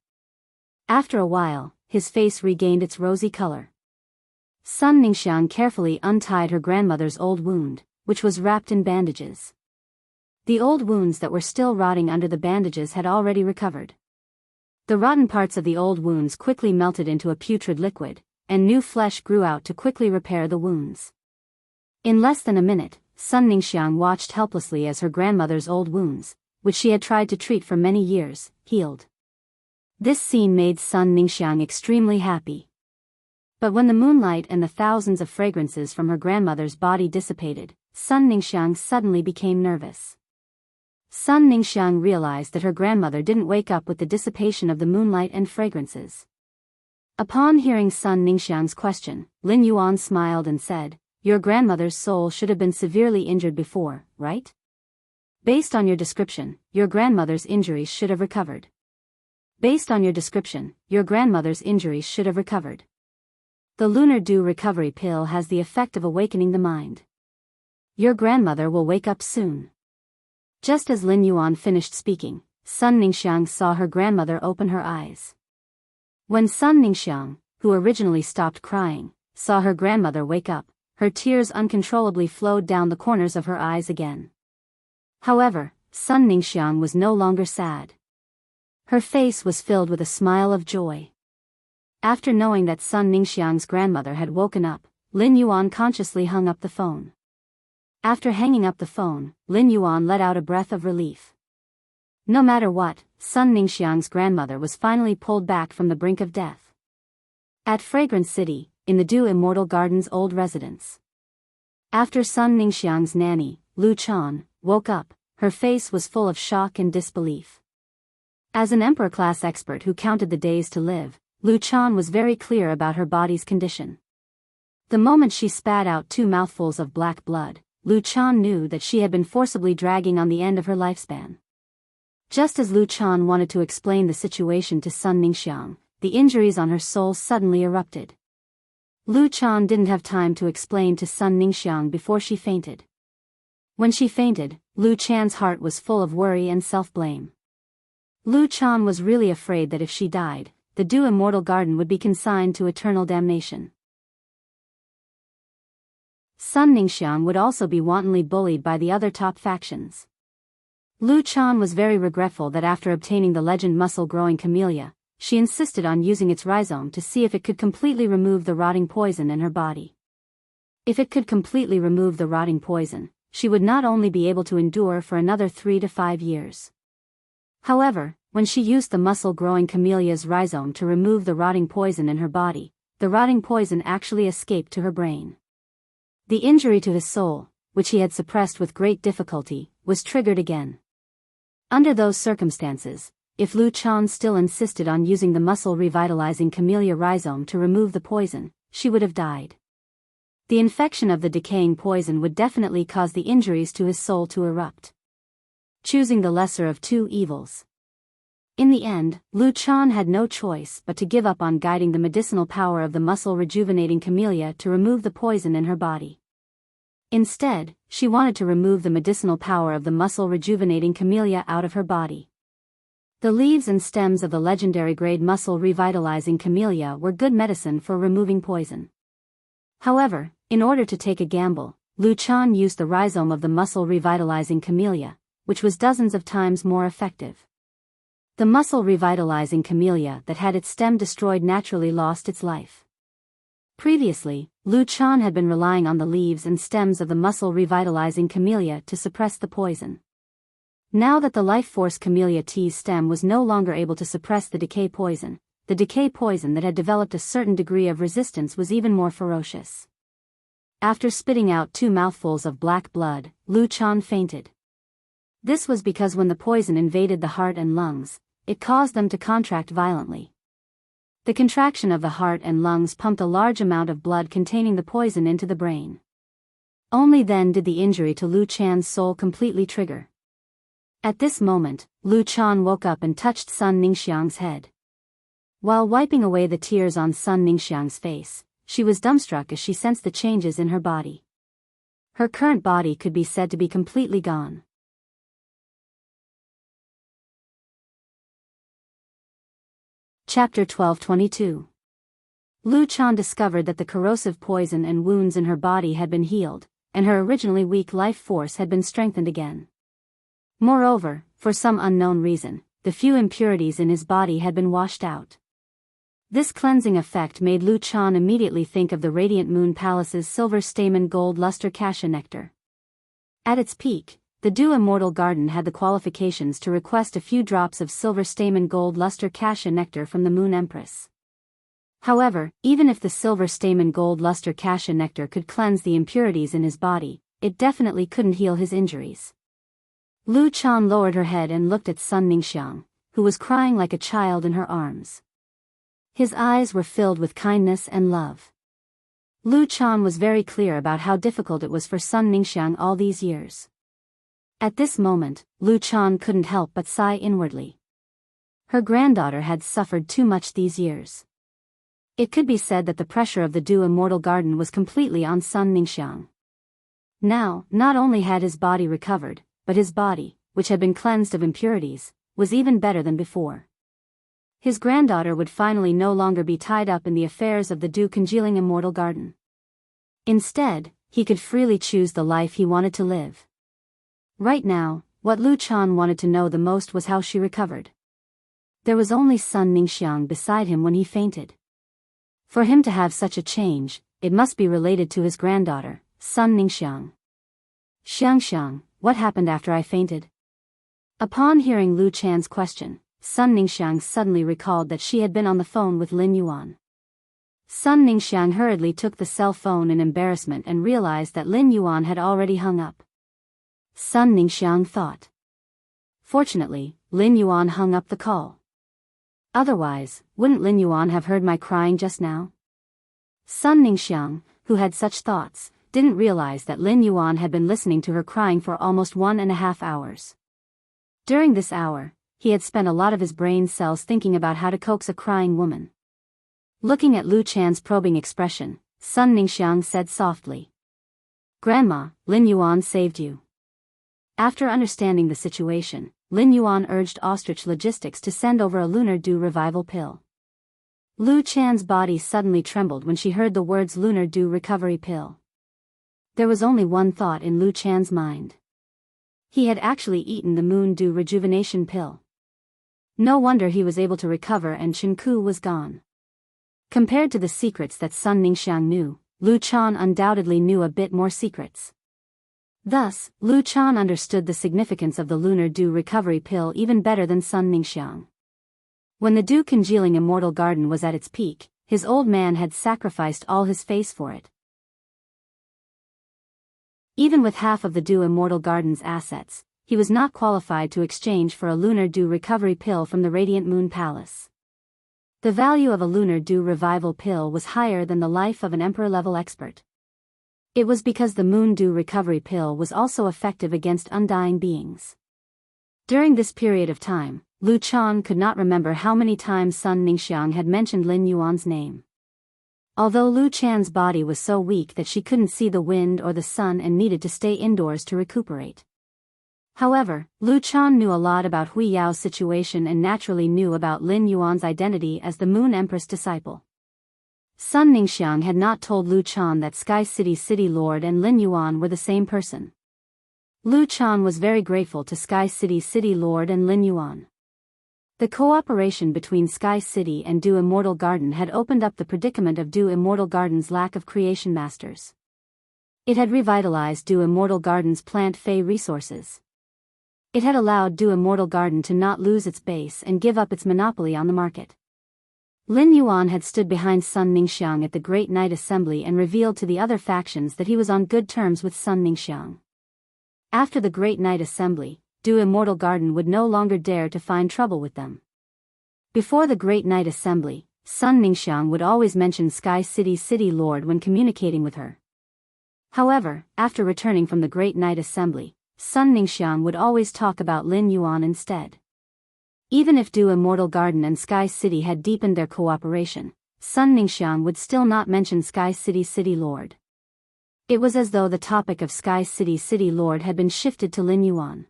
After a while, his face regained its rosy color. Sun Ningxiang carefully untied her grandmother's old wound, which was wrapped in bandages. The old wounds that were still rotting under the bandages had already recovered. The rotten parts of the old wounds quickly melted into a putrid liquid, and new flesh grew out to quickly repair the wounds. In less than a minute, Sun Ningxiang watched helplessly as her grandmother's old wounds, which she had tried to treat for many years, healed. This scene made Sun Ningxiang extremely happy. But when the moonlight and the thousands of fragrances from her grandmother's body dissipated, Sun Ningxiang suddenly became nervous. Sun Ningxiang realized that her grandmother didn't wake up with the dissipation of the moonlight and fragrances. Upon hearing Sun Ningxiang's question, Lin Yuan smiled and said, "Your grandmother's soul should have been severely injured before, right? Based on your description, your grandmother's injuries should have recovered. Based on your description, your grandmother's injuries should have recovered. The lunar dew recovery pill has the effect of awakening the mind. Your grandmother will wake up soon." Just as Lin Yuan finished speaking, Sun Ningxiang saw her grandmother open her eyes. When Sun Ningxiang, who originally stopped crying, saw her grandmother wake up, her tears uncontrollably flowed down the corners of her eyes again. However, Sun Ningxiang was no longer sad. Her face was filled with a smile of joy. After knowing that Sun Ningxiang's grandmother had woken up, Lin Yuan consciously hung up the phone. After hanging up the phone, Lin Yuan let out a breath of relief. No matter what, Sun Ningxiang's grandmother was finally pulled back from the brink of death. At Fragrance City, in the Dew Immortal Garden's old residence. After Sun Ningxiang's nanny, Lu Chan, woke up, her face was full of shock and disbelief. As an emperor-class expert who counted the days to live, Lu Chan was very clear about her body's condition. The moment she spat out 2 mouthfuls of black blood, Lu Chan knew that she had been forcibly dragging on the end of her lifespan. Just as Lu Chan wanted to explain the situation to Sun Ningxiang, the injuries on her soul suddenly erupted. Lu Chan didn't have time to explain to Sun Ningxiang before she fainted. When she fainted, Lu Chan's heart was full of worry and self-blame. Lu Chan was really afraid that if she died, the Dew Immortal Garden would be consigned to eternal damnation. Sun Ningxiang would also be wantonly bullied by the other top factions. Lu Chan was very regretful that after obtaining the legend muscle-growing camellia, she insisted on using its rhizome to see if it could completely remove the rotting poison in her body. If it could completely remove the rotting poison, she would not only be able to endure for another 3 to 5 years. However, when she used the muscle-growing camellia's rhizome to remove the rotting poison in her body, the rotting poison actually escaped to her brain. The injury to his soul, which he had suppressed with great difficulty, was triggered again. Under those circumstances, if Lu Chan still insisted on using the muscle-revitalizing camellia rhizome to remove the poison, she would have died. The infection of the decaying poison would definitely cause the injuries to his soul to erupt. Choosing the lesser of 2 evils. In the end, Lu Chan had no choice but to give up on guiding the medicinal power of the muscle-rejuvenating camellia to remove the poison in her body. Instead, she wanted to remove the medicinal power of the muscle-rejuvenating camellia out of her body. The leaves and stems of the legendary grade muscle-revitalizing camellia were good medicine for removing poison. However, in order to take a gamble, Lu Chan used the rhizome of the muscle-revitalizing camellia, which was dozens of times more effective. The muscle-revitalizing camellia that had its stem destroyed naturally lost its life. Previously, Lu Chan had been relying on the leaves and stems of the muscle-revitalizing camellia to suppress the poison. Now that the life force camellia tea's stem was no longer able to suppress the decay poison that had developed a certain degree of resistance was even more ferocious. After spitting out 2 mouthfuls of black blood, Lu Chan fainted. This was because when the poison invaded the heart and lungs, it caused them to contract violently. The contraction of the heart and lungs pumped a large amount of blood containing the poison into the brain. Only then did the injury to Lu Chan's soul completely trigger. At this moment, Lu Chan woke up and touched Sun Ningxiang's head. While wiping away the tears on Sun Ningxiang's face, she was dumbstruck as she sensed the changes in her body. Her current body could be said to be completely gone. Chapter 12:22. Lu Chan discovered that the corrosive poison and wounds in her body had been healed, and her originally weak life force had been strengthened again. Moreover, for some unknown reason, the few impurities in his body had been washed out. This cleansing effect made Lu Chan immediately think of the Radiant Moon Palace's silver stamen gold luster cassia nectar. At its peak, the Dew Immortal Garden had the qualifications to request a few drops of silver stamen gold luster cassia nectar from the Moon Empress. However, even if the silver stamen gold luster cassia nectar could cleanse the impurities in his body, it definitely couldn't heal his injuries. Lu Chan lowered her head and looked at Sun Ningxiang, who was crying like a child in her arms. His eyes were filled with kindness and love. Lu Chan was very clear about how difficult it was for Sun Ningxiang all these years. At this moment, Lu Chan couldn't help but sigh inwardly. Her granddaughter had suffered too much these years. It could be said that the pressure of the Dew Immortal Garden was completely on Sun Ningxiang. Now, not only had his body recovered, but his body, which had been cleansed of impurities, was even better than before. His granddaughter would finally no longer be tied up in the affairs of the Dew Congealing Immortal Garden. Instead, he could freely choose the life he wanted to live. Right now, what Lu Chan wanted to know the most was how she recovered. There was only Sun Ningxiang beside him when he fainted. For him to have such a change, it must be related to his granddaughter, Sun Ningxiang. Xiang, what happened after I fainted? Upon hearing Lu Chan's question, Sun Ningxiang suddenly recalled that she had been on the phone with Lin Yuan. Sun Ningxiang hurriedly took the cell phone in embarrassment and realized that Lin Yuan had already hung up. Sun Ningxiang thought. Fortunately, Lin Yuan hung up the call. Otherwise, wouldn't Lin Yuan have heard my crying just now? Sun Ningxiang, who had such thoughts, didn't realize that Lin Yuan had been listening to her crying for almost 1.5 hours. During this hour, he had spent a lot of his brain cells thinking about how to coax a crying woman. Looking at Lu Chan's probing expression, Sun Ningxiang said softly, "Grandma, Lin Yuan saved you." After understanding the situation, Lin Yuan urged Ostrich Logistics to send over a lunar dew revival pill. Lu Chan's body suddenly trembled when she heard the words lunar dew recovery pill. There was only one thought in Lu Chan's mind. He had actually eaten the moon dew rejuvenation pill. No wonder he was able to recover and Chenku was gone. Compared to the secrets that Sun Ningxiang knew, Lu Chan undoubtedly knew a bit more secrets. Thus, Lu Chan understood the significance of the lunar dew recovery pill even better than Sun Ningxiang. When the Dew Congealing Immortal Garden was at its peak, his old man had sacrificed all his face for it. Even with half of the Dew Immortal Garden's assets, he was not qualified to exchange for a lunar dew recovery pill from the Radiant Moon Palace. The value of a lunar dew revival pill was higher than the life of an emperor-level expert. It was because the moon dew recovery pill was also effective against undying beings. During this period of time, Lu Chan could not remember how many times Sun Ningxiang had mentioned Lin Yuan's name. Although Lu Chan's body was so weak that she couldn't see the wind or the sun and needed to stay indoors to recuperate. However, Lu Chan knew a lot about Huiyao's situation and naturally knew about Lin Yuan's identity as the Moon Empress disciple. Sun Ningxiang had not told Lu Chan that Sky City's City Lord and Lin Yuan were the same person. Lu Chan was very grateful to Sky City's City Lord and Lin Yuan. The cooperation between Sky City and Dew Immortal Garden had opened up the predicament of Dew Immortal Garden's lack of creation masters. It had revitalized Dew Immortal Garden's plant-fey resources. It had allowed Dew Immortal Garden to not lose its base and give up its monopoly on the market. Lin Yuan had stood behind Sun Ningxiang at the Great Night Assembly and revealed to the other factions that he was on good terms with Sun Ningxiang. After the Great Night Assembly, Dew Immortal Garden would no longer dare to find trouble with them. Before the Great Night Assembly, Sun Ningxiang would always mention Sky City's City Lord when communicating with her. However, after returning from the Great Night Assembly, Sun Ningxiang would always talk about Lin Yuan instead. Even if Dew Immortal Garden and Sky City had deepened their cooperation, Sun Ningxiang would still not mention Sky City City Lord. It was as though the topic of Sky City City Lord had been shifted to Lin Yuan.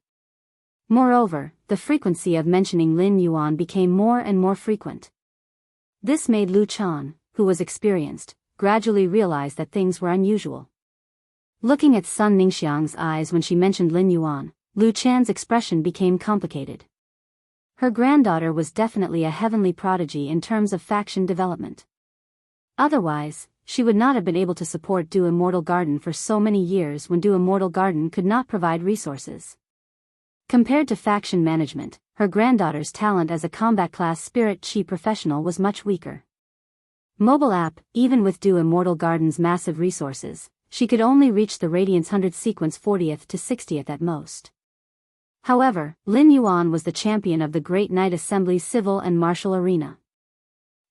Moreover, the frequency of mentioning Lin Yuan became more and more frequent. This made Lu Chan, who was experienced, gradually realize that things were unusual. Looking at Sun Ningxiang's eyes when she mentioned Lin Yuan, Lu Chan's expression became complicated. Her granddaughter was definitely a heavenly prodigy in terms of faction development. Otherwise, she would not have been able to support Du Immortal Garden for so many years when Du Immortal Garden could not provide resources. Compared to faction management, her granddaughter's talent as a combat class spirit chi professional was much weaker. Mobile app, even with Du Immortal Garden's massive resources, she could only reach the Radiance 100 sequence 40th to 60th at most. However, Lin Yuan was the champion of the Great Knight Assembly's Civil and Martial Arena.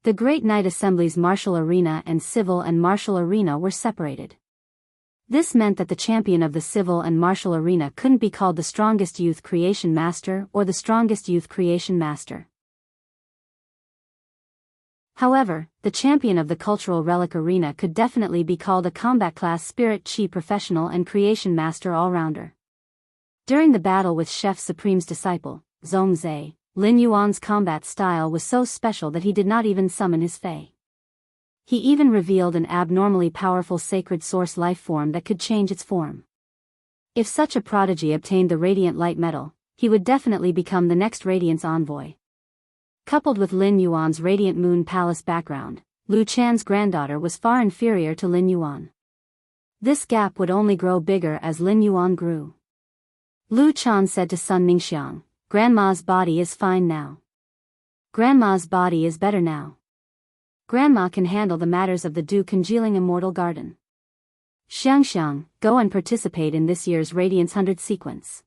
The Great Knight Assembly's Martial Arena and Civil and Martial Arena were separated. This meant that the champion of the Civil and Martial Arena couldn't be called the strongest youth creation master or the strongest youth creation master. However, the champion of the Cultural Relic Arena could definitely be called a combat class spirit chi professional and creation master all-rounder. During the battle with Chef Supreme's disciple, Zhongzhe, Lin Yuan's combat style was so special that he did not even summon his Fae. He even revealed an abnormally powerful sacred source life form that could change its form. If such a prodigy obtained the Radiant Light Medal, he would definitely become the next Radiance Envoy. Coupled with Lin Yuan's Radiant Moon Palace background, Lu Chan's granddaughter was far inferior to Lin Yuan. This gap would only grow bigger as Lin Yuan grew. Lu Chan said to Sun Ningxiang, "Grandma's body is fine now. Grandma's body is better now. Grandma can handle the matters of the Du Congealing Immortal Garden. Xiangxiang, go and participate in this year's Radiance 100 sequence.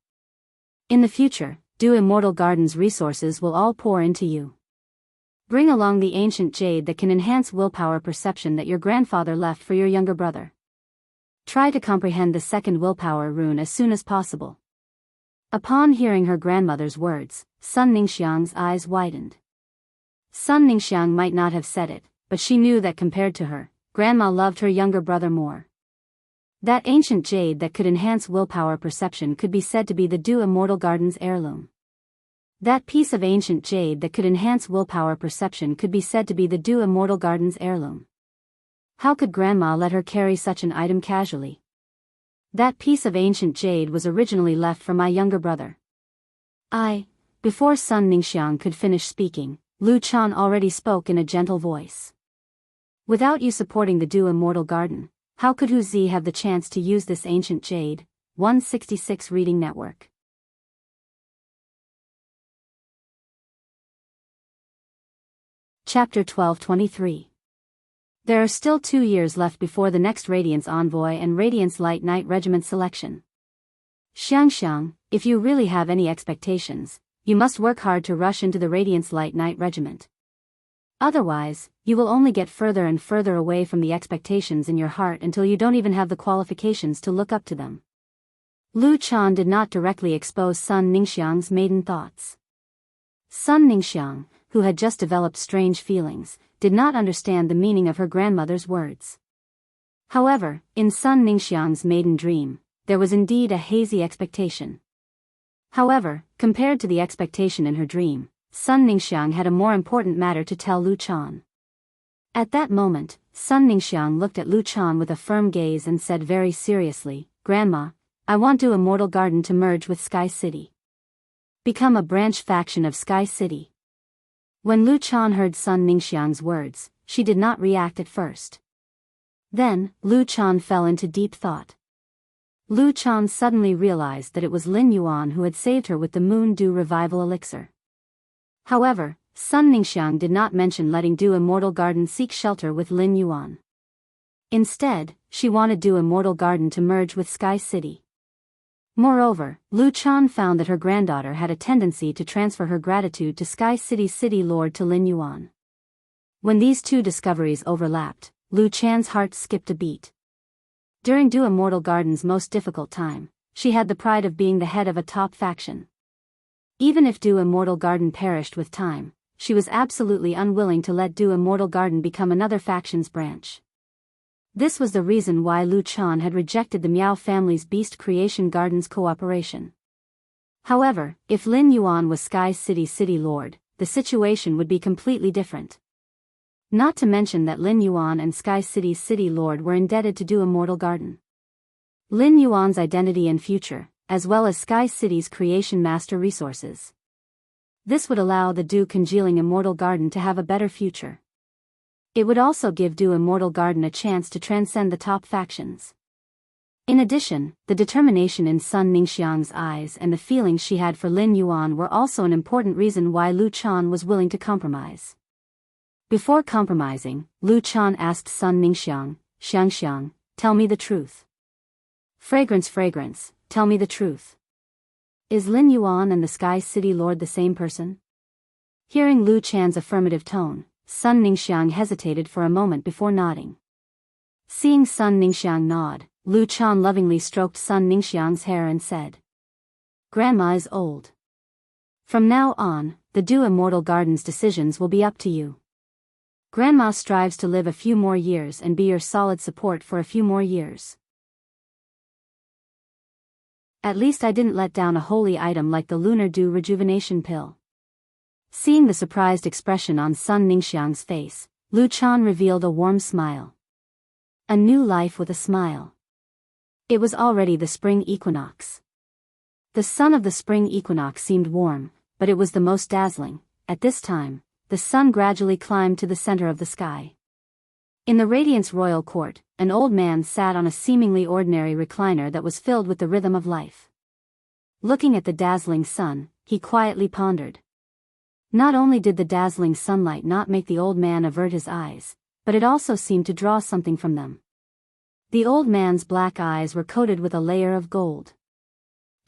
In the future, Du Immortal Garden's resources will all pour into you. Bring along the ancient jade that can enhance willpower perception that your grandfather left for your younger brother. Try to comprehend the second willpower rune as soon as possible." Upon hearing her grandmother's words, Sun Ningxiang's eyes widened. Sun Ningxiang might not have said it, but she knew that compared to her, Grandma loved her younger brother more. That ancient jade that could enhance willpower perception could be said to be the Du Immortal Garden's heirloom. That piece of ancient jade that could enhance willpower perception could be said to be the Du Immortal Garden's heirloom. How could Grandma let her carry such an item casually? That piece of ancient jade was originally left for my younger brother. Before Sun Ningxiang could finish speaking, Lu Chan already spoke in a gentle voice. Without you supporting the Du Immortal Garden, how could Hu Zi have the chance to use this ancient jade? 166 Reading Network. Chapter 1223. There are still 2 years left before the next Radiance Envoy and Radiance Light Knight Regiment selection. Xiangxiang, if you really have any expectations, you must work hard to rush into the Radiance Light Knight Regiment. Otherwise, you will only get further and further away from the expectations in your heart until you don't even have the qualifications to look up to them. Lu Chan did not directly expose Sun Ningxiang's maiden thoughts. Sun Ningxiang, who had just developed strange feelings, did not understand the meaning of her grandmother's words. However, in Sun Ningxiang's maiden dream, there was indeed a hazy expectation. However, compared to the expectation in her dream, Sun Ningxiang had a more important matter to tell Lu Chan. At that moment, Sun Ningxiang looked at Lu Chan with a firm gaze and said very seriously, "Grandma, I want Du Immortal Garden to merge with Sky City. Become a branch faction of Sky City." When Lu Chan heard Sun Ningxiang's words, she did not react at first. Then, Lu Chan fell into deep thought. Lu Chan suddenly realized that it was Lin Yuan who had saved her with the Moon Dew Revival Elixir. However, Sun Ningxiang did not mention letting Du Immortal Garden seek shelter with Lin Yuan. Instead, she wanted Du Immortal Garden to merge with Sky City. Moreover, Lu Chan found that her granddaughter had a tendency to transfer her gratitude to Sky City's city lord to Lin Yuan. When these two discoveries overlapped, Lu Chan's heart skipped a beat. During Du Immortal Garden's most difficult time, she had the pride of being the head of a top faction. Even if Du Immortal Garden perished with time, she was absolutely unwilling to let Du Immortal Garden become another faction's branch. This was the reason why Lu Chan had rejected the Miao family's Beast Creation Gardens cooperation. However, if Lin Yuan was Sky City's city lord, the situation would be completely different. Not to mention that Lin Yuan and Sky City's city lord were indebted to Du Immortal Garden. Lin Yuan's identity and future, as well as Sky City's creation master resources. This would allow the Du congealing Immortal Garden to have a better future. It would also give Du Immortal Garden a chance to transcend the top factions. In addition, the determination in Sun Ningxiang's eyes and the feelings she had for Lin Yuan were also an important reason why Lu Chan was willing to compromise. Before compromising, Lu Chan asked Sun Ningxiang, "Xiang, tell me the truth. Fragrance, tell me the truth. Is Lin Yuan and the Sky City Lord the same person?" Hearing Lu Chan's affirmative tone, Sun Ningxiang hesitated for a moment before nodding. Seeing Sun Ningxiang nod, Lu Chan lovingly stroked Sun Ningxiang's hair and said, "Grandma is old. From now on, the Du Immortal Garden's decisions will be up to you. Grandma strives to live a few more years and be your solid support for a few more years. At least I didn't let down a holy item like the Lunar Dew Rejuvenation Pill." Seeing the surprised expression on Sun Ningxiang's face, Lu Chan revealed a warm smile. A new life with a smile. It was already the spring equinox. The sun of the spring equinox seemed warm, but it was the most dazzling. At this time, the sun gradually climbed to the center of the sky. In the Radiance Royal Court, an old man sat on a seemingly ordinary recliner that was filled with the rhythm of life. Looking at the dazzling sun, he quietly pondered. Not only did the dazzling sunlight not make the old man avert his eyes, but it also seemed to draw something from them. The old man's black eyes were coated with a layer of gold.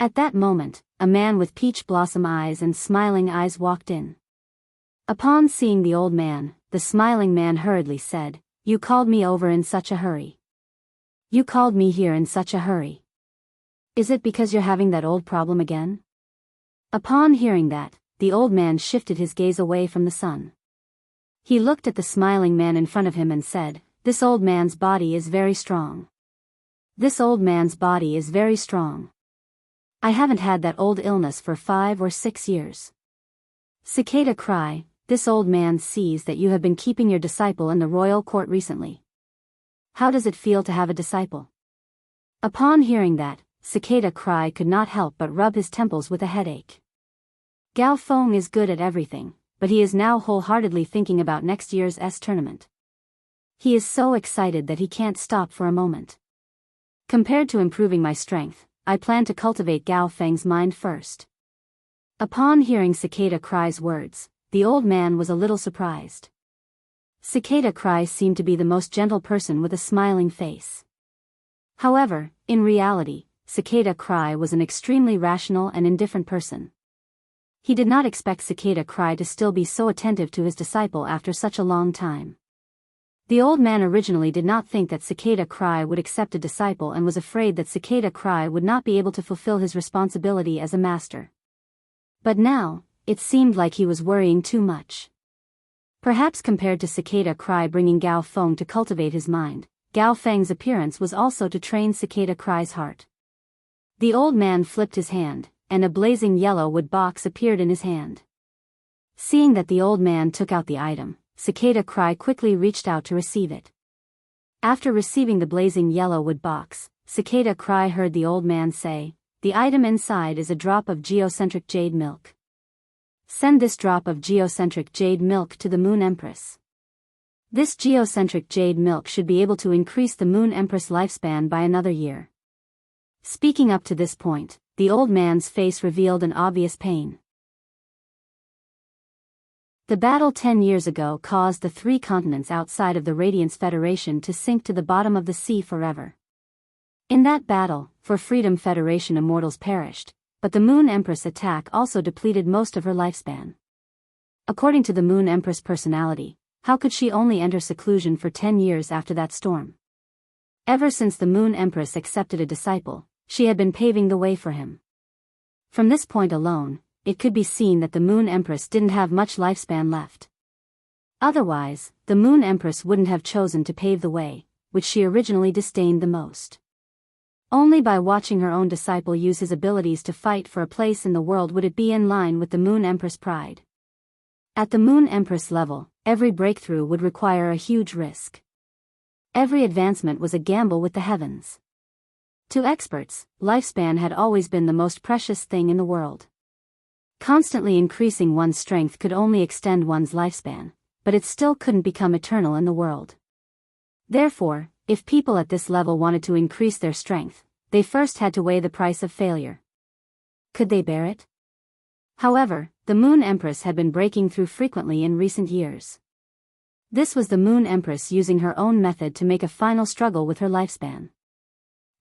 At that moment, a man with peach blossom eyes and smiling eyes walked in. Upon seeing the old man, the smiling man hurriedly said, "You called me over in such a hurry. You called me here in such a hurry. Is it because you're having that old problem again?" Upon hearing that, the old man shifted his gaze away from the sun. He looked at the smiling man in front of him and said, "This old man's body is very strong. This old man's body is very strong. I haven't had that old illness for 5 or 6 years. Cicada cry, this old man sees that you have been keeping your disciple in the royal court recently. How does it feel to have a disciple?" Upon hearing that, Cicada cry could not help but rub his temples with a headache. Gao Feng is good at everything, but he is now wholeheartedly thinking about next year's tournament. He is so excited that he can't stop for a moment. Compared to improving my strength, I plan to cultivate Gao Feng's mind first. Upon hearing Cicada Cry's words, the old man was a little surprised. Cicada Cry seemed to be the most gentle person with a smiling face. However, in reality, Cicada Cry was an extremely rational and indifferent person. He did not expect Cicada Cry to still be so attentive to his disciple after such a long time. The old man originally did not think that Cicada Cry would accept a disciple and was afraid that Cicada Cry would not be able to fulfill his responsibility as a master. But now, it seemed like he was worrying too much. Perhaps compared to Cicada Cry bringing Gao Feng to cultivate his mind, Gao Feng's appearance was also to train Cicada Cry's heart. The old man flipped his hand, and a blazing yellow wood box appeared in his hand. Seeing that the old man took out the item, Cicada Cry quickly reached out to receive it. After receiving the blazing yellow wood box, Cicada Cry heard the old man say, "The item inside is a drop of geocentric jade milk. Send this drop of geocentric jade milk to the Moon Empress. This geocentric jade milk should be able to increase the Moon Empress lifespan by another year." Speaking up to this point, the old man's face revealed an obvious pain. The battle 10 years ago caused the 3 continents outside of the Radiance Federation to sink to the bottom of the sea forever. In that battle, for freedom Federation immortals perished, but the Moon Empress attack also depleted most of her lifespan. According to the Moon Empress personality, how could she only enter seclusion for 10 years after that storm? Ever since the Moon Empress accepted a disciple, she had been paving the way for him. From this point alone, it could be seen that the Moon Empress didn't have much lifespan left. Otherwise, the Moon Empress wouldn't have chosen to pave the way, which she originally disdained the most. Only by watching her own disciple use his abilities to fight for a place in the world would it be in line with the Moon Empress' pride. At the Moon Empress level, every breakthrough would require a huge risk. Every advancement was a gamble with the heavens. To experts, lifespan had always been the most precious thing in the world. Constantly increasing one's strength could only extend one's lifespan, but it still couldn't become eternal in the world. Therefore, if people at this level wanted to increase their strength, they first had to weigh the price of failure. Could they bear it? However, the Moon Empress had been breaking through frequently in recent years. This was the Moon Empress using her own method to make a final struggle with her lifespan.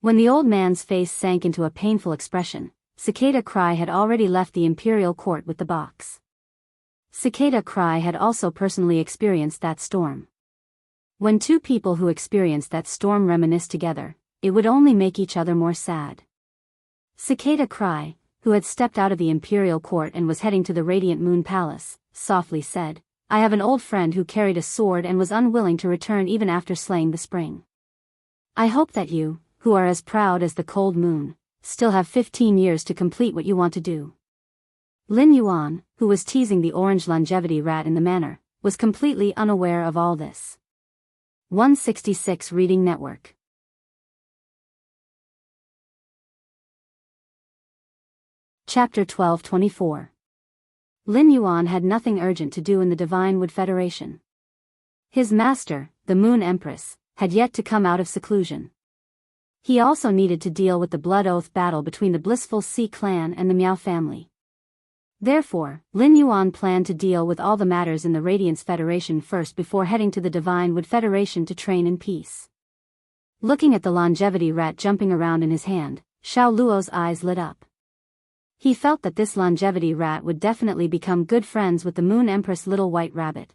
When the old man's face sank into a painful expression, Cicada Cry had already left the imperial court with the box. Cicada Cry had also personally experienced that storm. When two people who experienced that storm reminisce together, it would only make each other more sad. Cicada Cry, who had stepped out of the imperial court and was heading to the Radiant Moon Palace, softly said, "I have an old friend who carried a sword and was unwilling to return even after slaying the spring. I hope that you, who are as proud as the cold moon, still have 15 years to complete what you want to do." Lin Yuan, who was teasing the orange longevity rat in the manner, was completely unaware of all this. 166 Reading Network. Chapter 1224. Lin Yuan had nothing urgent to do in the Divine Wood Federation. His master, the Moon Empress, had yet to come out of seclusion. He also needed to deal with the blood oath battle between the Blissful Sea clan and the Miao family. Therefore, Lin Yuan planned to deal with all the matters in the Radiance Federation first before heading to the Divine Wood Federation to train in peace. Looking at the longevity rat jumping around in his hand, Xiao Luo's eyes lit up. He felt that this longevity rat would definitely become good friends with the Moon Empress Little White Rabbit.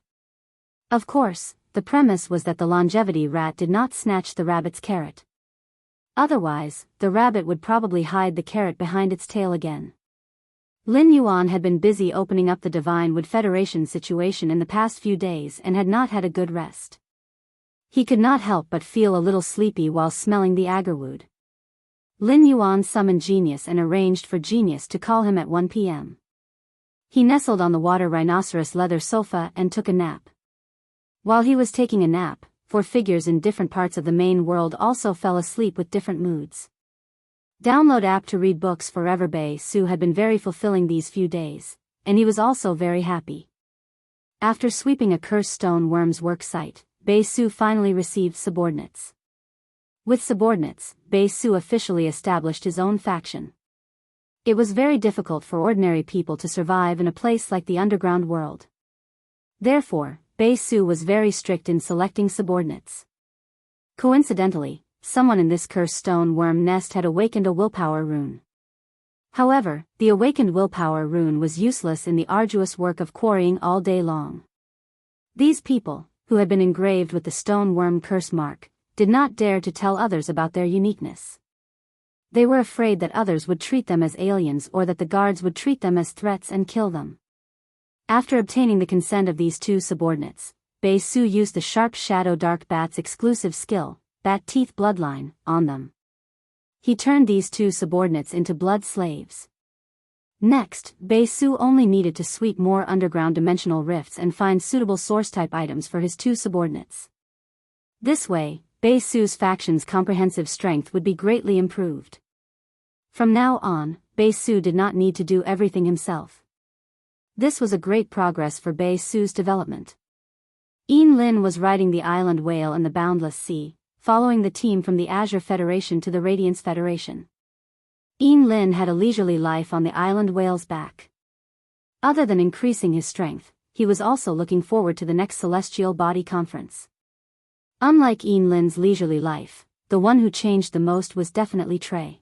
Of course, the premise was that the longevity rat did not snatch the rabbit's carrot. Otherwise, the rabbit would probably hide the carrot behind its tail again. Lin Yuan had been busy opening up the Divine Wood Federation situation in the past few days and had not had a good rest. He could not help but feel a little sleepy while smelling the agarwood. Lin Yuan summoned Genius and arranged for Genius to call him at 1 p.m. He nestled on the water rhinoceros leather sofa and took a nap. While he was taking a nap, 4 figures in different parts of the main world also fell asleep with different moods. Download app to read books forever. Bei Su had been very fulfilling these few days, and he was also very happy. After sweeping a cursed stone worm's work site, Bei Su finally received subordinates. With subordinates, Bei Su officially established his own faction. It was very difficult for ordinary people to survive in a place like the underground world. Therefore, Bei Su was very strict in selecting subordinates. Coincidentally, someone in this cursed stone worm nest had awakened a willpower rune. However, the awakened willpower rune was useless in the arduous work of quarrying all day long. These people, who had been engraved with the stone worm curse mark, did not dare to tell others about their uniqueness. They were afraid that others would treat them as aliens or that the guards would treat them as threats and kill them. After obtaining the consent of these 2 subordinates, Bei Su used the Sharp Shadow Dark Bat's exclusive skill, Bat Teeth Bloodline, on them. He turned these 2 subordinates into blood slaves. Next, Bei Su only needed to sweep more underground dimensional rifts and find suitable source-type items for his 2 subordinates. This way, Bei Su's faction's comprehensive strength would be greatly improved. From now on, Bei Su did not need to do everything himself. This was a great progress for Bei Su's development. Yin Lin was riding the island whale in the boundless sea, following the team from the Azure Federation to the Radiance Federation. Yin Lin had a leisurely life on the island whale's back. Other than increasing his strength, he was also looking forward to the next Celestial Body Conference. Unlike Yin Lin's leisurely life, the one who changed the most was definitely Trey.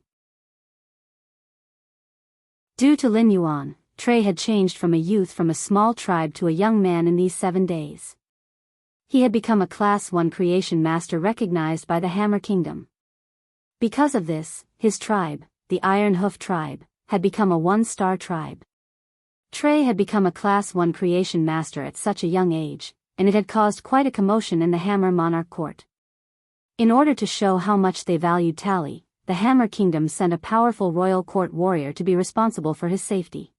Due to Lin Yuan, Trey had changed from a youth from a small tribe to a young man in these 7 days. He had become a Class 1 creation master recognized by the Hammer Kingdom. Because of this, his tribe, the Iron Hoof tribe, had become a 1-star tribe. Trey had become a Class 1 creation master at such a young age, and it had caused quite a commotion in the Hammer Monarch court. In order to show how much they valued Tally, the Hammer Kingdom sent a powerful royal court warrior to be responsible for his safety.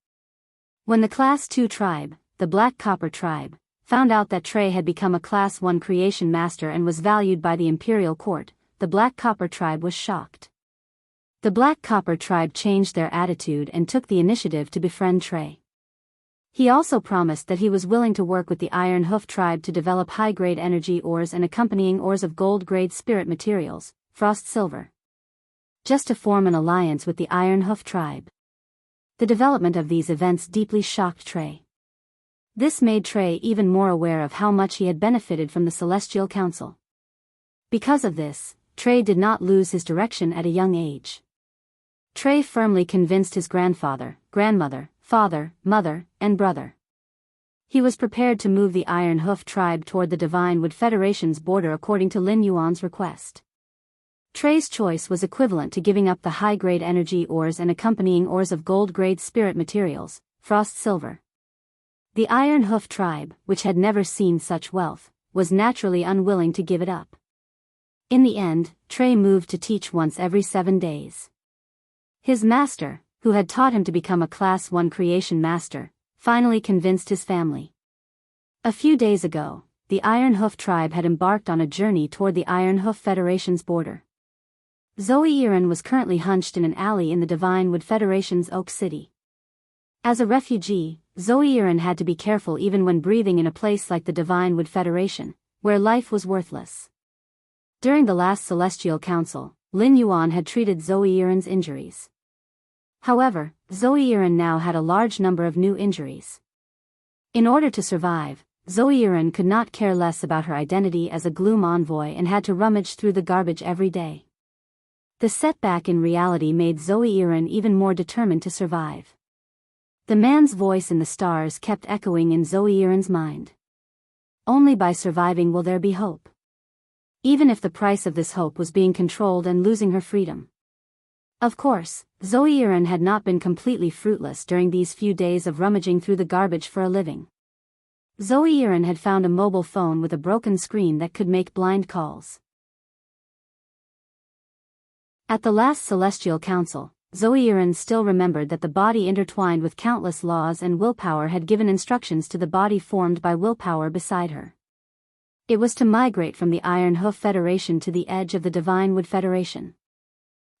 When the Class 2 tribe, the Black Copper tribe, found out that Trey had become a Class 1 creation master and was valued by the imperial court, the Black Copper tribe was shocked. The Black Copper tribe changed their attitude and took the initiative to befriend Trey. He also promised that he was willing to work with the Iron Hoof tribe to develop high-grade energy ores and accompanying ores of gold-grade spirit materials, frost silver, just to form an alliance with the Iron Hoof tribe. The development of these events deeply shocked Trey. This made Trey even more aware of how much he had benefited from the Celestial Council. Because of this, Trey did not lose his direction at a young age. Trey firmly convinced his grandfather, grandmother, father, mother, and brother. He was prepared to move the Iron Hoof tribe toward the Divine Wood Federation's border according to Lin Yuan's request. Trey's choice was equivalent to giving up the high-grade energy ores and accompanying ores of gold-grade spirit materials, frost silver. The Iron Hoof tribe, which had never seen such wealth, was naturally unwilling to give it up. In the end, Trey moved to teach once every 7 days. His master, who had taught him to become a Class 1 creation master, finally convinced his family. A few days ago, the Iron Hoof tribe had embarked on a journey toward the Iron Hoof Federation's border. Zoe Iran was currently hunched in an alley in the Divine Wood Federation's Oak City. As a refugee, Zoe Iran had to be careful even when breathing in a place like the Divine Wood Federation, where life was worthless. During the last Celestial Council, Lin Yuan had treated Zoe Iran's injuries. However, Zoe Iran now had a large number of new injuries. In order to survive, Zoe Iran could not care less about her identity as a gloom envoy and had to rummage through the garbage every day. The setback in reality made Zoe Iran even more determined to survive. The man's voice in the stars kept echoing in Zoe Iran's mind. Only by surviving will there be hope. Even if the price of this hope was being controlled and losing her freedom. Of course, Zoe Iran had not been completely fruitless during these few days of rummaging through the garbage for a living. Zoe Iran had found a mobile phone with a broken screen that could make blind calls. At the last Celestial Council, Zoe Iran still remembered that the body intertwined with countless laws and willpower had given instructions to the body formed by willpower beside her. It was to migrate from the Iron Hoof Federation to the edge of the Divine Wood Federation.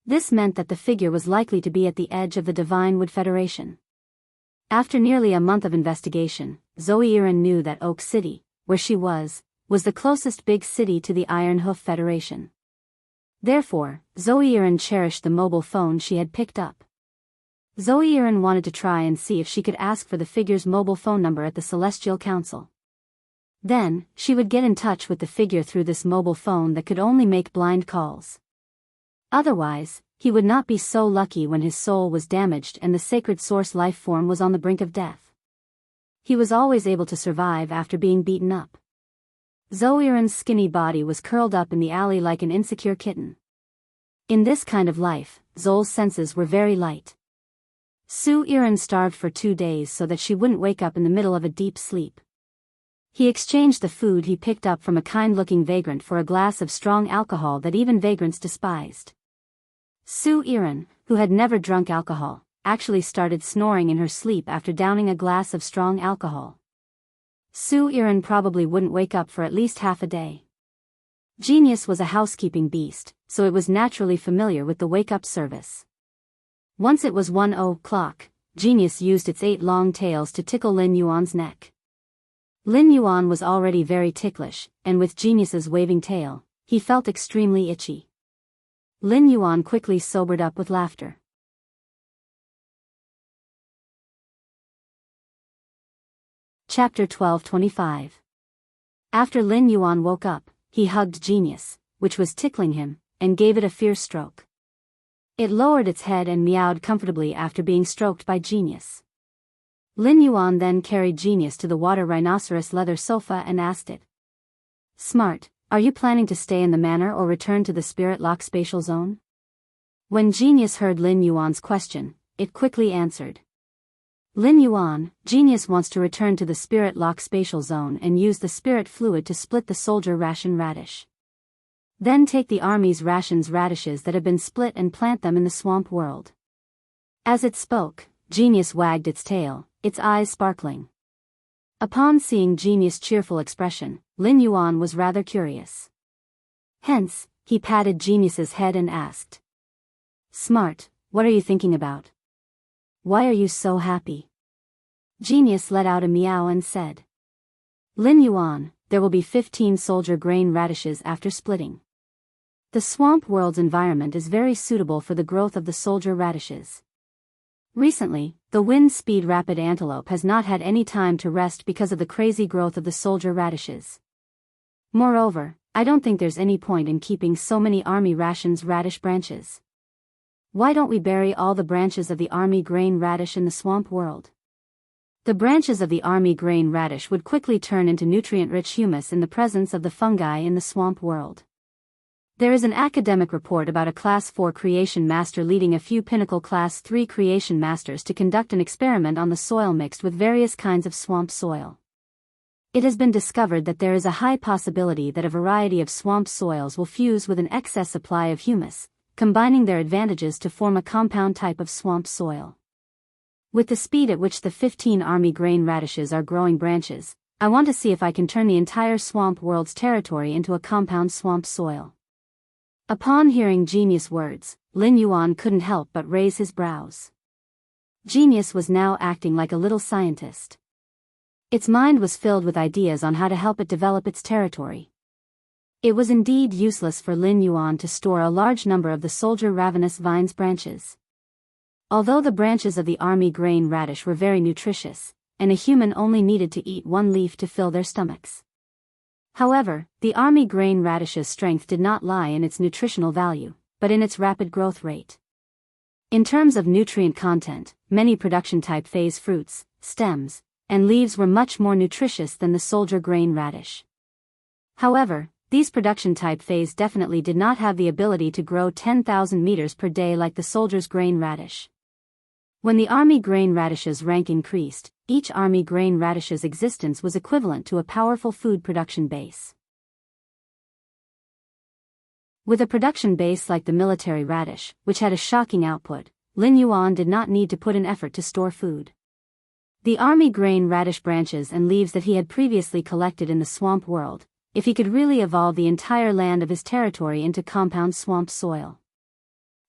This meant that the figure was likely to be at the edge of the Divine Wood Federation. After nearly a month of investigation, Zoe Iran knew that Oak City, where she was the closest big city to the Iron Hoof Federation. Therefore, Zoe Iran cherished the mobile phone she had picked up. Zoe Iran wanted to try and see if she could ask for the figure's mobile phone number at the Celestial Council. Then, she would get in touch with the figure through this mobile phone that could only make blind calls. Otherwise, he would not be so lucky when his soul was damaged and the sacred source life form was on the brink of death. He was always able to survive after being beaten up. Zoe Iran's skinny body was curled up in the alley like an insecure kitten. In this kind of life, Zol's senses were very light. Su Iran starved for 2 days so that she wouldn't wake up in the middle of a deep sleep. He exchanged the food he picked up from a kind-looking vagrant for a glass of strong alcohol that even vagrants despised. Su Iran, who had never drunk alcohol, actually started snoring in her sleep after downing a glass of strong alcohol. Su Iran probably wouldn't wake up for at least half a day. Genius was a housekeeping beast, so it was naturally familiar with the wake-up service. Once it was 1 o'clock, Genius used its 8 long tails to tickle Lin Yuan's neck. Lin Yuan was already very ticklish, and with Genius's waving tail, he felt extremely itchy. Lin Yuan quickly sobered up with laughter. Chapter 12:25. After Lin Yuan woke up, he hugged Genius, which was tickling him, and gave it a fierce stroke. It lowered its head and meowed comfortably after being stroked by Genius. Lin Yuan then carried Genius to the water rhinoceros leather sofa and asked it, "Smart, are you planning to stay in the manor or return to the Spirit Lock spatial zone?" When Genius heard Lin Yuan's question, it quickly answered. Lin Yuan, genius wants to return to the spirit lock spatial zone and use the spirit fluid to split the soldier ration radish. Then take the army's rations radishes that have been split and plant them in the swamp world. As it spoke, genius wagged its tail, its eyes sparkling. Upon seeing genius' cheerful expression, Lin Yuan was rather curious. Hence, he patted genius's head and asked. Smart, what are you thinking about? Why are you so happy? Genius let out a meow and said. Lin Yuan, there will be 15 soldier grain radishes after splitting. The swamp world's environment is very suitable for the growth of the soldier radishes. Recently, the wind-speed rapid antelope has not had any time to rest because of the crazy growth of the soldier radishes. Moreover, I don't think there's any point in keeping so many army rations radish branches. Why don't we bury all the branches of the army grain radish in the swamp world? The branches of the army grain radish would quickly turn into nutrient-rich humus in the presence of the fungi in the swamp world. There is an academic report about a Class 4 creation master leading a few pinnacle Class 3 creation masters to conduct an experiment on the soil mixed with various kinds of swamp soil. It has been discovered that there is a high possibility that a variety of swamp soils will fuse with an excess supply of humus, combining their advantages to form a compound type of swamp soil. With the speed at which the 15 army grain radishes are growing branches, I want to see if I can turn the entire swamp world's territory into a compound swamp soil. Upon hearing Genius' words, Lin Yuan couldn't help but raise his brows. Genius was now acting like a little scientist. Its mind was filled with ideas on how to help it develop its territory. It was indeed useless for Lin Yuan to store a large number of the soldier ravenous vine's branches. Although the branches of the army grain radish were very nutritious, and a human only needed to eat one leaf to fill their stomachs. However, the army grain radish's strength did not lie in its nutritional value, but in its rapid growth rate. In terms of nutrient content, many production-type phase fruits, stems, and leaves were much more nutritious than the soldier grain radish. However, these production-type phase definitely did not have the ability to grow 10,000 meters per day like the soldier's grain radish. When the army grain radish's rank increased, each army grain radish's existence was equivalent to a powerful food production base. With a production base like the military radish, which had a shocking output, Lin Yuan did not need to put an effort to store food. The army grain radish branches and leaves that he had previously collected in the swamp world, if he could really evolve the entire land of his territory into compound swamp soil.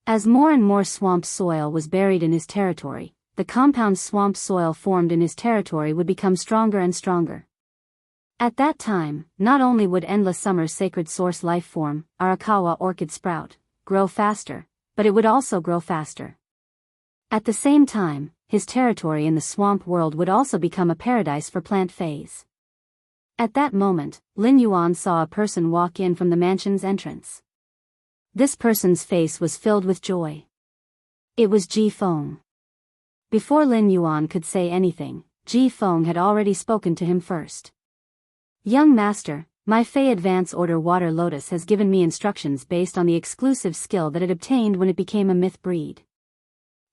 As more and more swamp soil was buried in his territory, the compound swamp soil formed in his territory would become stronger and stronger. At that time, not only would endless summer's sacred source life form, Arakawa orchid sprout, grow faster, but it would also grow faster. At the same time, his territory in the swamp world would also become a paradise for plant phase. At that moment, Lin Yuan saw a person walk in from the mansion's entrance. This person's face was filled with joy. It was Ji Feng. Before Lin Yuan could say anything, Ji Feng had already spoken to him first. Young master, my Fei Advance Order Water Lotus has given me instructions based on the exclusive skill that it obtained when it became a myth breed.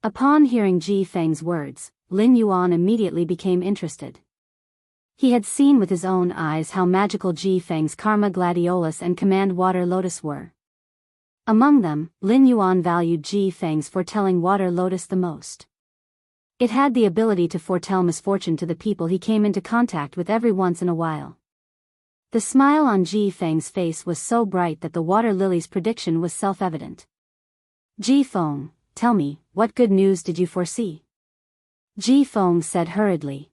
Upon hearing Ji Feng's words, Lin Yuan immediately became interested. He had seen with his own eyes how magical Ji Feng's Karma Gladiolus and Command Water Lotus were. Among them, Lin Yuan valued Ji Feng's foretelling Water Lotus the most. It had the ability to foretell misfortune to the people he came into contact with every once in a while. The smile on Ji Feng's face was so bright that the water lily's prediction was self-evident. Ji Feng, tell me, what good news did you foresee? Ji Feng said hurriedly.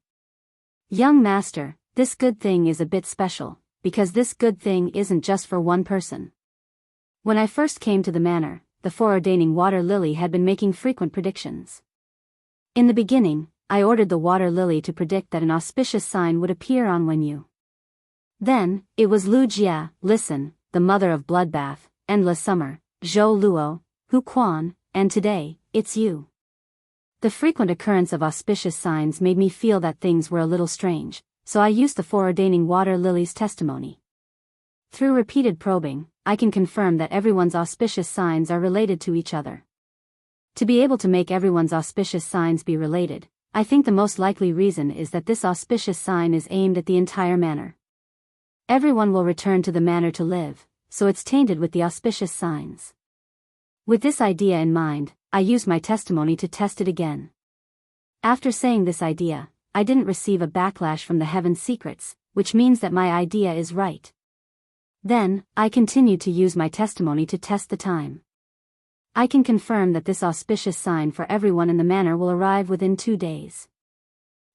Young master, this good thing is a bit special, because this good thing isn't just for one person. When I first came to the manor, the foreordaining water lily had been making frequent predictions. In the beginning, I ordered the water lily to predict that an auspicious sign would appear on Wenyu. Then, it was Lu Jia, listen, the mother of bloodbath, endless summer, Zhou Luo, Hu Quan, and today, it's you. The frequent occurrence of auspicious signs made me feel that things were a little strange, so I used the foreordaining water lily's testimony. Through repeated probing, I can confirm that everyone's auspicious signs are related to each other. To be able to make everyone's auspicious signs be related, I think the most likely reason is that this auspicious sign is aimed at the entire manor. Everyone will return to the manor to live, so it's tainted with the auspicious signs. With this idea in mind, I used my testimony to test it again. After saying this idea, I didn't receive a backlash from the heaven's secrets, which means that my idea is right. Then, I continued to use my testimony to test the time. I can confirm that this auspicious sign for everyone in the manor will arrive within 2 days.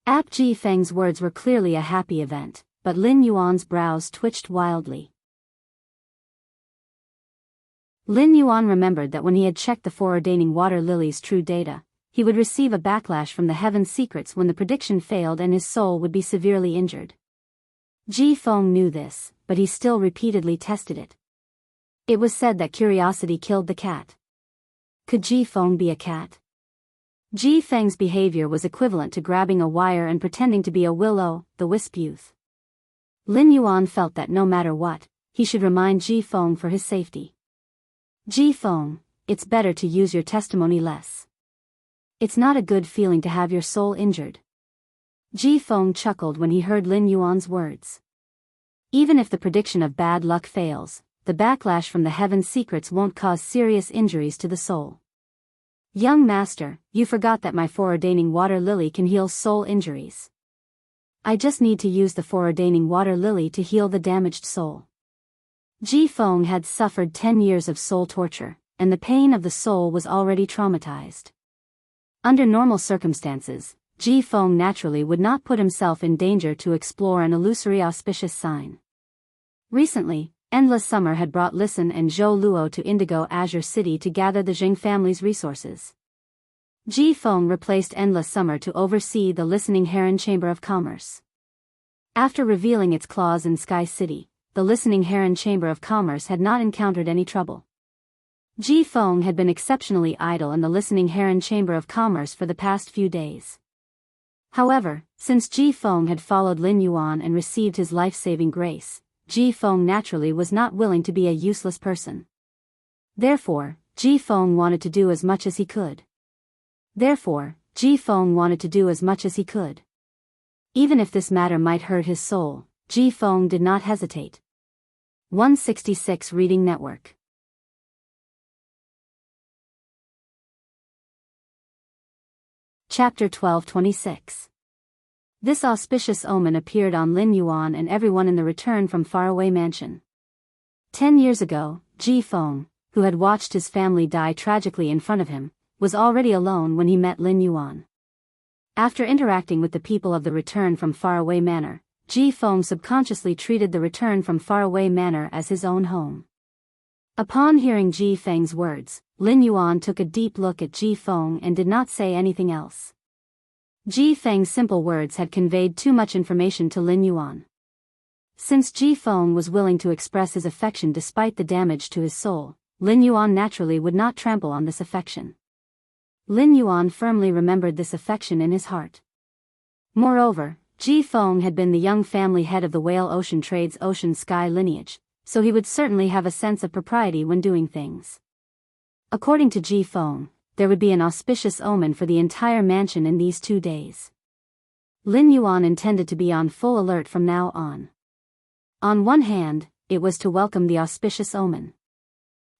Ap Ji Feng's words were clearly a happy event, but Lin Yuan's brows twitched wildly. Lin Yuan remembered that when he had checked the foreordaining water lily's true data, he would receive a backlash from the heaven's secrets when the prediction failed and his soul would be severely injured. Ji Feng knew this, but he still repeatedly tested it. It was said that curiosity killed the cat. Could Ji Feng be a cat? Ji Feng's behavior was equivalent to grabbing a wire and pretending to be a will-o'-the-wisp youth. Lin Yuan felt that no matter what, he should remind Ji Feng for his safety. Ji Feng, it's better to use your testimony less. It's not a good feeling to have your soul injured. Ji Feng chuckled when he heard Lin Yuan's words. Even if the prediction of bad luck fails, the backlash from the heaven's secrets won't cause serious injuries to the soul. Young master, you forgot that my foreordaining water lily can heal soul injuries. I just need to use the foreordaining water lily to heal the damaged soul. Ji Feng had suffered 10 years of soul torture, and the pain of the soul was already traumatized. Under normal circumstances, Ji Feng naturally would not put himself in danger to explore an illusory auspicious sign. Recently, Endless Summer had brought Listen and Zhou Luo to Indigo Azure City to gather the Jing family's resources. Ji Feng replaced Endless Summer to oversee the Listening Heron Chamber of Commerce. After revealing its claws in Sky City, the Listening Heron Chamber of Commerce had not encountered any trouble. Ji Feng had been exceptionally idle in the Listening Heron Chamber of Commerce for the past few days. However, since Ji Feng had followed Lin Yuan and received his life-saving grace, Ji Feng naturally was not willing to be a useless person. Therefore, Ji Feng wanted to do as much as he could. Even if this matter might hurt his soul, Ji Feng did not hesitate. 166 Reading Network. Chapter 1226. This auspicious omen appeared on Lin Yuan and everyone in the return from faraway mansion. 10 years ago, Ji Feng, who had watched his family die tragically in front of him, was already alone when he met Lin Yuan. After interacting with the people of the return from faraway manor, Ji Feng subconsciously treated the return from faraway manor as his own home. Upon hearing Ji Feng's words, Lin Yuan took a deep look at Ji Feng and did not say anything else. Ji Feng's simple words had conveyed too much information to Lin Yuan. Since Ji Feng was willing to express his affection despite the damage to his soul, Lin Yuan naturally would not trample on this affection. Lin Yuan firmly remembered this affection in his heart. Moreover, Ji Feng had been the young family head of the Whale Ocean Trade's Ocean Sky lineage, so he would certainly have a sense of propriety when doing things. According to Ji Feng, there would be an auspicious omen for the entire mansion in these 2 days. Lin Yuan intended to be on full alert from now on. On one hand, it was to welcome the auspicious omen.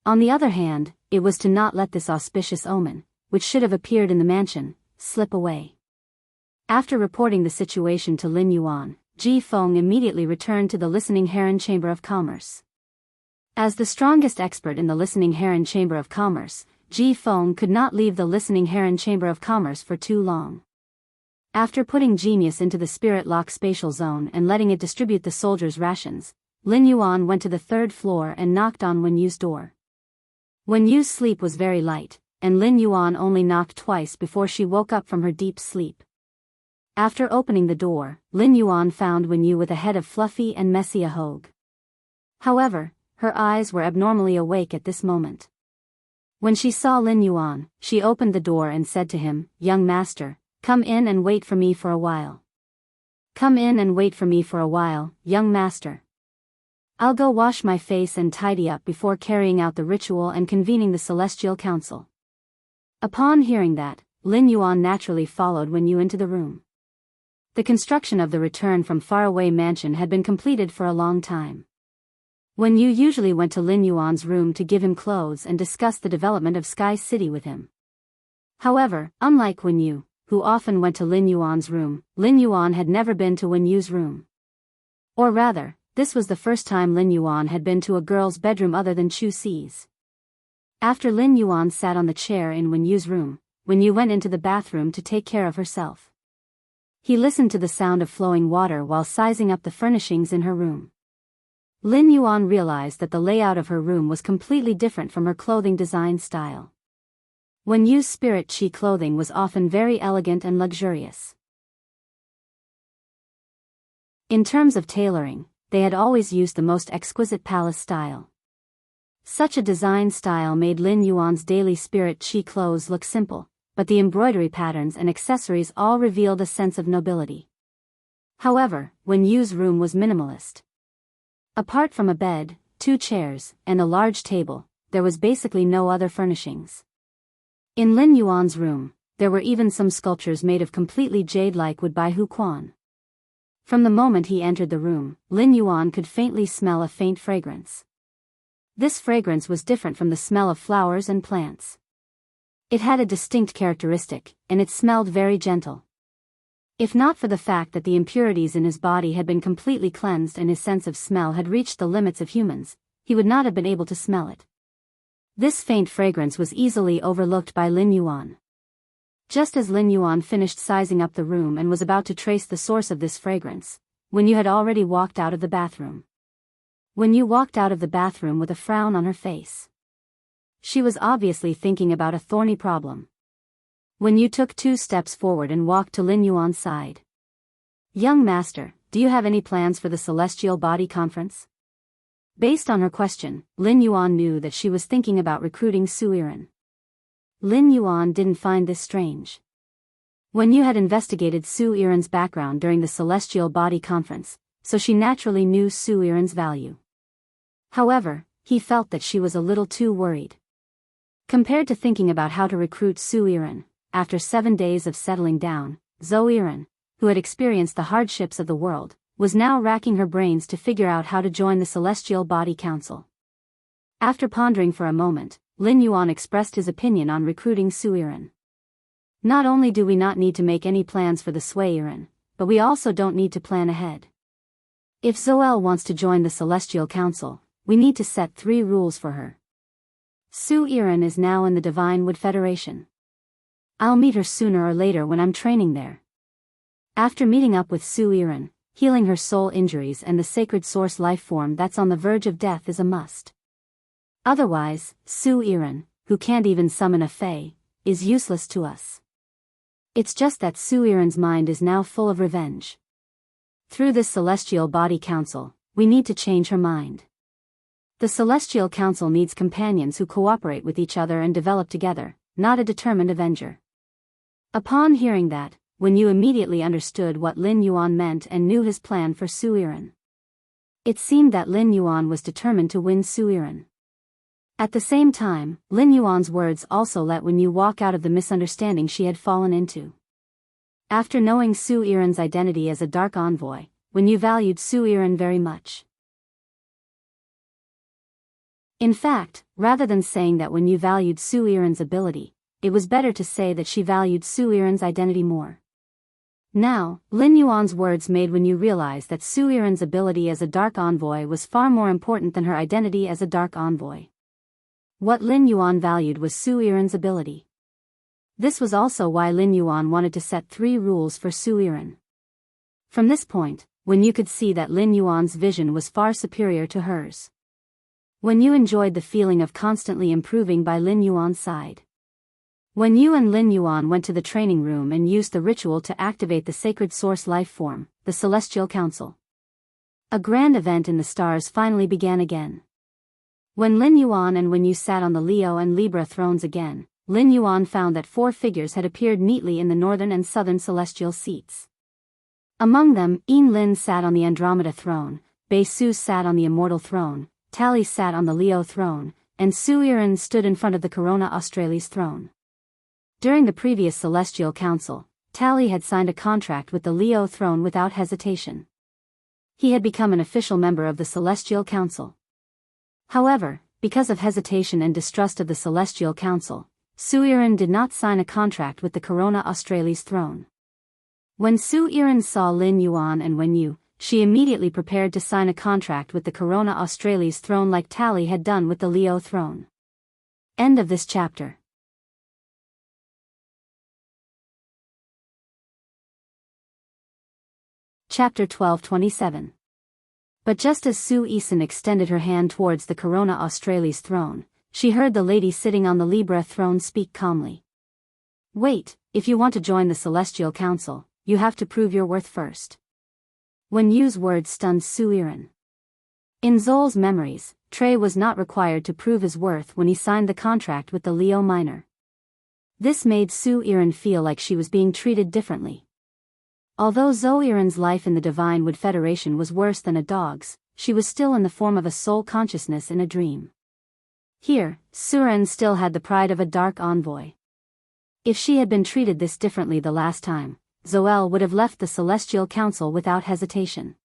On the other hand, it was to not let this auspicious omen, which should have appeared in the mansion, slip away. After reporting the situation to Lin Yuan, Ji Feng immediately returned to the Listening Heron Chamber of Commerce. As the strongest expert in the Listening Heron Chamber of Commerce, Ji Feng could not leave the Listening Heron Chamber of Commerce for too long. After putting Genius into the Spirit Lock spatial zone and letting it distribute the soldiers' rations, Lin Yuan went to the 3rd floor and knocked on Wen Yu's door. Wen Yu's sleep was very light, and Lin Yuan only knocked twice before she woke up from her deep sleep. After opening the door, Lin Yuan found Wen Yu with a head of fluffy and messy ahogue. However, her eyes were abnormally awake at this moment. When she saw Lin Yuan, she opened the door and said to him, "Young master, come in and wait for me for a while." "Come in and wait for me for a while, young master. I'll go wash my face and tidy up before carrying out the ritual and convening the Celestial Council." Upon hearing that, Lin Yuan naturally followed Wen Yu into the room. The construction of the return from faraway mansion had been completed for a long time. Wen Yu usually went to Lin Yuan's room to give him clothes and discuss the development of Sky City with him. However, unlike Wen Yu, who often went to Lin Yuan's room, Lin Yuan had never been to Wen Yu's room. Or rather, this was the first time Lin Yuan had been to a girl's bedroom other than Chu Si's. After Lin Yuan sat on the chair in Wen Yu's room, Wen Yu went into the bathroom to take care of herself. He listened to the sound of flowing water while sizing up the furnishings in her room. Lin Yuan realized that the layout of her room was completely different from her clothing design style. Wen Yu's spirit chi clothing was often very elegant and luxurious. In terms of tailoring, they had always used the most exquisite palace style. Such a design style made Lin Yuan's daily spirit chi clothes look simple, but the embroidery patterns and accessories all revealed a sense of nobility. However, Wen Yu's room was minimalist. Apart from a bed, 2 chairs, and a large table, there was basically no other furnishings. In Lin Yuan's room, there were even some sculptures made of completely jade-like wood by Hu Quan. From the moment he entered the room, Lin Yuan could faintly smell a faint fragrance. This fragrance was different from the smell of flowers and plants. It had a distinct characteristic, and it smelled very gentle. If not for the fact that the impurities in his body had been completely cleansed and his sense of smell had reached the limits of humans, he would not have been able to smell it. This faint fragrance was easily overlooked by Lin Yuan. Just as Lin Yuan finished sizing up the room and was about to trace the source of this fragrance, Wen Yu had already walked out of the bathroom. Wen Yu walked out of the bathroom with a frown on her face. She was obviously thinking about a thorny problem. Wen Yu took 2 steps forward and walked to Lin Yuan's side. "Young master, do you have any plans for the Celestial Body Conference?" Based on her question, Lin Yuan knew that she was thinking about recruiting Su Yiren. Lin Yuan didn't find this strange. Wen Yu had investigated Su Yiren's background during the Celestial Body Conference, so she naturally knew Su Yiren's value. However, he felt that she was a little too worried. Compared to thinking about how to recruit Su Yiren, after 7 days of settling down, Zhou Yiren, who had experienced the hardships of the world, was now racking her brains to figure out how to join the Celestial Body Council. After pondering for a moment, Lin Yuan expressed his opinion on recruiting Su Yiren. "Not only do we not need to make any plans for the Sui Yiren, but we also don't need to plan ahead. If Zoel wants to join the Celestial Council, we need to set 3 rules for her. Su Yiren is now in the Divine Wood Federation. I'll meet her sooner or later when I'm training there. After meeting up with Su Yiren, healing her soul injuries and the sacred source life form that's on the verge of death is a must. Otherwise, Su Yiren, who can't even summon a fae, is useless to us. It's just that Su Yiren's mind is now full of revenge. Through this Celestial Body Council, we need to change her mind. The Celestial Council needs companions who cooperate with each other and develop together, not a determined avenger." Upon hearing that, Wen Yu immediately understood what Lin Yuan meant and knew his plan for Su Yiren. It seemed that Lin Yuan was determined to win Su Yiren. At the same time, Lin Yuan's words also let Wen Yu walk out of the misunderstanding she had fallen into. After knowing Su Yiren's identity as a Dark Envoy, Wen Yu valued Su Yiren very much. In fact, rather than saying that Wen Yu valued Su Yiren's ability, it was better to say that she valued Su Yiren's identity more. Now, Lin Yuan's words made Wen Yu realize that Su Yiren's ability as a Dark Envoy was far more important than her identity as a Dark Envoy. What Lin Yuan valued was Su Yiren's ability. This was also why Lin Yuan wanted to set 3 rules for Su Yiren. From this point, Wen Yu could see that Lin Yuan's vision was far superior to hers. Wen Yu enjoyed the feeling of constantly improving by Lin Yuan's side. Wen Yu and Lin Yuan went to the training room and used the ritual to activate the sacred source life form, the Celestial Council. A grand event in the stars finally began again. When Lin Yuan and Wen Yu sat on the Leo and Libra thrones again, Lin Yuan found that 4 figures had appeared neatly in the northern and southern celestial seats. Among them, Yin Lin sat on the Andromeda throne, Bei Su sat on the Immortal throne, Tally sat on the Leo throne, and Su Yiren stood in front of the Corona Australis throne. During the previous Celestial Council, Tally had signed a contract with the Leo throne without hesitation. He had become an official member of the Celestial Council. However, because of hesitation and distrust of the Celestial Council, Su Yiren did not sign a contract with the Corona Australis throne. When Su Yiren saw Lin Yuan and Wen Yu, she immediately prepared to sign a contract with the Corona Australis throne like Tally had done with the Leo throne. End of this chapter. Chapter 12:27. But just as Su Yiren extended her hand towards the Corona Australis throne, she heard the lady sitting on the Libra throne speak calmly. Wait, if you want to join the Celestial Council, you have to prove your worth first. Wen Yu's words stunned Su Yiren. In Zol's memories, Trey was not required to prove his worth when he signed the contract with the Leo minor. This made Su Yiren feel like she was being treated differently. Although Zhou Yiren's life in the Divine Wood Federation was worse than a dog's, she was still in the form of a soul consciousness in a dream. Here, Su Yiren still had the pride of a dark envoy. If she had been treated this differently the last time, Zoel would have left the Celestial Council without hesitation.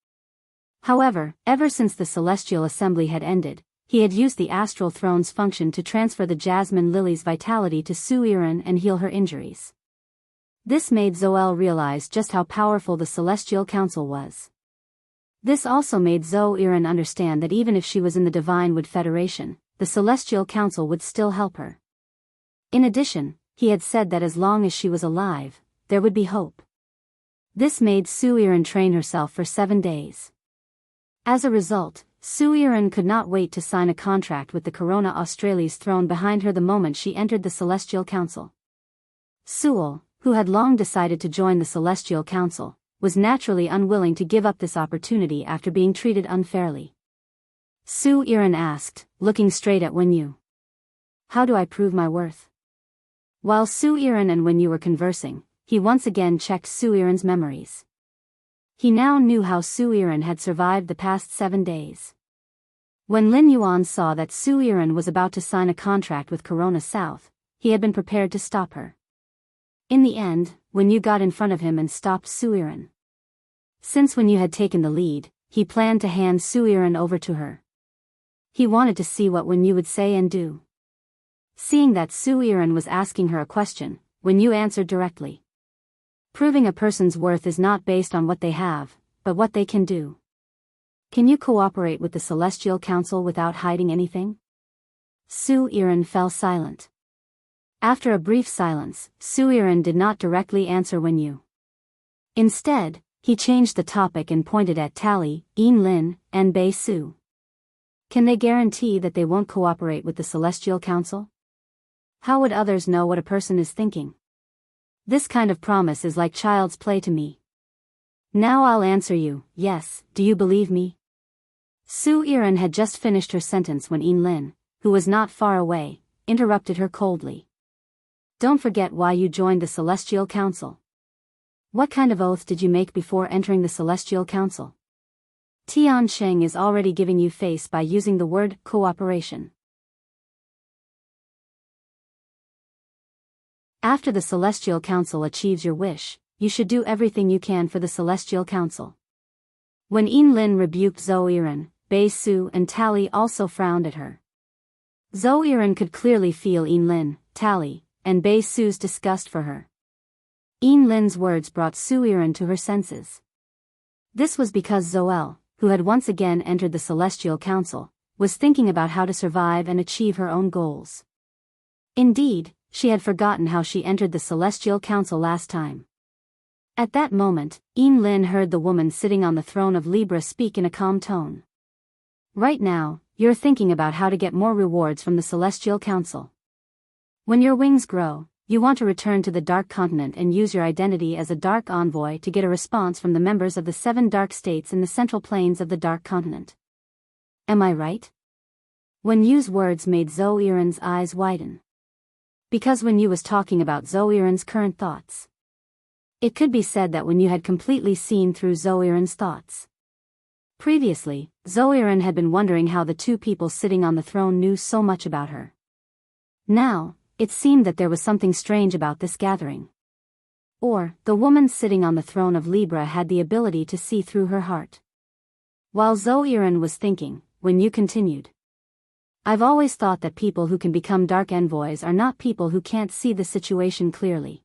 However, ever since the Celestial Assembly had ended, he had used the Astral Throne's function to transfer the Jasmine Lily's vitality to Su Yiren and heal her injuries. This made Zoel realize just how powerful the Celestial Council was. This also made Zhou Yiren understand that even if she was in the Divine Wood Federation, the Celestial Council would still help her. In addition, he had said that as long as she was alive, there would be hope. This made Su Yiren train herself for 7 days. As a result, Su Yiren could not wait to sign a contract with the Corona Australis throne behind her the moment she entered the Celestial Council. Su'ul, who had long decided to join the Celestial Council, was naturally unwilling to give up this opportunity after being treated unfairly. Su Yiren asked, looking straight at Wen Yu. How do I prove my worth? While Su Yiren and Wen Yu were conversing, he once again checked Su Yiren's memories. He now knew how Su Yiren had survived the past 7 days. When Lin Yuan saw that Su Yiren was about to sign a contract with Corona South, he had been prepared to stop her. In the end, Wen Yu got in front of him and stopped Su Yiren. Since Wen Yu had taken the lead, he planned to hand Su Yiren over to her. He wanted to see what Wen Yu would say and do. Seeing that Su Yiren was asking her a question, Wen Yu answered directly. Proving a person's worth is not based on what they have, but what they can do. Can you cooperate with the Celestial Council without hiding anything? Su Yiren fell silent. After a brief silence, Su Yiren did not directly answer Wen Yu. Instead, he changed the topic and pointed at Tally, Yin Lin, and Bei Su. Can they guarantee that they won't cooperate with the Celestial Council? How would others know what a person is thinking? This kind of promise is like child's play to me. Now I'll answer you, yes, do you believe me? Su Yiren had just finished her sentence when Yin Lin, who was not far away, interrupted her coldly. Don't forget why you joined the Celestial Council. What kind of oath did you make before entering the Celestial Council? Tian Sheng is already giving you face by using the word cooperation. After the Celestial Council achieves your wish, you should do everything you can for the Celestial Council. When Yin Lin rebuked Zhou Yiren, Bei Su and Tally also frowned at her. Zhou Yiren could clearly feel Yin Lin, Tally, and Bei Su's disgust for her. Yin Lin's words brought Su Yiren to her senses. This was because Zoel, who had once again entered the Celestial Council, was thinking about how to survive and achieve her own goals. Indeed, she had forgotten how she entered the Celestial Council last time. At that moment, Yin Lin heard the woman sitting on the throne of Libra speak in a calm tone. Right now, you're thinking about how to get more rewards from the Celestial Council. When your wings grow, you want to return to the Dark Continent and use your identity as a Dark Envoy to get a response from the members of the 7 Dark States in the Central Plains of the Dark Continent. Am I right? Wen Yu's words made Zhou Yiren's eyes widen. Because Wen Yu was talking about Zhou Yiren's current thoughts. It could be said that Wen Yu had completely seen through Zhou Yiren's thoughts. Previously, Zhou Yiren had been wondering how the 2 people sitting on the throne knew so much about her. Now, it seemed that there was something strange about this gathering. Or, the woman sitting on the throne of Libra had the ability to see through her heart. While Zoiran was thinking, Wen Yu continued. I've always thought that people who can become dark envoys are not people who can't see the situation clearly.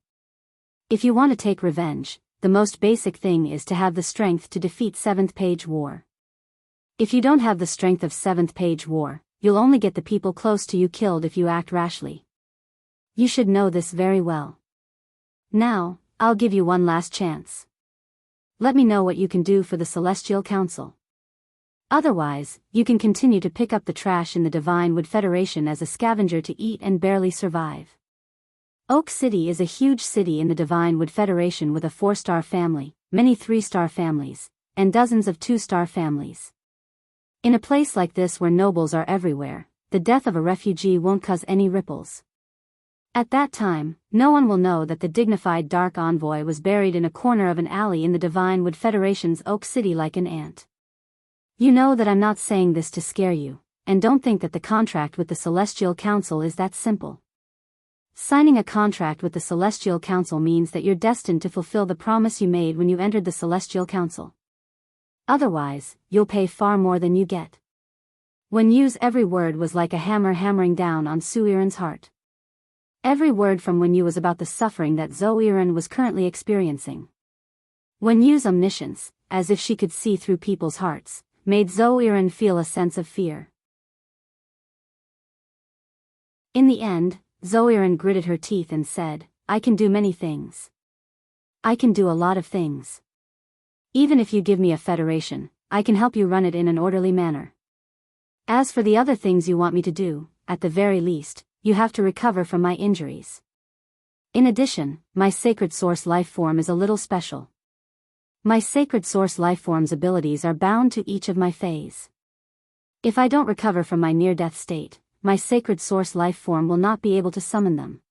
If you want to take revenge, the most basic thing is to have the strength to defeat 7th Page War. If you don't have the strength of 7th Page War, you'll only get the people close to you killed if you act rashly. You should know this very well. Now, I'll give you one last chance. Let me know what you can do for the Celestial Council. Otherwise, you can continue to pick up the trash in the Divine Wood Federation as a scavenger to eat and barely survive. Oak City is a huge city in the Divine Wood Federation with a 4-star family, many 3-star families, and dozens of 2-star families. In a place like this where nobles are everywhere, the death of a refugee won't cause any ripples. At that time, no one will know that the dignified Dark Envoy was buried in a corner of an alley in the Divine Wood Federation's Oak City like an ant. You know that I'm not saying this to scare you, and don't think that the contract with the Celestial Council is that simple. Signing a contract with the Celestial Council means that you're destined to fulfill the promise you made when you entered the Celestial Council. Otherwise, you'll pay far more than you get. Wen Yu's every word was like a hammer hammering down on Suiran's heart. Every word from Wen Yu was about the suffering that Zoiran was currently experiencing. Wen Yu's omniscience, as if she could see through people's hearts, made Zoiran feel a sense of fear. In the end, Zoiran gritted her teeth and said, I can do many things. I can do a lot of things. Even if you give me a federation, I can help you run it in an orderly manner. As for the other things you want me to do, at the very least, you have to recover from my injuries. In addition, my Sacred Source life form is a little special. My Sacred Source lifeform's abilities are bound to each of my phase. If I don't recover from my near-death state, my Sacred Source lifeform will not be able to summon them.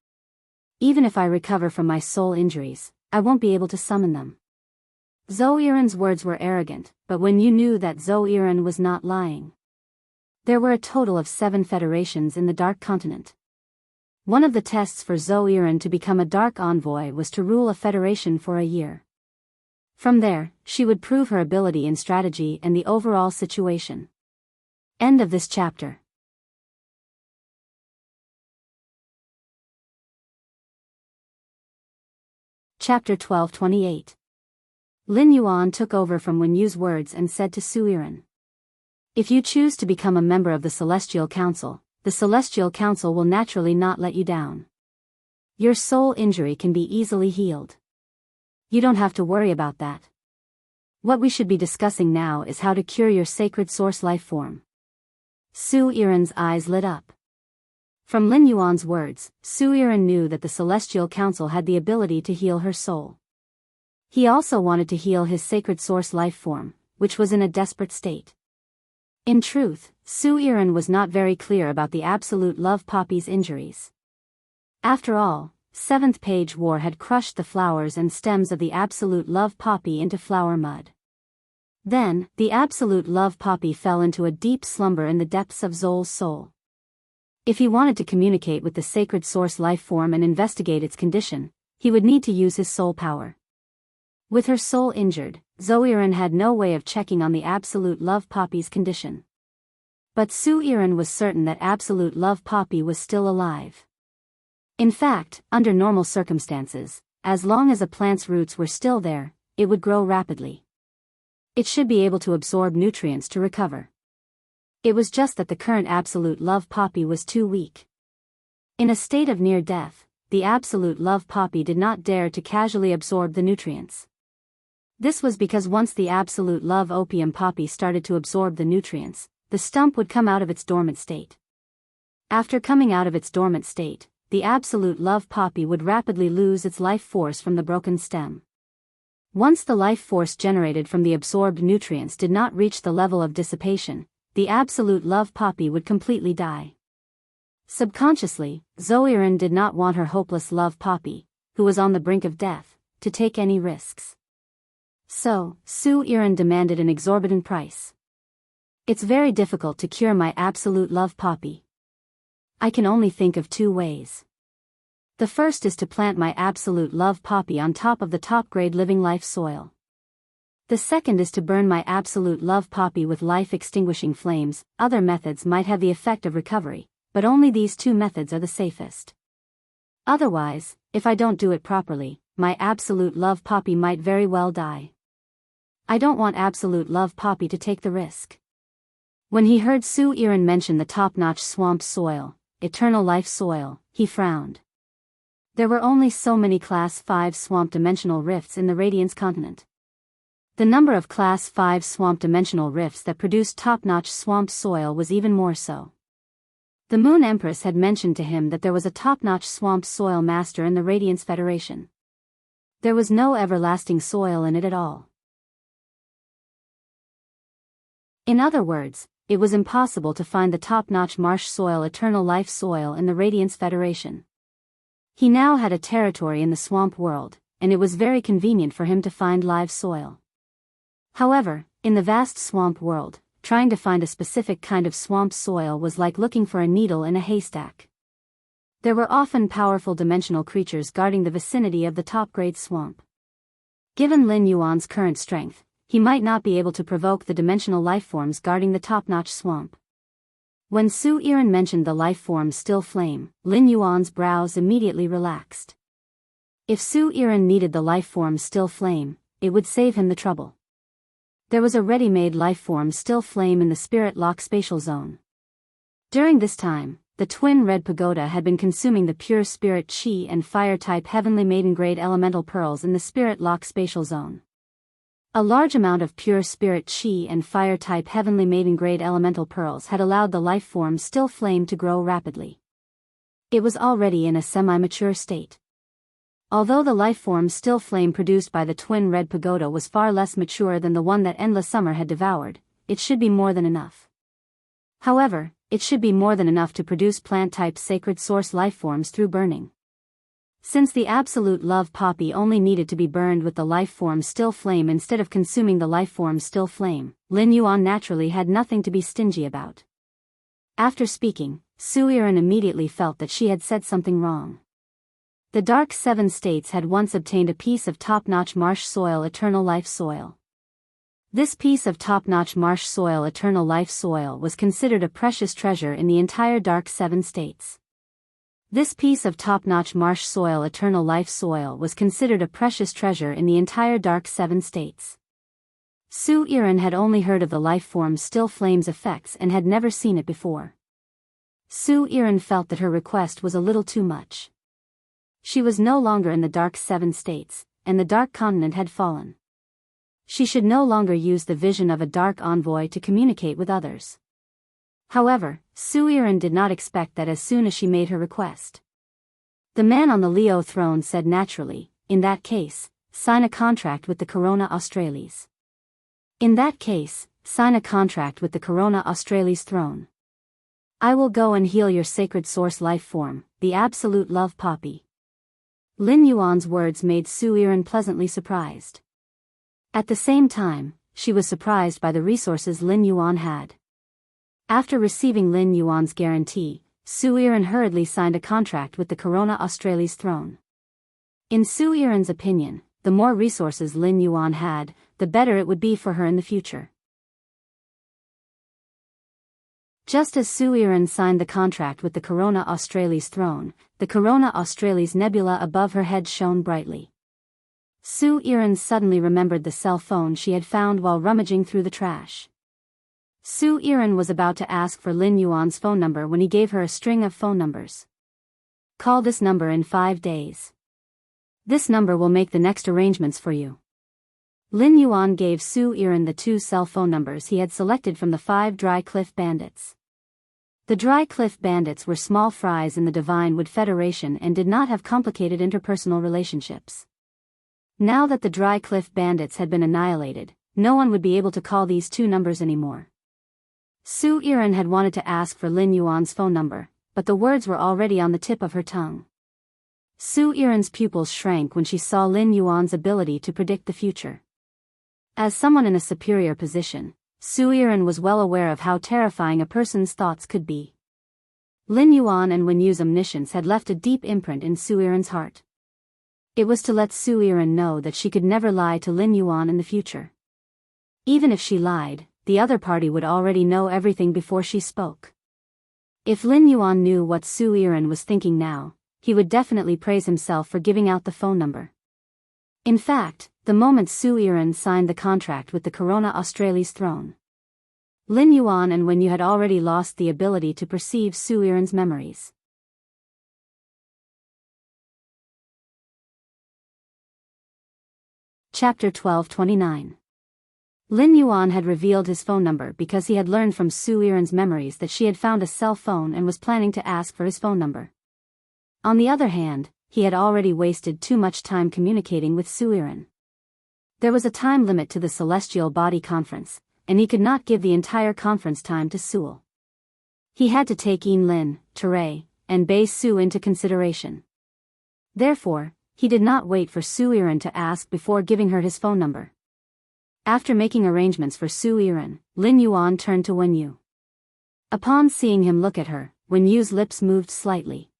Even if I recover from my soul injuries, I won't be able to summon them. Zoiran's words were arrogant, but Wen Yu knew that Zoiran was not lying. There were a total of 7 federations in the Dark Continent. One of the tests for Zoiran to become a Dark Envoy was to rule a federation for a year. From there, she would prove her ability in strategy and the overall situation. End of this chapter. Chapter 12:28. Lin Yuan took over from Wen Yu's words and said to Suiran. If you choose to become a member of the Celestial Council, the Celestial Council will naturally not let you down. Your soul injury can be easily healed. You don't have to worry about that. What we should be discussing now is how to cure your Sacred Source life form. Suiran's eyes lit up. From Lin Yuan's words, Suiran knew that the Celestial Council had the ability to heal her soul. He also wanted to heal his Sacred Source life form, which was in a desperate state. In truth, Suiran was not very clear about the Absolute Love Poppy's injuries. After all, 7th Page War had crushed the flowers and stems of the Absolute Love Poppy into flower mud. Then, the Absolute Love Poppy fell into a deep slumber in the depths of Zol's soul. If he wanted to communicate with the Sacred Source life form and investigate its condition, he would need to use his soul power. With her soul injured, Zoiran had no way of checking on the Absolute Love Poppy's condition. But Suiran was certain that Absolute Love Poppy was still alive. In fact, under normal circumstances, as long as a plant's roots were still there, it would grow rapidly. It should be able to absorb nutrients to recover. It was just that the current Absolute Love Poppy was too weak. In a state of near death, the Absolute Love Poppy did not dare to casually absorb the nutrients. This was because once the Absolute Love Opium Poppy started to absorb the nutrients, the stump would come out of its dormant state. After coming out of its dormant state, the Absolute Love Poppy would rapidly lose its life force from the broken stem. Once the life force generated from the absorbed nutrients did not reach the level of dissipation, the Absolute Love Poppy would completely die. Subconsciously, Zoiran did not want her hopeless love poppy, who was on the brink of death, to take any risks. So, Suiran demanded an exorbitant price. It's very difficult to cure my Absolute Love Poppy. I can only think of 2 ways. The first is to plant my absolute love poppy on top of the top-grade living life soil. The second is to burn my absolute love poppy with life-extinguishing flames. Other methods might have the effect of recovery, but only these two methods are the safest. Otherwise, if I don't do it properly, my absolute love poppy might very well die. I don't want absolute love poppy to take the risk. When he heard Su Iran mention the top-notch swamp soil, eternal life soil, he frowned. There were only so many Class 5 swamp dimensional rifts in the Radiance continent. The number of Class 5 swamp dimensional rifts that produced top-notch swamp soil was even more so. The Moon Empress had mentioned to him that there was a top-notch swamp soil master in the Radiance Federation. There was no everlasting soil in it at all. In other words, it was impossible to find the top-notch marsh soil eternal life soil in the Radiance Federation. He now had a territory in the swamp world, and it was very convenient for him to find live soil. However, in the vast swamp world, trying to find a specific kind of swamp soil was like looking for a needle in a haystack. There were often powerful dimensional creatures guarding the vicinity of the top-grade swamp. Given Lin Yuan's current strength, he might not be able to provoke the dimensional lifeforms guarding the top-notch swamp. When Su Iran mentioned the lifeform Still Flame, Lin Yuan's brows immediately relaxed. If Su Iran needed the lifeform Still Flame, it would save him the trouble. There was a ready-made lifeform Still Flame in the Spirit Lock spatial zone. During this time, the twin red pagoda had been consuming the pure spirit chi and fire-type heavenly maiden-grade elemental pearls in the Spirit Lock spatial zone. A large amount of pure spirit chi and fire-type heavenly maiden-grade elemental pearls had allowed the lifeform Still Flame to grow rapidly. It was already in a semi-mature state. Although the lifeform Still Flame produced by the twin red pagoda was far less mature than the one that Endless Summer had devoured, it should be more than enough. However, it should be more than enough to produce plant-type sacred source lifeforms through burning. Since the absolute love poppy only needed to be burned with the lifeform Still Flame instead of consuming the lifeform Still Flame, Lin Yuan naturally had nothing to be stingy about. After speaking, Su Iran immediately felt that she had said something wrong. The Dark Seven States had once obtained a piece of top-notch marsh soil eternal life soil. This piece of top-notch marsh soil eternal life soil was considered a precious treasure in the entire Dark Seven States. This piece of top-notch marsh soil eternal life soil was considered a precious treasure in the entire Dark Seven States. Su Iran had only heard of the lifeform Still Flame's effects and had never seen it before. Su Iran felt that her request was a little too much. She was no longer in the Dark Seven States, and the Dark Continent had fallen. She should no longer use the vision of a Dark Envoy to communicate with others. However, Su Iran did not expect that as soon as she made her request. The man on the Leo throne said naturally, in that case, sign a contract with the Corona Australis. In that case, sign a contract with the Corona Australis throne. I will go and heal your sacred source life form, the absolute love poppy. Lin Yuan's words made Su Iran pleasantly surprised. At the same time, she was surprised by the resources Lin Yuan had. After receiving Lin Yuan's guarantee, Su Iran hurriedly signed a contract with the Corona Australis throne. In Su Iran's opinion, the more resources Lin Yuan had, the better it would be for her in the future. Just as Su Iran signed the contract with the Corona Australis throne, the Corona Australis nebula above her head shone brightly. Su Iran suddenly remembered the cell phone she had found while rummaging through the trash. Su Iran was about to ask for Lin Yuan's phone number when he gave her a string of phone numbers. Call this number in 5 days. This number will make the next arrangements for you. Lin Yuan gave Su Iran the 2 cell phone numbers he had selected from the 5 Dry Cliff Bandits. The Dry Cliff Bandits were small fries in the Divine Wood Federation and did not have complicated interpersonal relationships. Now that the Dry Cliff Bandits had been annihilated, no one would be able to call these 2 numbers anymore. Su Iran had wanted to ask for Lin Yuan's phone number, but the words were already on the tip of her tongue. Su Iran's pupils shrank when she saw Lin Yuan's ability to predict the future. As someone in a superior position, Su Iran was well aware of how terrifying a person's thoughts could be. Lin Yuan and Wen Yu's omniscience had left a deep imprint in Su Yiren's heart. It was to let Su Yiren know that she could never lie to Lin Yuan in the future. Even if she lied, the other party would already know everything before she spoke. If Lin Yuan knew what Su Yiren was thinking now, he would definitely praise himself for giving out the phone number. In fact, the moment Su Yiren signed the contract with the Corona Australia's throne, Lin Yuan and Wen Yu had already lost the ability to perceive Su Yiren's memories. Chapter 1229. Lin Yuan had revealed his phone number because he had learned from Su Yiren's memories that she had found a cell phone and was planning to ask for his phone number. On the other hand, he had already wasted too much time communicating with Su Yiren. There was a time limit to the Celestial Body Conference, and he could not give the entire conference time to Su'ul. He had to take Yin Lin, Teray, and Bei Su into consideration. Therefore, he did not wait for Su Yiren to ask before giving her his phone number. After making arrangements for Su Yiren, Lin Yuan turned to Wen Yu. Upon seeing him look at her, Wen Yu's lips moved slightly.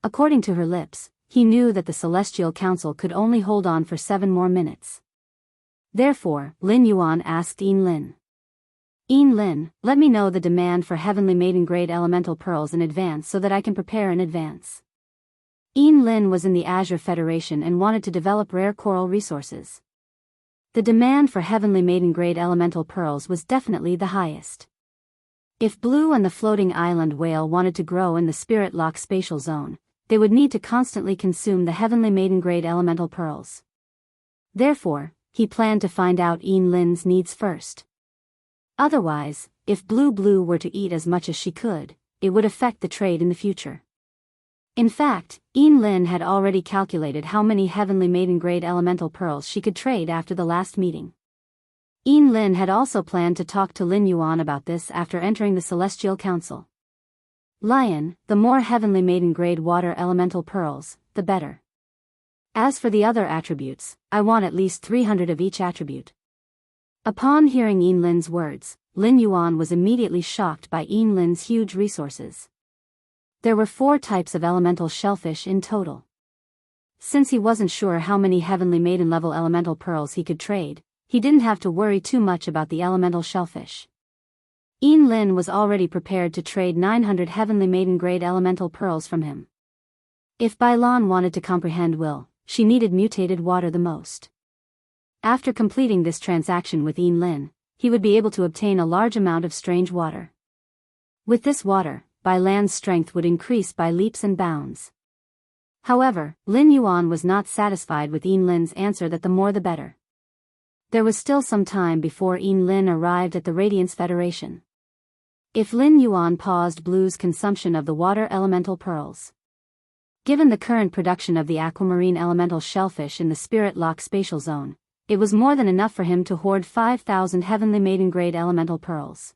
According to her lips, he knew that the Celestial Council could only hold on for 7 more minutes. Therefore, Lin Yuan asked Yin Lin. Yin Lin, let me know the demand for Heavenly Maiden-grade elemental pearls in advance so that I can prepare in advance. Yin Lin was in the Azure Federation and wanted to develop rare coral resources. The demand for Heavenly Maiden-grade elemental pearls was definitely the highest. If Blue and the floating island whale wanted to grow in the Spirit Lock spatial zone, they would need to constantly consume the Heavenly Maiden-grade elemental pearls. Therefore, he planned to find out Yin Lin's needs first. Otherwise, if Blue were to eat as much as she could, it would affect the trade in the future. In fact, Yin Lin had already calculated how many Heavenly Maiden-grade elemental pearls she could trade after the last meeting. Yin Lin had also planned to talk to Lin Yuan about this after entering the Celestial Council. Lion, the more Heavenly Maiden-grade water elemental pearls, the better. As for the other attributes, I want at least 300 of each attribute. Upon hearing Yin Lin's words, Lin Yuan was immediately shocked by Yin Lin's huge resources. There were 4 types of elemental shellfish in total. Since he wasn't sure how many Heavenly Maiden-level elemental pearls he could trade, he didn't have to worry too much about the elemental shellfish. Yin Lin was already prepared to trade 900 Heavenly Maiden-grade elemental pearls from him. If Bailan wanted to comprehend will, she needed mutated water the most. After completing this transaction with Yin Lin, he would be able to obtain a large amount of strange water. With this water, Bailan's strength would increase by leaps and bounds. However, Lin Yuan was not satisfied with Yin Lin's answer that the more the better. There was still some time before Yin Lin arrived at the Radiance Federation. If Lin Yuan paused Blue's consumption of the water elemental pearls, given the current production of the aquamarine elemental shellfish in the Spirit Lock spatial zone, it was more than enough for him to hoard 5,000 Heavenly Maiden-grade elemental pearls.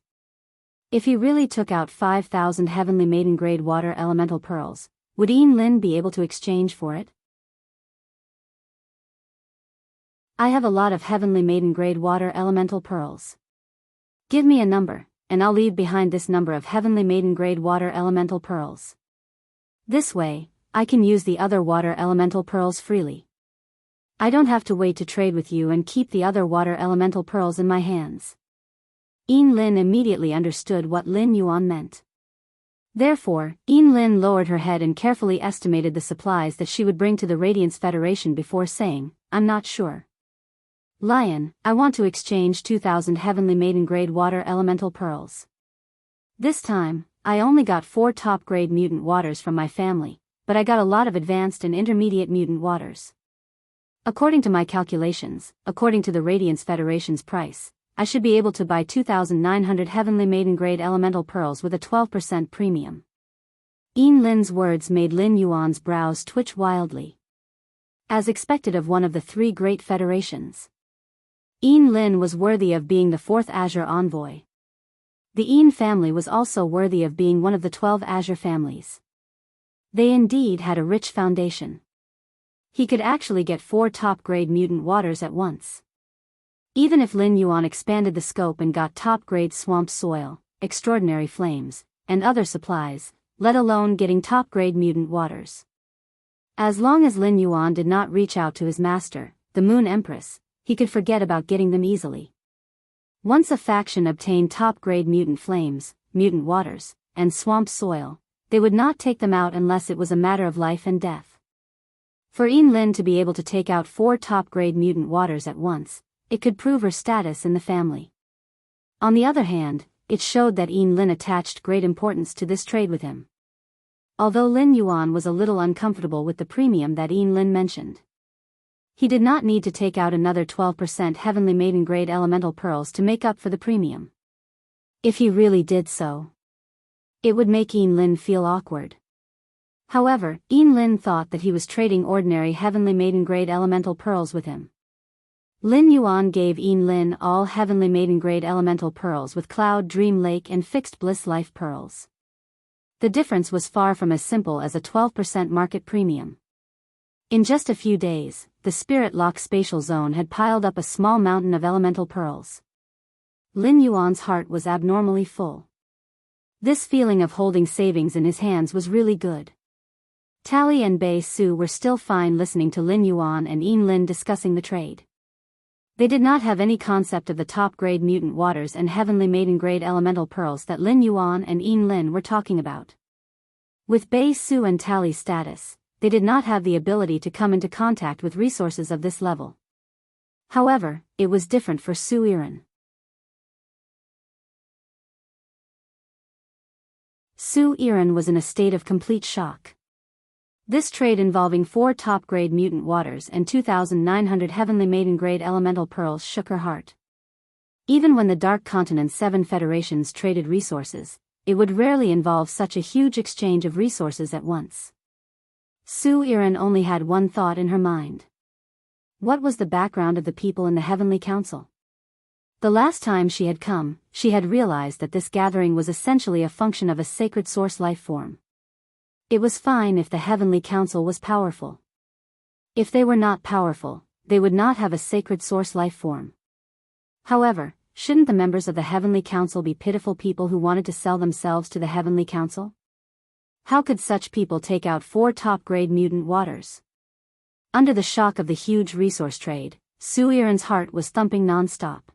If he really took out 5,000 Heavenly Maiden-grade water elemental pearls, would Yin Lin be able to exchange for it? I have a lot of Heavenly Maiden-grade water elemental pearls. Give me a number, and I'll leave behind this number of Heavenly Maiden-grade water elemental pearls. This way, I can use the other water elemental pearls freely. I don't have to wait to trade with you and keep the other water elemental pearls in my hands. Yin Lin immediately understood what Lin Yuan meant. Therefore, Yin Lin lowered her head and carefully estimated the supplies that she would bring to the Radiance Federation before saying, I'm not sure. Lion, I want to exchange 2,000 Heavenly Maiden-grade water elemental pearls. This time, I only got 4 top-grade mutant waters from my family, but I got a lot of advanced and intermediate mutant waters. According to my calculations, according to the Radiance Federation's price, I should be able to buy 2,900 Heavenly Maiden-grade elemental pearls with a 12% premium. Yin Lin's words made Lin Yuan's brows twitch wildly. As expected of one of the 3 great federations, Yin Lin was worthy of being the 4th Azure envoy. The Yin family was also worthy of being one of the 12 Azure families. They indeed had a rich foundation. He could actually get 4 top-grade mutant waters at once. Even if Lin Yuan expanded the scope and got top-grade swamp soil, extraordinary flames, and other supplies, let alone getting top-grade mutant waters. As long as Lin Yuan did not reach out to his master, the Moon Empress, he could forget about getting them easily. Once a faction obtained top-grade mutant flames, mutant waters, and swamp soil, they would not take them out unless it was a matter of life and death. For Lin to be able to take out 4 top-grade mutant waters at once, it could prove her status in the family. On the other hand, it showed that Lin attached great importance to this trade with him. Although Lin Yuan was a little uncomfortable with the premium that Lin mentioned, he did not need to take out another 12% heavenly maiden grade elemental pearls to make up for the premium. If he really did so, it would make Lin feel awkward. However, Lin thought that he was trading ordinary heavenly maiden grade elemental pearls with him. Lin Yuan gave Lin all heavenly maiden grade elemental pearls with Cloud Dream Lake and Fixed Bliss Life pearls. The difference was far from as simple as a 12% market premium. In just a few days, the Spirit Lock spatial zone had piled up a small mountain of elemental pearls. Lin Yuan's heart was abnormally full. This feeling of holding savings in his hands was really good. Tally and Bei Su were still fine listening to Lin Yuan and Lin discussing the trade. They did not have any concept of the top-grade mutant waters and heavenly maiden-grade elemental pearls that Lin Yuan and Lin were talking about. With Bei Su and Tally's status, they did not have the ability to come into contact with resources of this level. However, it was different for Su Yiren. Su Yiren was in a state of complete shock. This trade involving 4 top-grade mutant waters and 2,900 heavenly maiden-grade elemental pearls shook her heart. Even when the Dark Continent's 7 federations traded resources, it would rarely involve such a huge exchange of resources at once. Su Yiren only had one thought in her mind. What was the background of the people in the Heavenly Council? The last time she had come, she had realized that this gathering was essentially a function of a sacred source life form. It was fine if the Heavenly Council was powerful. If they were not powerful, they would not have a sacred source life form. However, shouldn't the members of the Heavenly Council be pitiful people who wanted to sell themselves to the Heavenly Council? How could such people take out 4 top-grade mutant waters? Under the shock of the huge resource trade, Su Yiren's heart was thumping non-stop.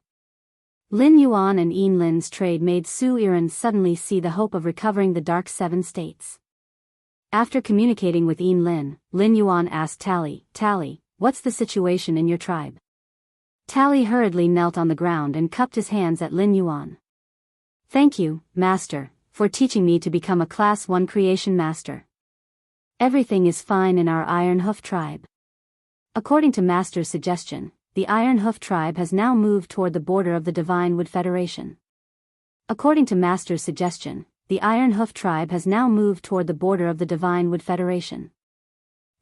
Lin Yuan and Lin's trade made Su Yiren suddenly see the hope of recovering the Dark 7 states. After communicating with Lin Yuan asked Tally, what's the situation in your tribe? Tally hurriedly knelt on the ground and cupped his hands at Lin Yuan. Thank you, Master, for teaching me to become a Class 1 Creation Master. Everything is fine in our Iron Hoof tribe. According to Master's suggestion, the Iron Hoof tribe has now moved toward the border of the Divine Wood Federation. According to Master's suggestion, the Iron Hoof tribe has now moved toward the border of the Divine Wood Federation.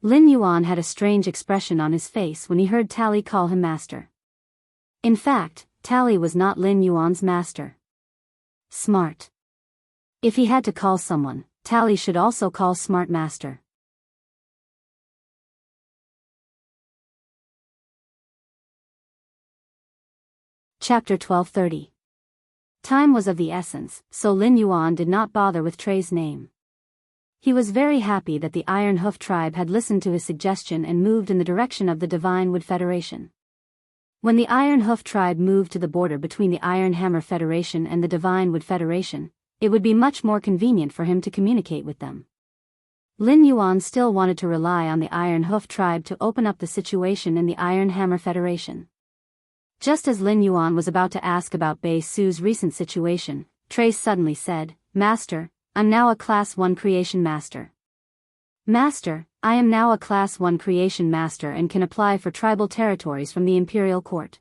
Lin Yuan had a strange expression on his face when he heard Tally call him Master. In fact, Tally was not Lin Yuan's master. Smart. If he had to call someone, Tally should also call Smart Master. Chapter 1230. Time was of the essence, so Lin Yuan did not bother with Trey's name. He was very happy that the Iron Hoof tribe had listened to his suggestion and moved in the direction of the Divine Wood Federation. When the Iron Hoof tribe moved to the border between the Iron Hammer Federation and the Divine Wood Federation, it would be much more convenient for him to communicate with them. Lin Yuan still wanted to rely on the Iron Hoof tribe to open up the situation in the Iron Hammer Federation. Just as Lin Yuan was about to ask about Bei Su's recent situation, Trey suddenly said, Master, I'm now a Class 1 Creation Master. Master, I am now a Class 1 Creation Master and can apply for tribal territories from the Imperial Court.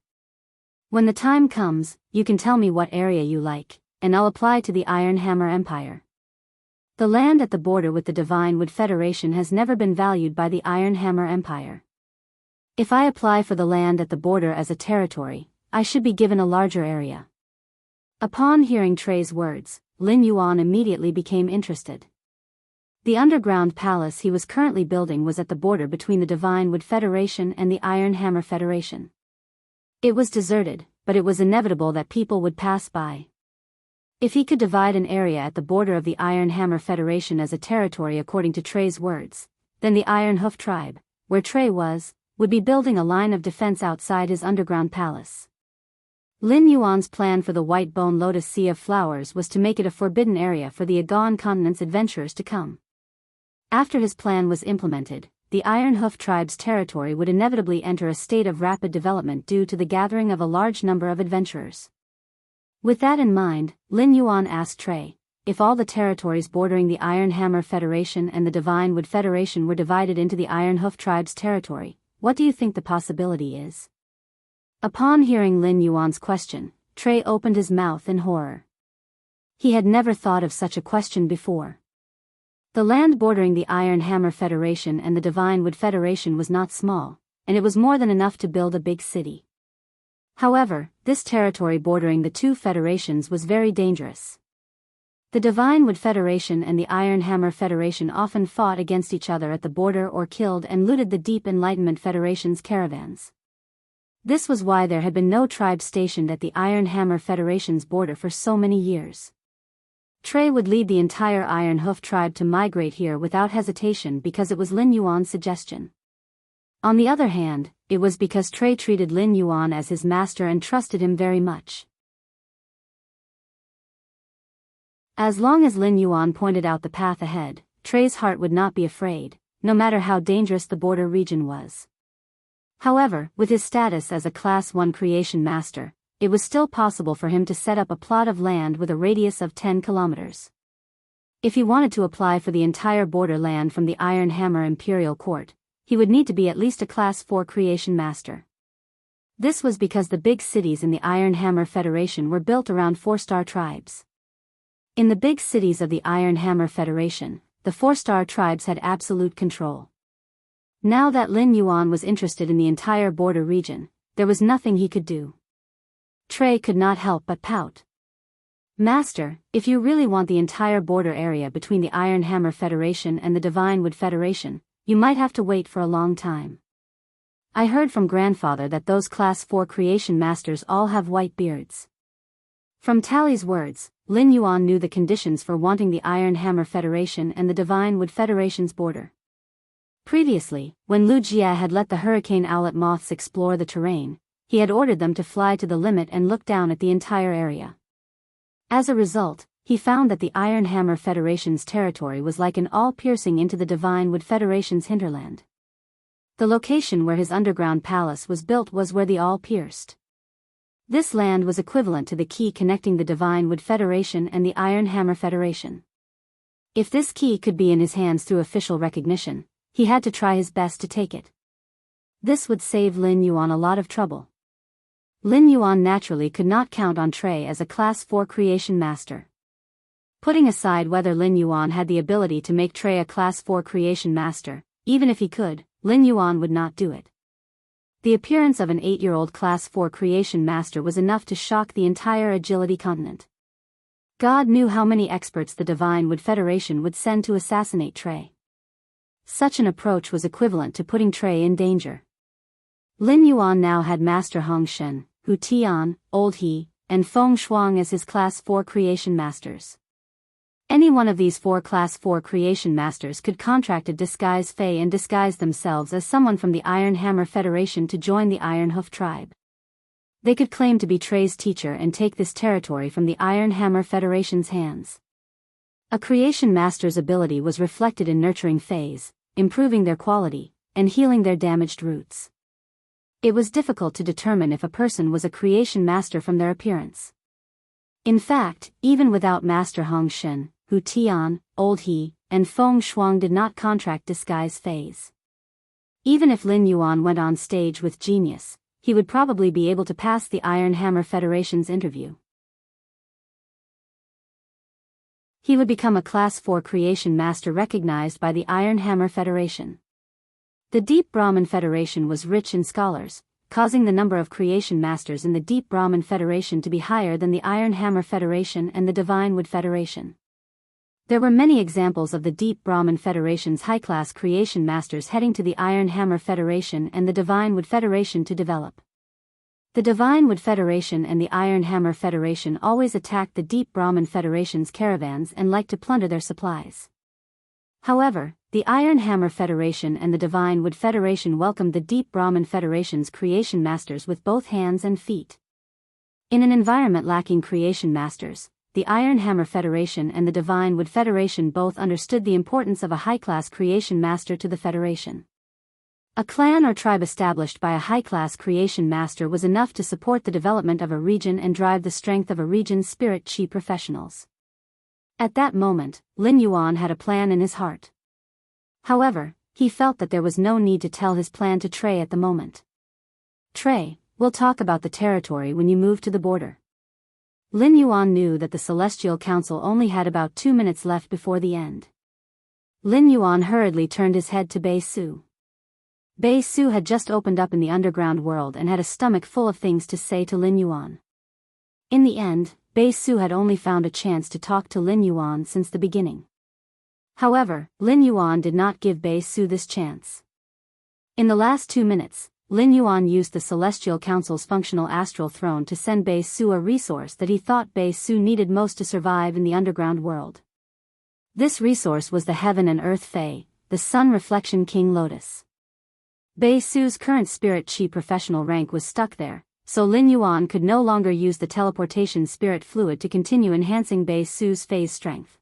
When the time comes, you can tell me what area you like, and I'll apply to the Iron Hammer Empire. The land at the border with the Divine Wood Federation has never been valued by the Iron Hammer Empire. If I apply for the land at the border as a territory, I should be given a larger area. Upon hearing Trey's words, Lin Yuan immediately became interested. The underground palace he was currently building was at the border between the Divine Wood Federation and the Iron Hammer Federation. It was deserted, but it was inevitable that people would pass by. If he could divide an area at the border of the Iron Hammer Federation as a territory according to Trey's words, then the Iron Hoof tribe, where Trey was, would be building a line of defense outside his underground palace. Lin Yuan's plan for the White Bone Lotus Sea of Flowers was to make it a forbidden area for the Agawan continent's adventurers to come. After his plan was implemented, the Iron Hoof tribe's territory would inevitably enter a state of rapid development due to the gathering of a large number of adventurers. With that in mind, Lin Yuan asked Trey, if all the territories bordering the Iron Hammer Federation and the Divine Wood Federation were divided into the Iron Hoof tribe's territory, what do you think the possibility is? Upon hearing Lin Yuan's question, Trey opened his mouth in horror. He had never thought of such a question before. The land bordering the Iron Hammer Federation and the Divine Wood Federation was not small, and it was more than enough to build a big city. However, this territory bordering the two federations was very dangerous. The Divine Wood Federation and the Iron Hammer Federation often fought against each other at the border or killed and looted the Deep Enlightenment Federation's caravans. This was why there had been no tribe stationed at the Iron Hammer Federation's border for so many years. Trey would lead the entire Iron Hoof tribe to migrate here without hesitation because it was Lin Yuan's suggestion. On the other hand, it was because Trey treated Lin Yuan as his master and trusted him very much. As long as Lin Yuan pointed out the path ahead, Trey's heart would not be afraid, no matter how dangerous the border region was. However, with his status as a Class 1 creation master, it was still possible for him to set up a plot of land with a radius of 10 kilometers. If he wanted to apply for the entire border land from the Iron Hammer Imperial Court, he would need to be at least a Class 4 creation master. This was because the big cities in the Iron Hammer Federation were built around 4-star tribes. In the big cities of the Iron Hammer Federation, the 4-star tribes had absolute control. Now that Lin Yuan was interested in the entire border region, there was nothing he could do. Trey could not help but pout. Master, if you really want the entire border area between the Iron Hammer Federation and the Divine Wood Federation, you might have to wait for a long time. I heard from grandfather that those Class 4 creation masters all have white beards. From Tally's words, Lin Yuan knew the conditions for wanting the Iron Hammer Federation and the Divine Wood Federation's border. Previously, when Lu Jia had let the hurricane owlet moths explore the terrain, he had ordered them to fly to the limit and look down at the entire area. As a result, he found that the Iron Hammer Federation's territory was like an all-piercing into the Divine Wood Federation's hinterland. The location where his underground palace was built was where the all pierced. This land was equivalent to the key connecting the Divine Wood Federation and the Iron Hammer Federation. If this key could be in his hands through official recognition, he had to try his best to take it. This would save Lin Yuan a lot of trouble. Lin Yuan naturally could not count on Trey as a Class 4 creation master. Putting aside whether Lin Yuan had the ability to make Trey a Class 4 creation master, even if he could, Lin Yuan would not do it. The appearance of an 8-year-old Class 4 creation master was enough to shock the entire Agility continent. God knew how many experts the Divine Wood Federation would send to assassinate Trey. Such an approach was equivalent to putting Trey in danger. Lin Yuan now had Master Hong Shen, Hu Tian, Old He, and Feng Shuang as his Class 4 creation masters. Any one of these 4 Class 4 creation masters could contract a disguise fey and disguise themselves as someone from the Iron Hammer Federation to join the Iron Hoof tribe. They could claim to be Trey's teacher and take this territory from the Iron Hammer Federation's hands. A creation master's ability was reflected in nurturing feys, improving their quality, and healing their damaged roots. It was difficult to determine if a person was a creation master from their appearance. In fact, even without Master Hong Shen, Hu Tian, Old He, and Feng Shuang did not contract disguise feys. Even if Lin Yuan went on stage with genius, he would probably be able to pass the Iron Hammer Federation's interview. He would become a Class 4 creation master recognized by the Iron Hammer Federation. The Deep Brahmin Federation was rich in scholars, causing the number of creation masters in the Deep Brahmin Federation to be higher than the Iron Hammer Federation and the Divine Wood Federation. There were many examples of the Deep Brahmin Federation's high-class creation masters heading to the Iron Hammer Federation and the Divine Wood Federation to develop. The Divine Wood Federation and the Iron Hammer Federation always attacked the Deep Brahman Federation's caravans and liked to plunder their supplies. However, the Iron Hammer Federation and the Divine Wood Federation welcomed the Deep Brahman Federation's creation masters with both hands and feet. In an environment lacking creation masters, the Iron Hammer Federation and the Divine Wood Federation both understood the importance of a high-class creation master to the Federation. A clan or tribe established by a high-class creation master was enough to support the development of a region and drive the strength of a region's spirit chi professionals. At that moment, Lin Yuan had a plan in his heart. However, he felt that there was no need to tell his plan to Trey at the moment. Trey, we'll talk about the territory when you move to the border. Lin Yuan knew that the Celestial Council only had about 2 minutes left before the end. Lin Yuan hurriedly turned his head to Bei Su. Bei Su had just opened up in the underground world and had a stomach full of things to say to Lin Yuan. In the end, Bei Su had only found a chance to talk to Lin Yuan since the beginning. However, Lin Yuan did not give Bei Su this chance. In the last 2 minutes, Lin Yuan used the Celestial Council's functional astral throne to send Bei Su a resource that he thought Bei Su needed most to survive in the underground world. This resource was the Heaven and Earth Fae, the Sun Reflection King Lotus. Bei Su's current spirit chi professional rank was stuck there, so Lin Yuan could no longer use the teleportation spirit fluid to continue enhancing Bei Su's phase strength.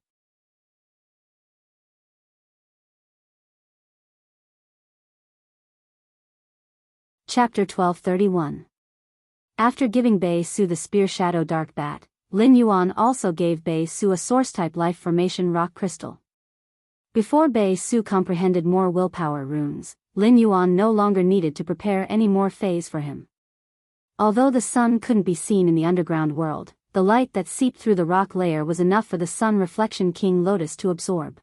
Chapter 1231. After giving Bei Su the Spear Shadow Dark Bat, Lin Yuan also gave Bei Su a Source-type Life Formation Rock Crystal. Before Bei Su comprehended more willpower runes, Lin Yuan no longer needed to prepare any more phase for him. Although the sun couldn't be seen in the underground world, the light that seeped through the rock layer was enough for the Sun Reflection King Lotus to absorb.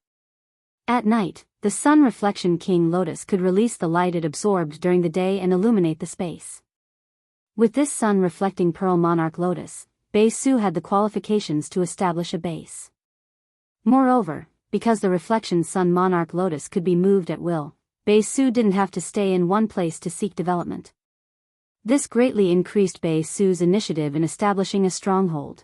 At night, the Sun Reflection King Lotus could release the light it absorbed during the day and illuminate the space. With this sun-reflecting Pearl Monarch Lotus, Bei Su had the qualifications to establish a base. Moreover, because the Reflection Sun Monarch Lotus could be moved at will, Bei Su didn't have to stay in one place to seek development. This greatly increased Bei Su's initiative in establishing a stronghold.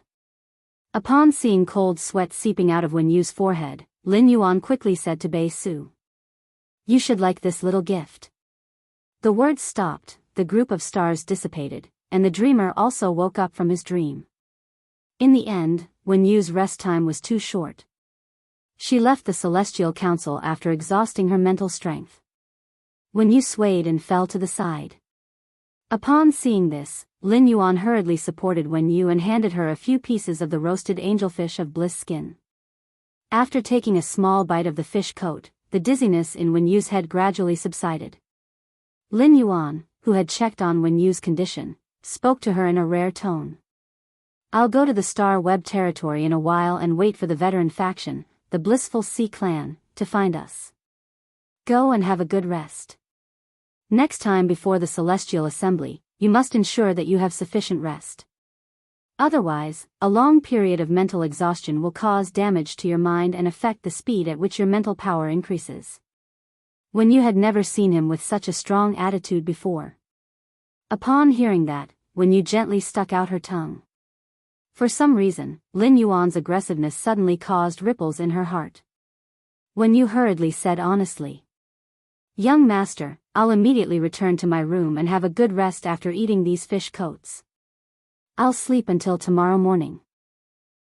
Upon seeing cold sweat seeping out of Wen Yu's forehead, Lin Yuan quickly said to Bei Su, "You should like this little gift." The words stopped, the group of stars dissipated, and the dreamer also woke up from his dream. In the end, Wen Yu's rest time was too short. She left the Celestial Council after exhausting her mental strength. Wen Yu swayed and fell to the side. Upon seeing this, Lin Yuan hurriedly supported Wen Yu and handed her a few pieces of the roasted angelfish of bliss skin. After taking a small bite of the fish coat, the dizziness in Wen Yu's head gradually subsided. Lin Yuan, who had checked on Wen Yu's condition, spoke to her in a rare tone. "I'll go to the Star Web territory in a while and wait for the veteran faction, the Blissful Sea Clan, to find us. Go and have a good rest. Next time before the Celestial Assembly, you must ensure that you have sufficient rest. Otherwise, a long period of mental exhaustion will cause damage to your mind and affect the speed at which your mental power increases." Wen Yu had never seen him with such a strong attitude before. Upon hearing that, Wen Yu gently stuck out her tongue. For some reason, Lin Yuan's aggressiveness suddenly caused ripples in her heart. Wen Yu hurriedly said honestly, "Young master, I'll immediately return to my room and have a good rest after eating these fish coats. I'll sleep until tomorrow morning.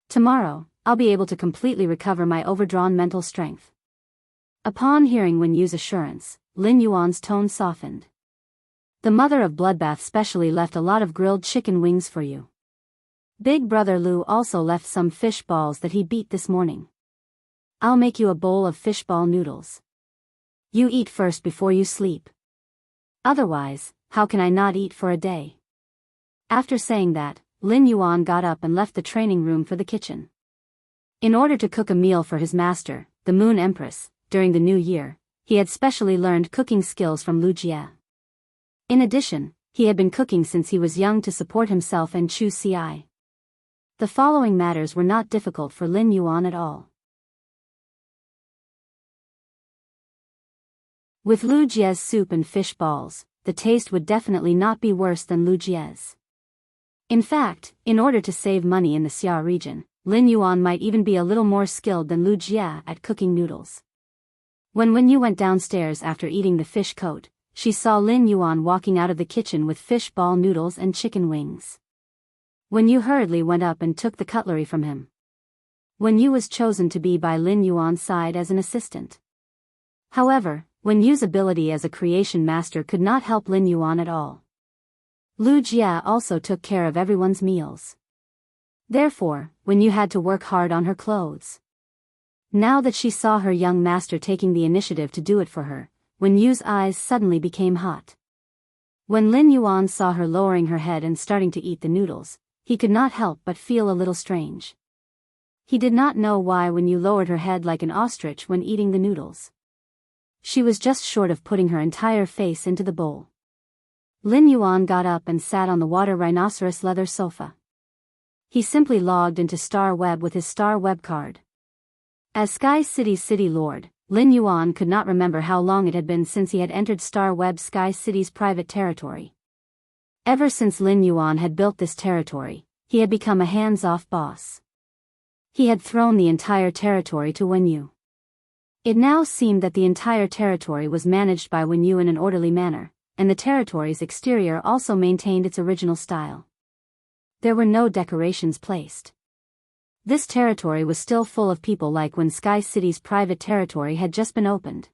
Tomorrow, I'll be able to completely recover my overdrawn mental strength." Upon hearing Wen Yu's assurance, Lin Yuan's tone softened. "The mother of Bloodbath specially left a lot of grilled chicken wings for you. Big brother Lu also left some fish balls that he beat this morning. I'll make you a bowl of fish ball noodles. You eat first before you sleep. Otherwise, how can I not eat for a day?" After saying that, Lin Yuan got up and left the training room for the kitchen. In order to cook a meal for his master, the Moon Empress, during the new year, he had specially learned cooking skills from Lu Jie. In addition, he had been cooking since he was young to support himself and Chu Ci. The following matters were not difficult for Lin Yuan at all. With Lu Jie's soup and fish balls, the taste would definitely not be worse than Lu Jie's. In fact, in order to save money in the Xia region, Lin Yuan might even be a little more skilled than Lu Jia at cooking noodles. When Wen Yu went downstairs after eating the fish coat, she saw Lin Yuan walking out of the kitchen with fish ball noodles and chicken wings. Wen Yu hurriedly went up and took the cutlery from him. Wen Yu was chosen to be by Lin Yuan's side as an assistant. However, Wen Yu's ability as a creation master could not help Lin Yuan at all. Lu Jia also took care of everyone's meals. Therefore, Wen Yu had to work hard on her clothes. Now that she saw her young master taking the initiative to do it for her, Wen Yu's eyes suddenly became hot. When Lin Yuan saw her lowering her head and starting to eat the noodles, he could not help but feel a little strange. He did not know why Wen Yu lowered her head like an ostrich when eating the noodles. She was just short of putting her entire face into the bowl. Lin Yuan got up and sat on the water rhinoceros leather sofa. He simply logged into Star Web with his Star Web card. As Sky City's city lord, Lin Yuan could not remember how long it had been since he had entered Star Web Sky City's private territory. Ever since Lin Yuan had built this territory, he had become a hands-off boss. He had thrown the entire territory to Wen Yu. It now seemed that the entire territory was managed by Wen Yu in an orderly manner, and the territory's exterior also maintained its original style. There were no decorations placed. This territory was still full of people like when Sky City's private territory had just been opened.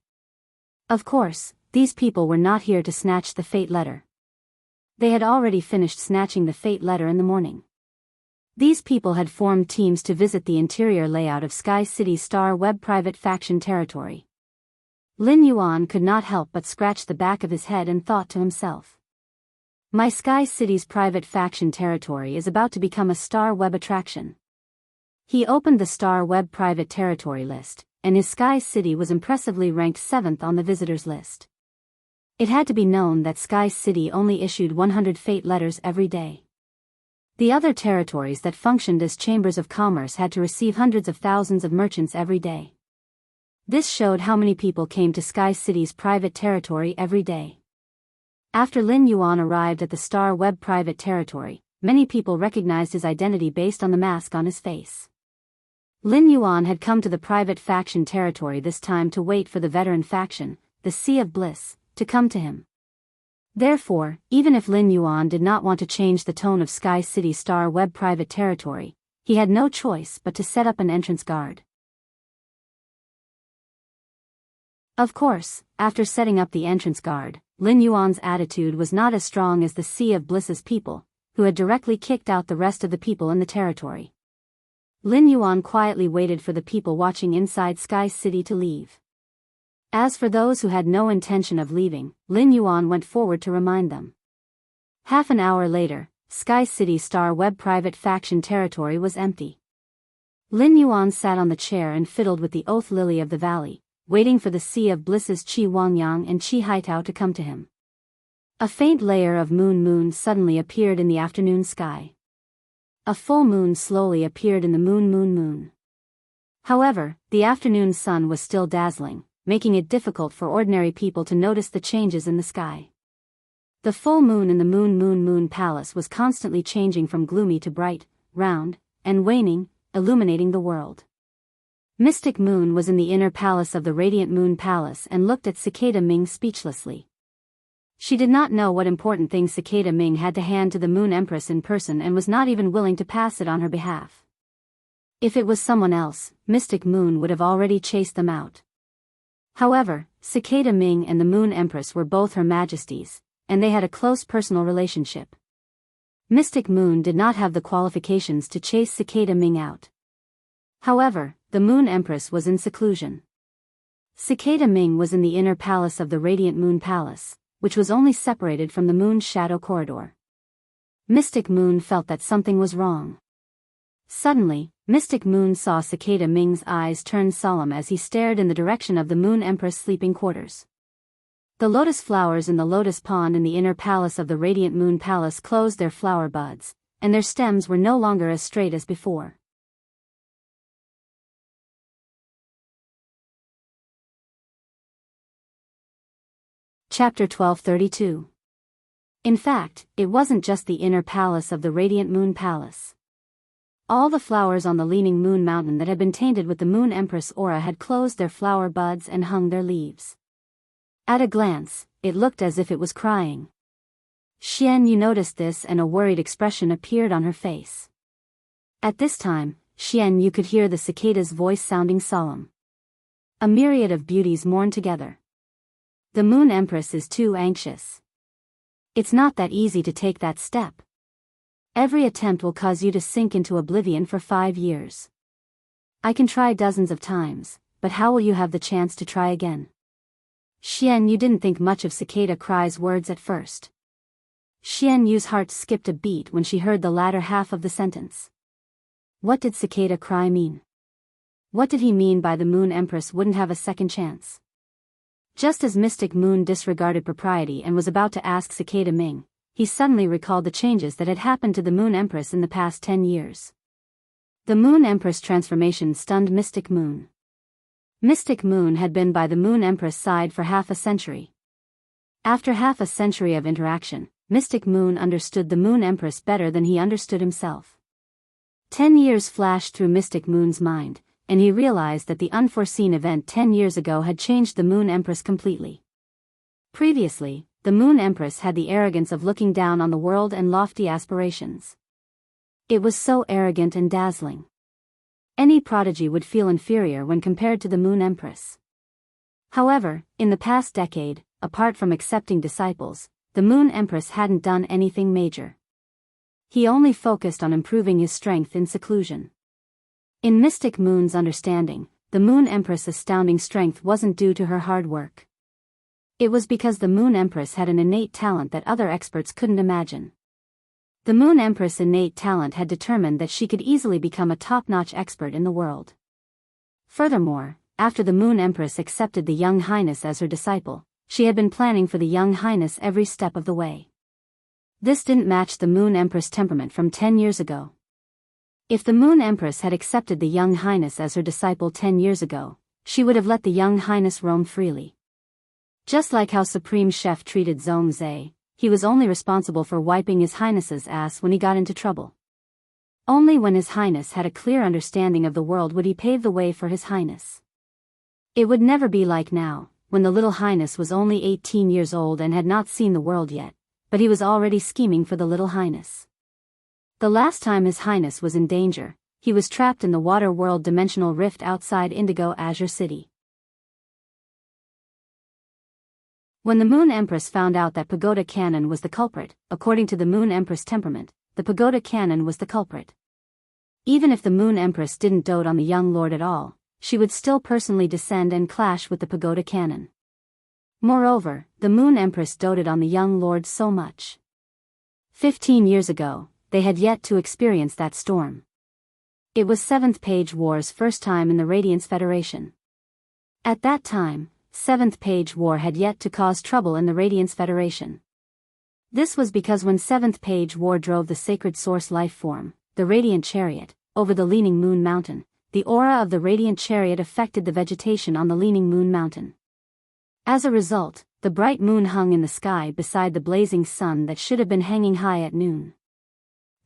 Of course, these people were not here to snatch the fate letter. They had already finished snatching the fate letter in the morning. These people had formed teams to visit the interior layout of Sky City's Star Web private faction territory. Lin Yuan could not help but scratch the back of his head and thought to himself. My Sky City's private faction territory is about to become a Star Web attraction. He opened the Star Web private territory list, and his Sky City was impressively ranked 7th on the visitors list. It had to be known that Sky City only issued 100 fate letters every day. The other territories that functioned as chambers of commerce had to receive hundreds of thousands of merchants every day. This showed how many people came to Sky City's private territory every day. After Lin Yuan arrived at the Star Web private territory, many people recognized his identity based on the mask on his face. Lin Yuan had come to the private faction territory this time to wait for the veteran faction, the Sea of Bliss, to come to him. Therefore, even if Lin Yuan did not want to change the tone of Sky City Star Web private territory, he had no choice but to set up an entrance guard. Of course, after setting up the entrance guard, Lin Yuan's attitude was not as strong as the Sea of Bliss's people, who had directly kicked out the rest of the people in the territory. Lin Yuan quietly waited for the people watching inside Sky City to leave. As for those who had no intention of leaving, Lin Yuan went forward to remind them. Half an hour later, Sky City Star Web private faction territory was empty. Lin Yuan sat on the chair and fiddled with the Oath Lily of the Valley, waiting for the Sea of Bliss's Qi Wangyang and Qi Haitao to come to him. A faint layer of moon suddenly appeared in the afternoon sky. A full moon slowly appeared in the moon. However, the afternoon sun was still dazzling, making it difficult for ordinary people to notice the changes in the sky. The full moon in the moon palace was constantly changing from gloomy to bright, round, and waning, illuminating the world. Mystic Moon was in the inner palace of the Radiant Moon Palace and looked at Cicada Ming speechlessly. She did not know what important thing Cicada Ming had to hand to the Moon Empress in person and was not even willing to pass it on her behalf. If it was someone else, Mystic Moon would have already chased them out. However, Cicada Ming and the Moon Empress were both Her Majesties, and they had a close personal relationship. Mystic Moon did not have the qualifications to chase Cicada Ming out. However, the Moon Empress was in seclusion. Cicada Ming was in the inner palace of the Radiant Moon Palace, which was only separated from the Moon's shadow corridor. Mystic Moon felt that something was wrong. Suddenly, Mystic Moon saw Cicada Ming's eyes turn solemn as he stared in the direction of the Moon Empress' sleeping quarters. The lotus flowers in the lotus pond in the inner palace of the Radiant Moon Palace closed their flower buds, and their stems were no longer as straight as before. Chapter 1232. In fact, it wasn't just the inner palace of the Radiant Moon Palace. All the flowers on the leaning moon mountain that had been tainted with the Moon Empress aura had closed their flower buds and hung their leaves. At a glance, it looked as if it was crying. Xian Yu noticed this and a worried expression appeared on her face. At this time, Xian Yu could hear the cicada's voice sounding solemn. A myriad of beauties mourn together. The Moon Empress is too anxious. It's not that easy to take that step. Every attempt will cause you to sink into oblivion for 5 years. I can try dozens of times, but how will you have the chance to try again? Xian Yu didn't think much of Cicada Cry's words at first. Xian Yu's heart skipped a beat when she heard the latter half of the sentence. What did Cicada Cry mean? What did he mean by the Moon Empress wouldn't have a second chance? Just as Mystic Moon disregarded propriety and was about to ask Cicada Ming, he suddenly recalled the changes that had happened to the Moon Empress in the past 10 years. The Moon Empress transformation stunned Mystic Moon. Mystic Moon had been by the Moon Empress side for half a century. After half a century of interaction, Mystic Moon understood the Moon Empress better than he understood himself. 10 years flashed through Mystic Moon's mind, and he realized that the unforeseen event 10 years ago had changed the Moon Empress completely. Previously, the Moon Empress had the arrogance of looking down on the world and lofty aspirations. It was so arrogant and dazzling. Any prodigy would feel inferior when compared to the Moon Empress. However, in the past decade, apart from accepting disciples, the Moon Empress hadn't done anything major. He only focused on improving his strength in seclusion. In Mystic Moon's understanding, the Moon Empress' astounding strength wasn't due to her hard work. It was because the Moon Empress had an innate talent that other experts couldn't imagine. The Moon Empress' innate talent had determined that she could easily become a top-notch expert in the world. Furthermore, after the Moon Empress accepted the Young Highness as her disciple, she had been planning for the Young Highness every step of the way. This didn't match the Moon Empress' temperament from 10 years ago. If the Moon Empress had accepted the Young Highness as her disciple 10 years ago, she would have let the Young Highness roam freely. Just like how Supreme Chef treated Zhong Zhe, he was only responsible for wiping His Highness's ass when he got into trouble. Only when His Highness had a clear understanding of the world would he pave the way for His Highness. It would never be like now, when the Little Highness was only 18 years old and had not seen the world yet, but he was already scheming for the Little Highness. The last time His Highness was in danger, he was trapped in the water world dimensional rift outside Indigo Azure City. When the Moon Empress found out that Pagoda Cannon was the culprit, according to the Moon Empress temperament, the Pagoda Cannon was the culprit. Even if the Moon Empress didn't dote on the young lord at all, she would still personally descend and clash with the Pagoda Cannon. Moreover, the Moon Empress doted on the young lord so much. 15 years ago, they had yet to experience that storm. It was 7th Page War's first time in the Radiance Federation. At that time, 7th Page War had yet to cause trouble in the Radiance Federation. This was because when 7th Page War drove the Sacred Source life form, the Radiant Chariot, over the Leaning Moon Mountain, the aura of the Radiant Chariot affected the vegetation on the Leaning Moon Mountain. As a result, the bright moon hung in the sky beside the blazing sun that should have been hanging high at noon.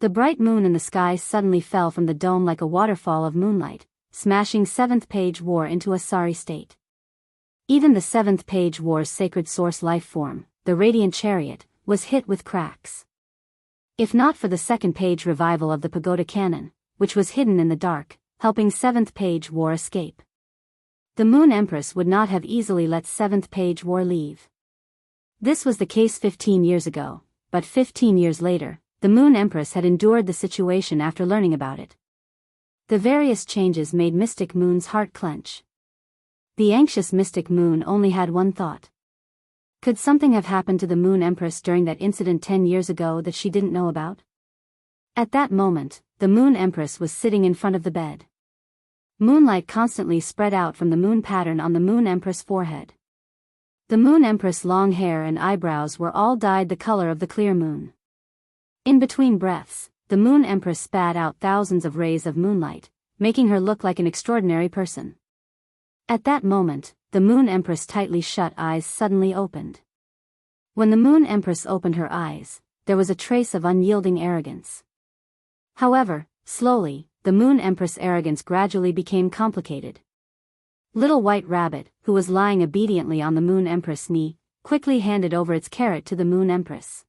The bright moon in the sky suddenly fell from the dome like a waterfall of moonlight, smashing 7th Page War into a sorry state. Even the 7th Page War's Sacred Source life form, the Radiant Chariot, was hit with cracks. If not for the 2nd Page revival of the Pagoda Cannon, which was hidden in the dark, helping 7th Page War escape, the Moon Empress would not have easily let 7th Page War leave. This was the case 15 years ago, but 15 years later, the Moon Empress had endured the situation after learning about it. The various changes made Mystic Moon's heart clench. The anxious Mystic Moon only had one thought. Could something have happened to the Moon Empress during that incident 10 years ago that she didn't know about? At that moment, the Moon Empress was sitting in front of the bed. Moonlight constantly spread out from the moon pattern on the Moon Empress' forehead. The Moon Empress' long hair and eyebrows were all dyed the color of the clear moon. In between breaths, the Moon Empress spat out thousands of rays of moonlight, making her look like an extraordinary person. At that moment, the Moon Empress' tightly shut eyes suddenly opened. When the Moon Empress opened her eyes, there was a trace of unyielding arrogance. However, slowly, the Moon Empress' arrogance gradually became complicated. Little White Rabbit, who was lying obediently on the Moon Empress' knee, quickly handed over its carrot to the Moon Empress.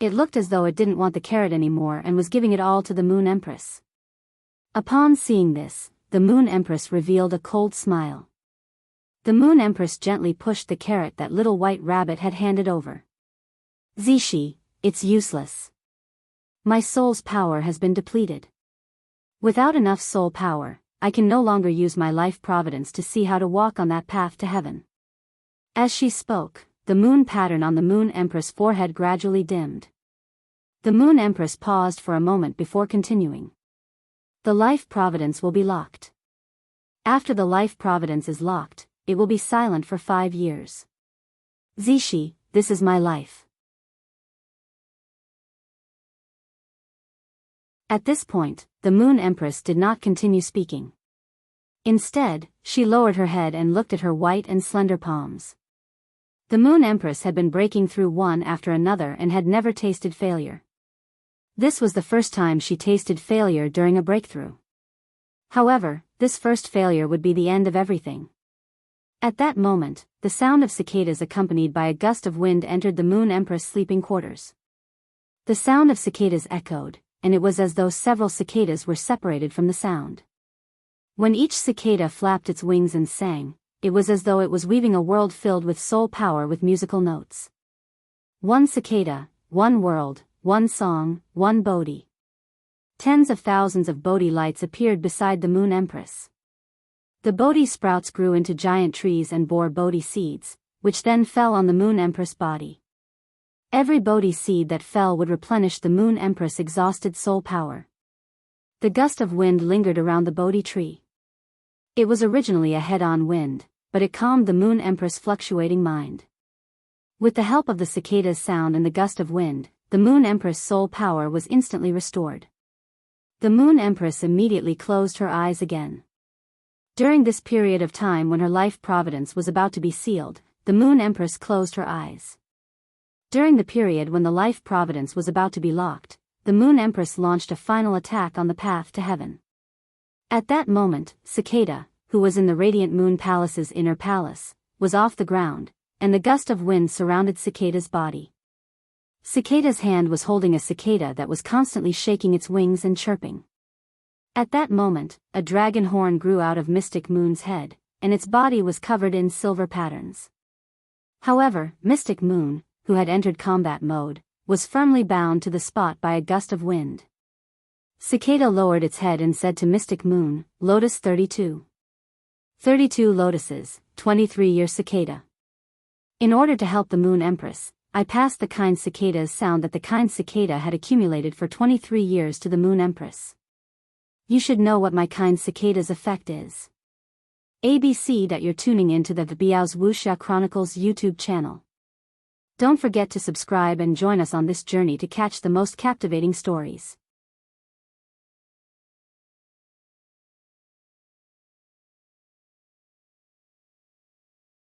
It looked as though it didn't want the carrot anymore and was giving it all to the Moon Empress. Upon seeing this, the Moon Empress revealed a cold smile. The Moon Empress gently pushed the carrot that Little White Rabbit had handed over. Zishi, it's useless. My soul's power has been depleted. Without enough soul power, I can no longer use my life providence to see how to walk on that path to heaven. As she spoke, the moon pattern on the Moon Empress' forehead gradually dimmed. The Moon Empress paused for a moment before continuing. The life providence will be locked. After the life providence is locked, it will be silent for 5 years. Zishi, this is my life. At this point, the Moon Empress did not continue speaking. Instead, she lowered her head and looked at her white and slender palms. The Moon Empress had been breaking through one after another and had never tasted failure. This was the first time she tasted failure during a breakthrough. However, this first failure would be the end of everything. At that moment, the sound of cicadas accompanied by a gust of wind entered the Moon Empress' sleeping quarters. The sound of cicadas echoed, and it was as though several cicadas were separated from the sound. When each cicada flapped its wings and sang, it was as though it was weaving a world filled with soul power with musical notes. One cicada, one world, one song, one Bodhi. Tens of thousands of Bodhi lights appeared beside the Moon Empress. The Bodhi sprouts grew into giant trees and bore Bodhi seeds, which then fell on the Moon Empress' body. Every Bodhi seed that fell would replenish the Moon Empress' exhausted soul power. The gust of wind lingered around the Bodhi tree. It was originally a head-on wind, but it calmed the Moon Empress' fluctuating mind. With the help of the cicada's sound and the gust of wind, the Moon Empress' soul power was instantly restored. The Moon Empress immediately closed her eyes again. During this period of time when her life providence was about to be sealed, the Moon Empress closed her eyes. During the period when the life providence was about to be locked, the Moon Empress launched a final attack on the path to heaven. At that moment, Cicada, who was in the Radiant Moon Palace's inner palace, was off the ground, and the gust of wind surrounded Cicada's body. Cicada's hand was holding a cicada that was constantly shaking its wings and chirping. At that moment, a dragon horn grew out of Mystic Moon's head, and its body was covered in silver patterns. However, Mystic Moon, who had entered combat mode, was firmly bound to the spot by a gust of wind. Cicada lowered its head and said to Mystic Moon, Lotus 32. 32 lotuses, 23-year cicada. In order to help the Moon Empress, I passed the kind cicada's sound that the kind cicada had accumulated for 23 years to the Moon Empress. You should know what my kind cicada's effect is. ABC that you're tuning into the Biyao's Wuxia Chronicles YouTube channel. Don't forget to subscribe and join us on this journey to catch the most captivating stories.